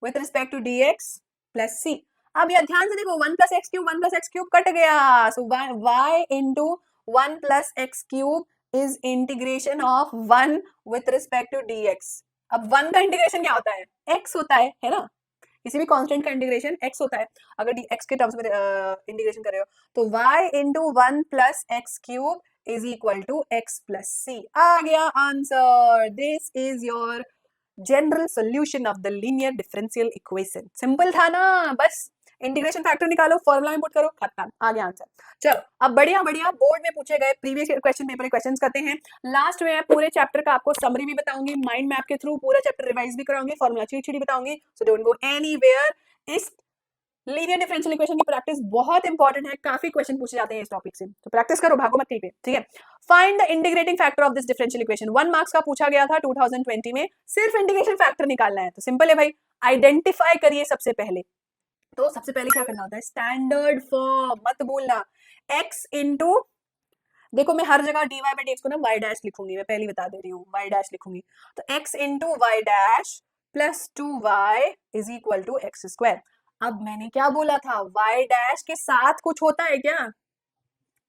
Speaker 2: with respect to dx plus c। अब यह ध्यान से देखो 1 प्लस एक्स क्यूब कट गया, so y into 1 plus x cube is integration of 1 with respect to dx। अब 1 का integration क्या होता है x होता है ना, किसी भी कांस्टेंट का इंटीग्रेशन x होता है, अगर x के टर्म्स में इंटीग्रेशन कर रहे हो तो y into 1 plus x cube is equal to x plus c। आ गया answer, this is your general solution of the linear differential equation. Simple था ना, बस इंटीग्रेशन फैक्टर निकालो, फॉर्मूला में पुट करो, खत्म, आ गया आंसर। चलो अब बढ़िया बढ़िया बोर्ड में पूछे गए प्रीवियस क्वेश्चन पेपर के क्वेश्चंस करते हैं। लास्ट में पूरे चैप्टर का आपको समरी भी बताऊंगी, माइंड मैप के थ्रू पूरा चैप्टर रिवाइज भी कराऊंगी, फॉर्मूला चीट भी बताऊंगी, सो डोंट गो एनीवेयर। इस लीनियर डिफरेंशियल इक्वेशन की प्रैक्टिस बहुत इंपॉर्टेंट है, काफी क्वेश्चन पूछे जाते हैं इस टॉपिक से, तो प्रैक्टिस करो, भागो मत कहीं पे, ठीक है। Find the integrating factor of this differential equation, 1 marks का पूछा गया था 2020 में, सिर्फ इंटीग्रेशन फैक्टर निकालना है, तो सिंपल है भाई, आइडेंटिफाई करिए सबसे पहले। तो सबसे पहले क्या करना होता है, स्टैंडर्ड फॉर्म मत भूलना, x इंटू, देखो मैं हर जगह dy बाई dx को ना y डैश लिखूंगी, मैं पहले बता दे रही हूँ y डैश लिखूंगी, तो x into y dash plus 2y is equal to x square. अब मैंने क्या बोला था, y डैश के साथ कुछ होता है क्या,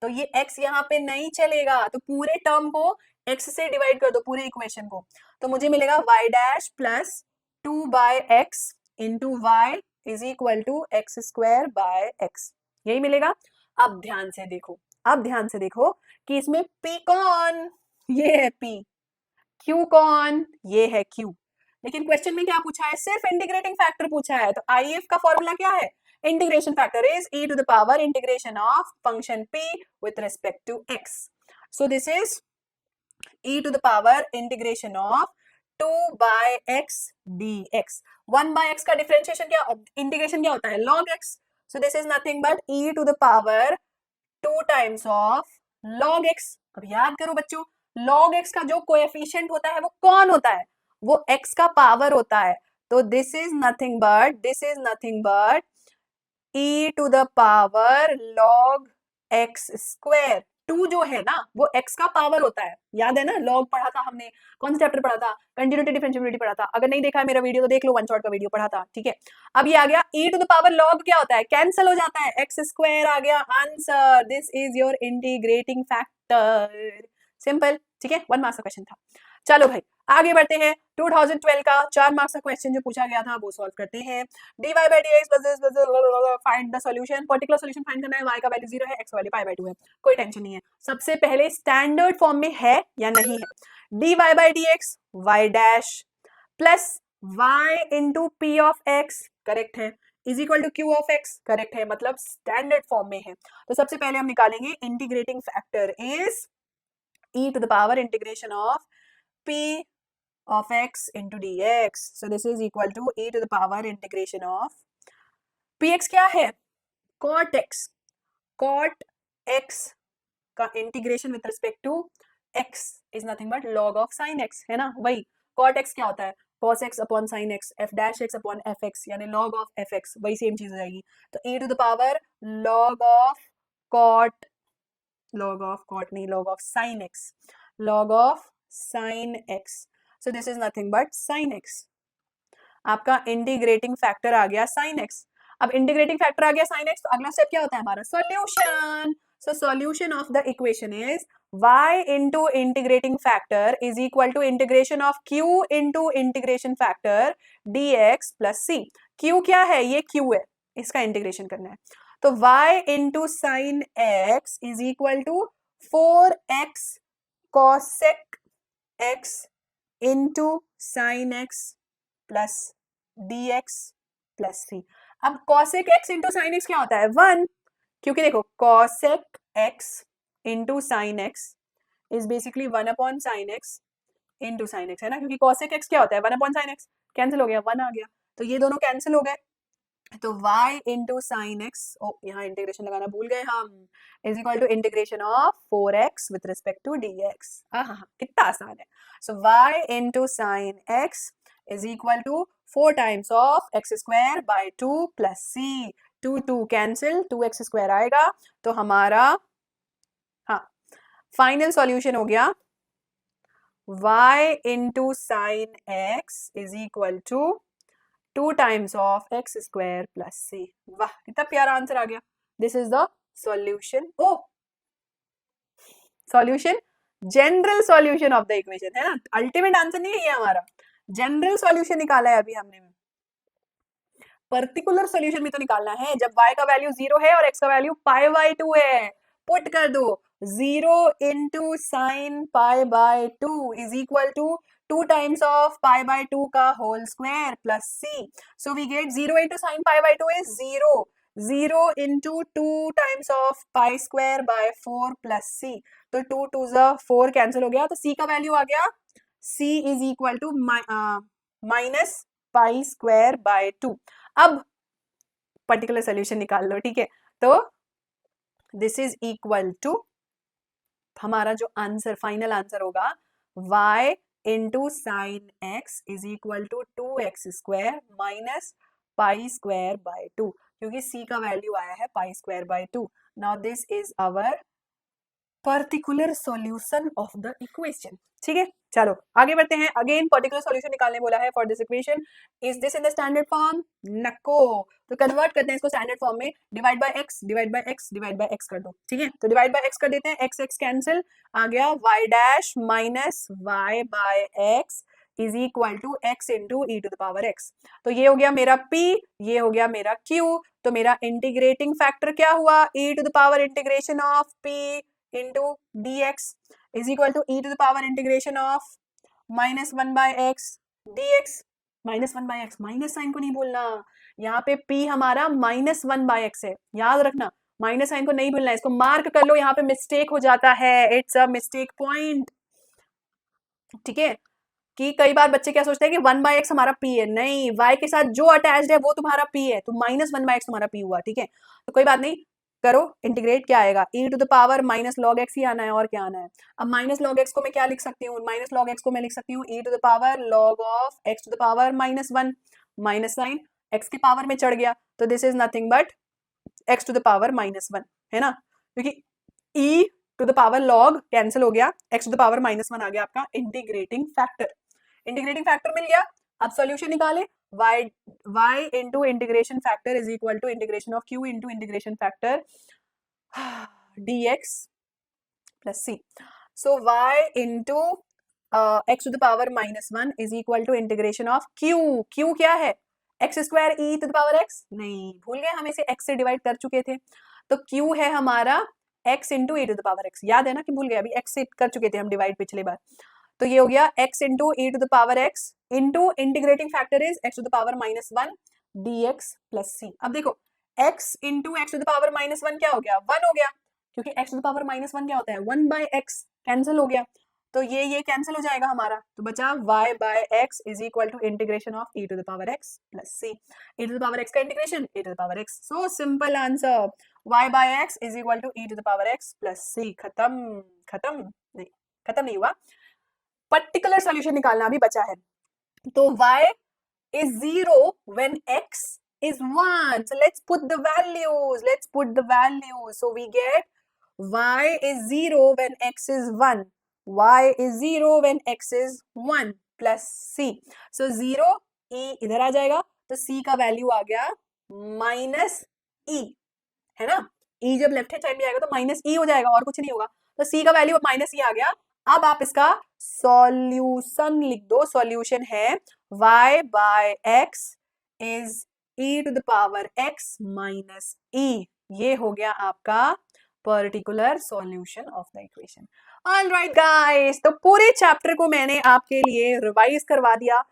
Speaker 2: तो ये x यहाँ पे नहीं चलेगा, तो पूरे टर्म को x से डिवाइड कर दो, पूरे इक्वेशन को, तो मुझे मिलेगा y dash plus 2 by x into y is equal to x square by x, यही मिलेगा। अब ध्यान से देखो, अब ध्यान से देखो कि इसमें p कौन, ये है p, q कौन, ये है q, लेकिन क्वेश्चन में क्या पूछा है, सिर्फ इंटीग्रेटिंग फैक्टर पूछा है, तो IF का फॉर्मूला क्या है, integration factor is e to the power integration of function p with respect to x. So this is e to the power integration of 2 by x dx. 1 by x का differentiation क्या, integration क्या होता है, log x. So this is nothing but e to the power 2 times of log x. अब याद करो बच्चों, log x का जो कोएफिशिएंट होता है वो कौन होता है, वो x का पावर होता है, तो this is nothing but e to the power log x square। 2 जो है ना वो x का पावर होता है, याद है ना, log पढ़ा था हमने, कौन सा चैप्टर पढ़ा था, कंटिन्यूटी डिफरेंशिएबिलिटी पढ़ा था, अगर नहीं देखा है मेरा वीडियो तो देख लो, वन शॉट का वीडियो पढ़ा था, ठीक है। अब ये आ गया e to the power log, क्या होता है, कैंसिल हो जाता है, x स्क्वायर आ गया answer, this is your integrating factor, simple, ठीक है, 1 मार्क्स का क्वेश्चन था। चलो भाई आगे बढ़ते हैं, 2012 का 4 मार्क्स का क्वेश्चन जो पूछा गया था वो सॉल्व करते हैं। dy by dx find the solution, particular solution find करना है, y का वैल्यू 0 है, x वैल्यू पाई बाय 2 है, कोई टेंशन नहीं है। सबसे पहले स्टैंडर्ड फॉर्म में है या नहीं है, dy by dx y dash plus y into p of x, correct है, is equal to q of x, correct है, मतलब स्टैंडर्ड फॉर्म में है। तो सबसे पहले हम निकालेंगे integrating factor is e to the power integration of p of x into dx. So this is equal to e to the power integration of px क्या है, cot x, cot x का integration with respect to x is nothing but log of sin x, है ना, वही cot x क्या होता है, cos x upon sin x, f dash x upon fx, यानी log of fx, वही same चीज हो जाएगी, तो e to the power log of cot, log of cot नहीं, log of sin x, log of sin x, so this is nothing but sin x, आपका integrating factor आ गया sin x। अब integrating factor आ गया sin x, तो अगला step क्या होता है हमारा, solution. So solution of the equation is y into integrating factor is equal to integration of q into integration factor dx plus c। q क्या है, ये q है, इसका इंटीग्रेशन करना है, तो y into sine x is equal to 4x cosec x into sine x plus dx plus c। अब cosec x into sine x क्या होता है, 1, क्योंकि देखो cosec x into sine x is basically 1 upon sine x into sine x, है ना, क्योंकि cosec x क्या होता है, 1 अपॉन साइन x, कैंसिल हो गया, 1 आ गया, तो ये दोनों कैंसिल हो गए, तो y इंटू साइन एक्स, ओ यहाँ इंटीग्रेशन लगाना भूल गए हम, is equal to integration of 4x with respect to dx। हाँ, कितना आसान है। So y into sine x is equal to 4 times of x square by 2 plus c. 2 2 cancel, 2x square आएगा. तो हमारा हाँ फाइनल सॉल्यूशन हो गया y into sine x is equal to 2 times of x square plus c. वाह कितना प्यारा answer आ गया. This is the solution. ओ solution, general solution of the equation है ना. अल्टीमेट आंसर नहीं है ये हमारा, जनरल सॉल्यूशन निकाला है अभी हमने. पर्टिकुलर सॉल्यूशन भी तो निकालना है. जब y का वैल्यू 0 है और x का वैल्यू पाई बाय 2 है, पुट कर दो 0 into sine pi by 2 is equal to 2 times of pi by 2 का whole square plus c. So we get 0 into sine pi by 2 is 0. 0 into 2 times of pi square by 4 plus c. तो 2 2 4 cancel हो गया. तो c का value आ गया, c is equal to minus pi square by 2. अब particular solution निकाल लो. ठीक है, तो दिस इज इक्वल टू हमारा जो आंसर फाइनल आंसर होगा y into sine x is equal to 2x square minus pi square by 2, क्योंकि c का वैल्यू आया है pi square by 2. Now this is our particular solution of the equation. ठीक है, चलो आगे बढ़ते हैं. अगेन पर्टिकुलर सॉल्यूशन निकालने बोला है for this equation. Is this in the standard form? नको. तो कन्वर्ट करते हैं इसको स्टैंडर्ड फॉर्म में. Divide by x divide by x divide by x कर दो. ठीक है, तो डिवाइड बाय x कर देते हैं. x x कैंसिल, आ गया y dash minus y by x is equal to x into e to the power x. तो ये हो गया मेरा p, ये हो गया मेरा q. तो मेरा इंटीग्रेटिंग फैक्टर क्या हुआ? e to the power integration of p into dx is equal to e to the power integration of minus 1 by x dx. minus 1 by x, minus sine को नहीं बोलना. यहाँ पे p हमारा minus 1 by x है, याद रखना. Minus sine को नहीं भूलना है, इसको मार्क कर लो. यहाँ पे मिस्टेक हो जाता है, इट्स अ मिस्टेक पॉइंट. ठीक है, कि कई बार बच्चे क्या सोचते हैं कि 1 by x हमारा p है. नहीं, y के साथ जो अटैच्ड है वो तुम्हारा p है, तो माइनस 1 by x तुम्हारा p हुआ. ठीक है, तो कोई बात नहीं, करो इंटीग्रेट. क्या आएगा? e to the power minus log x ही आना है, और क्या आना है. अब माइनस लॉग एक्स को मैं क्या लिख सकती हूँ? माइनस लॉग एक्स को मैं लिख सकती हूँ e to the power log of x to the power minus 1. Minus sine x के पावर में चढ़ गया, तो this is nothing but x to the power minus 1 है ना, क्योंकि e to the power log cancel हो गया, x to the power minus 1 आ गया आपका इंटीग्रेटिंग फैक्टर. इंटीग्रेटिंग फैक्टर मिल गया. अब सॉल्यूशन निकाले. y into integration factor is equal to integration of q into integration factor dx plus c. So y into x to the power minus 1 is equal to integration of q. q क्या है? x square e to the power x. नहीं, भूल गए, हम इसे x से divide कर चुके थे. तो q है हमारा x into e to the power x. याद है ना कि भूल गए, अभी x से कर चुके थे हम डिवाइड पिछली बार. तो ये हो गया x into e to the power x into integrating factor is x to the power minus 1 dx plus c. अब देखो x into x to the power minus 1 क्या हो गया? 1 हो गया, क्योंकि x to the power minus 1 क्या होता है? 1 बाय x. कैंसिल हो गया, तो ये कैंसिल हो जाएगा हमारा. तो बचा y by x is equal to integration of e to the power x plus c. e to the power x का integration e to the power x. So simple answer, y by x is equal to e to the power x plus c. खत्म. खत्म नहीं हुआ, particular solution निकालना भी बचा है. तो y is 0 when x is 1. So let's put the values. So we get y is 0 when x is 1. y is 0 when x is 1 plus c. So 0 e इधर आ जाएगा, तो c का वैल्यू आ गया माइनस e, है ना. e जब left hand side में आएगा तो माइनस e हो जाएगा, और कुछ नहीं होगा. तो c का वैल्यू माइनस e आ गया. अब आप इसका सॉल्यूशन लिख दो. सॉल्यूशन है y by x is e to the power x minus e. ये हो गया आपका particular solution of the equation. Alright guys, तो पूरे चैप्टर को मैंने आपके लिए रिवाइज करवा दिया.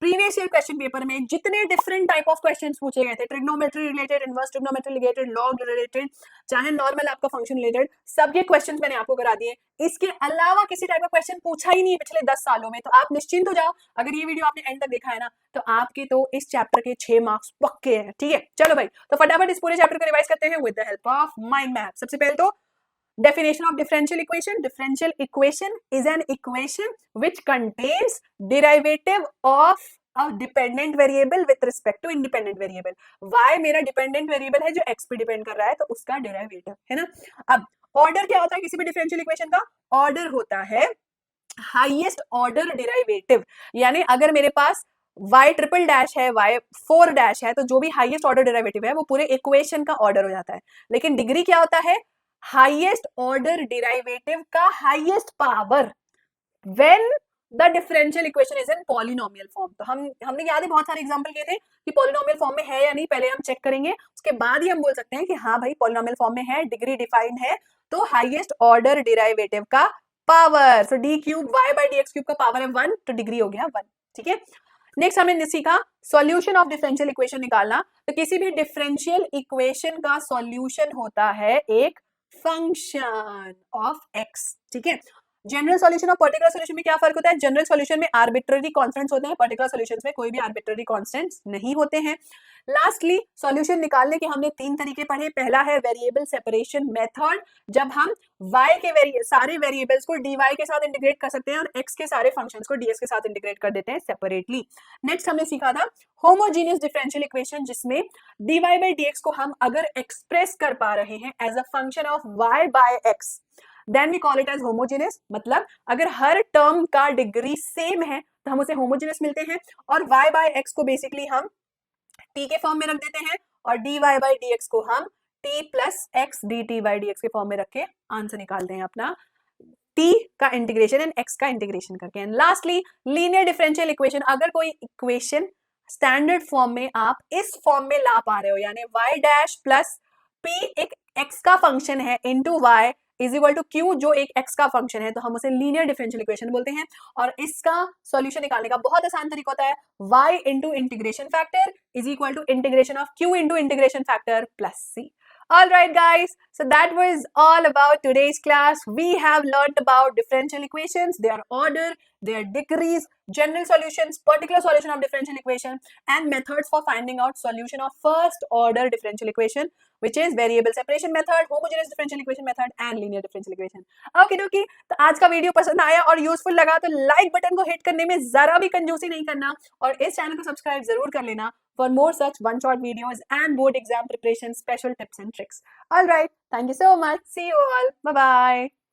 Speaker 2: प्रीवियस ईयर क्वेश्चन पेपर में जितने डिफरेंट टाइप ऑफ क्वेश्चंस पूछे गए थे, trigonometry related, inverse trigonometry related, log related, चाहे नॉर्मल आपका फंक्शन रिलेटेड, सब ये क्वेश्चंस मैंने आपको करा दिए. इसके अलावा किसी टाइप का क्वेश्चन पूछा ही नहीं पिछले 10 सालों में. तो आप निश्चिंत हो जाओ, अगर ये वीडियो आपने एंड तक देखा है ना, तो आपके तो इस चैप्टर के 6 मार्क्स पक्के हैं. ठीक है, चलो भाई, तो फटाफट इस पूरे चैप्टर को रिवाइज करते हैं with the help of mind map. सबसे पहले तो definition of differential equation. Differential equation is an equation which contains derivative of अब dependent variable with respect to independent variable, y मेरा डिपेंडेंट वेरिएबल है जो x पे डिपेंड कर रहा है, तो उसका डेरिवेटिव है ना। अब ऑर्डर क्या होता है किसी भी डिफरेंशियल इक्वेशन का? ऑर्डर होता है हाईएस्ट ऑर्डर डेरिवेटिव, यानी अगर मेरे पास y ट्रिपल डैश है, y 4 डैश है, तो जो भी हाईएस्ट ऑर्डर डेरिवेटिव है वो पूरे इक्वेशन का ऑर्डर हो जाता है। लेकिन डिग्री क्या होता है? हाईएस्ट ऑर्डर डेरिवेटिव का highest power when the differential equation is in polynomial form. तो हमने याद है बहुत सारे एग्जांपल किए थे कि पॉलिनोमियल फॉर्म में है या नहीं, पहले हम चेक करेंगे, उसके बाद ही हम बोल सकते हैं कि हाँ भाई पॉलिनोमियल फॉर्म में है, डिग्री डिफाइंड है, तो हाईएस्ट ऑर्डर डेरिवेटिव का power, so d cube y by D x cube का पावर है 1, तो डिग्री हो गया 1, ठीक है। नेक्स्ट हमने सीखा सॉल्यूशन ऑफ डिफरेंशियल इक्वेशन निकालना। तो किसी भी डिफरेंशियल इक्वेशन का सॉल्यूशन होता है एक फंक्शन ऑफ एक्स, ठीक है। जनरल सॉल्यूशन और पर्टिकुलर सॉल्यूशन में क्या फर्क होता है? जनरल सॉल्यूशन में आर्बिट्ररी कांस्टेंट्स होते हैं, पर्टिकुलर सॉल्यूशंस में कोई भी आर्बिट्ररी कांस्टेंट्स नहीं होते हैं। लास्टली सॉल्यूशन निकालने के हमने 3 तरीके पढ़े। पहला है वेरिएबल सेपरेशन मेथड, जब हम y के सारे वेरिएबल्स को dy के साथ इंटीग्रेट कर सकते हैं और x के सारे फंक्शंस को ds के साथ इंटीग्रेट कर देते हैं सेपरेटली। नेक्स्ट हमने सीखा था होमोजेनियस डिफरेंशियल इक्वेशन, जिसमें dy बाई dx को हम अगर एक्सप्रेस कर पा रहे हैं as a function of y by x, then we call it as homogeneous. मतलब अगर हर टर्म का डिग्री सेम है तो हम उसे होमोजेनियस मिलते हैं, और y बाय x को बेसिकली हम t के फॉर्म में रख देते हैं और dy बाई dx को हम t plus x dt by dx के फॉर्म में रख के आंसर निकालते हैं अपना t का इंटीग्रेशन एंड x का इंटीग्रेशन करके। And lastly linear differential equation, अगर कोई इक्वेशन स्टैंडर्ड फॉर्म में आप इस फॉर्म में ला पा रहे हो, यानी y डैश प्लस p एक x का फंक्शन है into y is equal to q जो एक x का फंक्शन है, तो हम उसे लीनियर डिफरेंशियल इक्वेशन बोलते हैं। और इसका सॉल्यूशन निकालने का बहुत आसान तरीका होता है y into integration factor is equal to integration of q into integration factor plus c। All right guys, so that was all about today's class. We have learnt about differential equations, their order, their degrees, general solutions, particular solution of differential equation, and methods for finding out solution of first order differential equation, which is variable separation method, homogeneous differential equation method, and linear differential equation. Okay दोकी, तो आज का video पसंद आया और useful लगा तो like button को hit करने में जरा भी कंजूसी नहीं करना, और इस चैनल को सब्सक्राइब जरूर कर लेना for more such one-shot videos and board exam preparation special tips and tricks. All right, thank you so much. See you all. Bye-bye.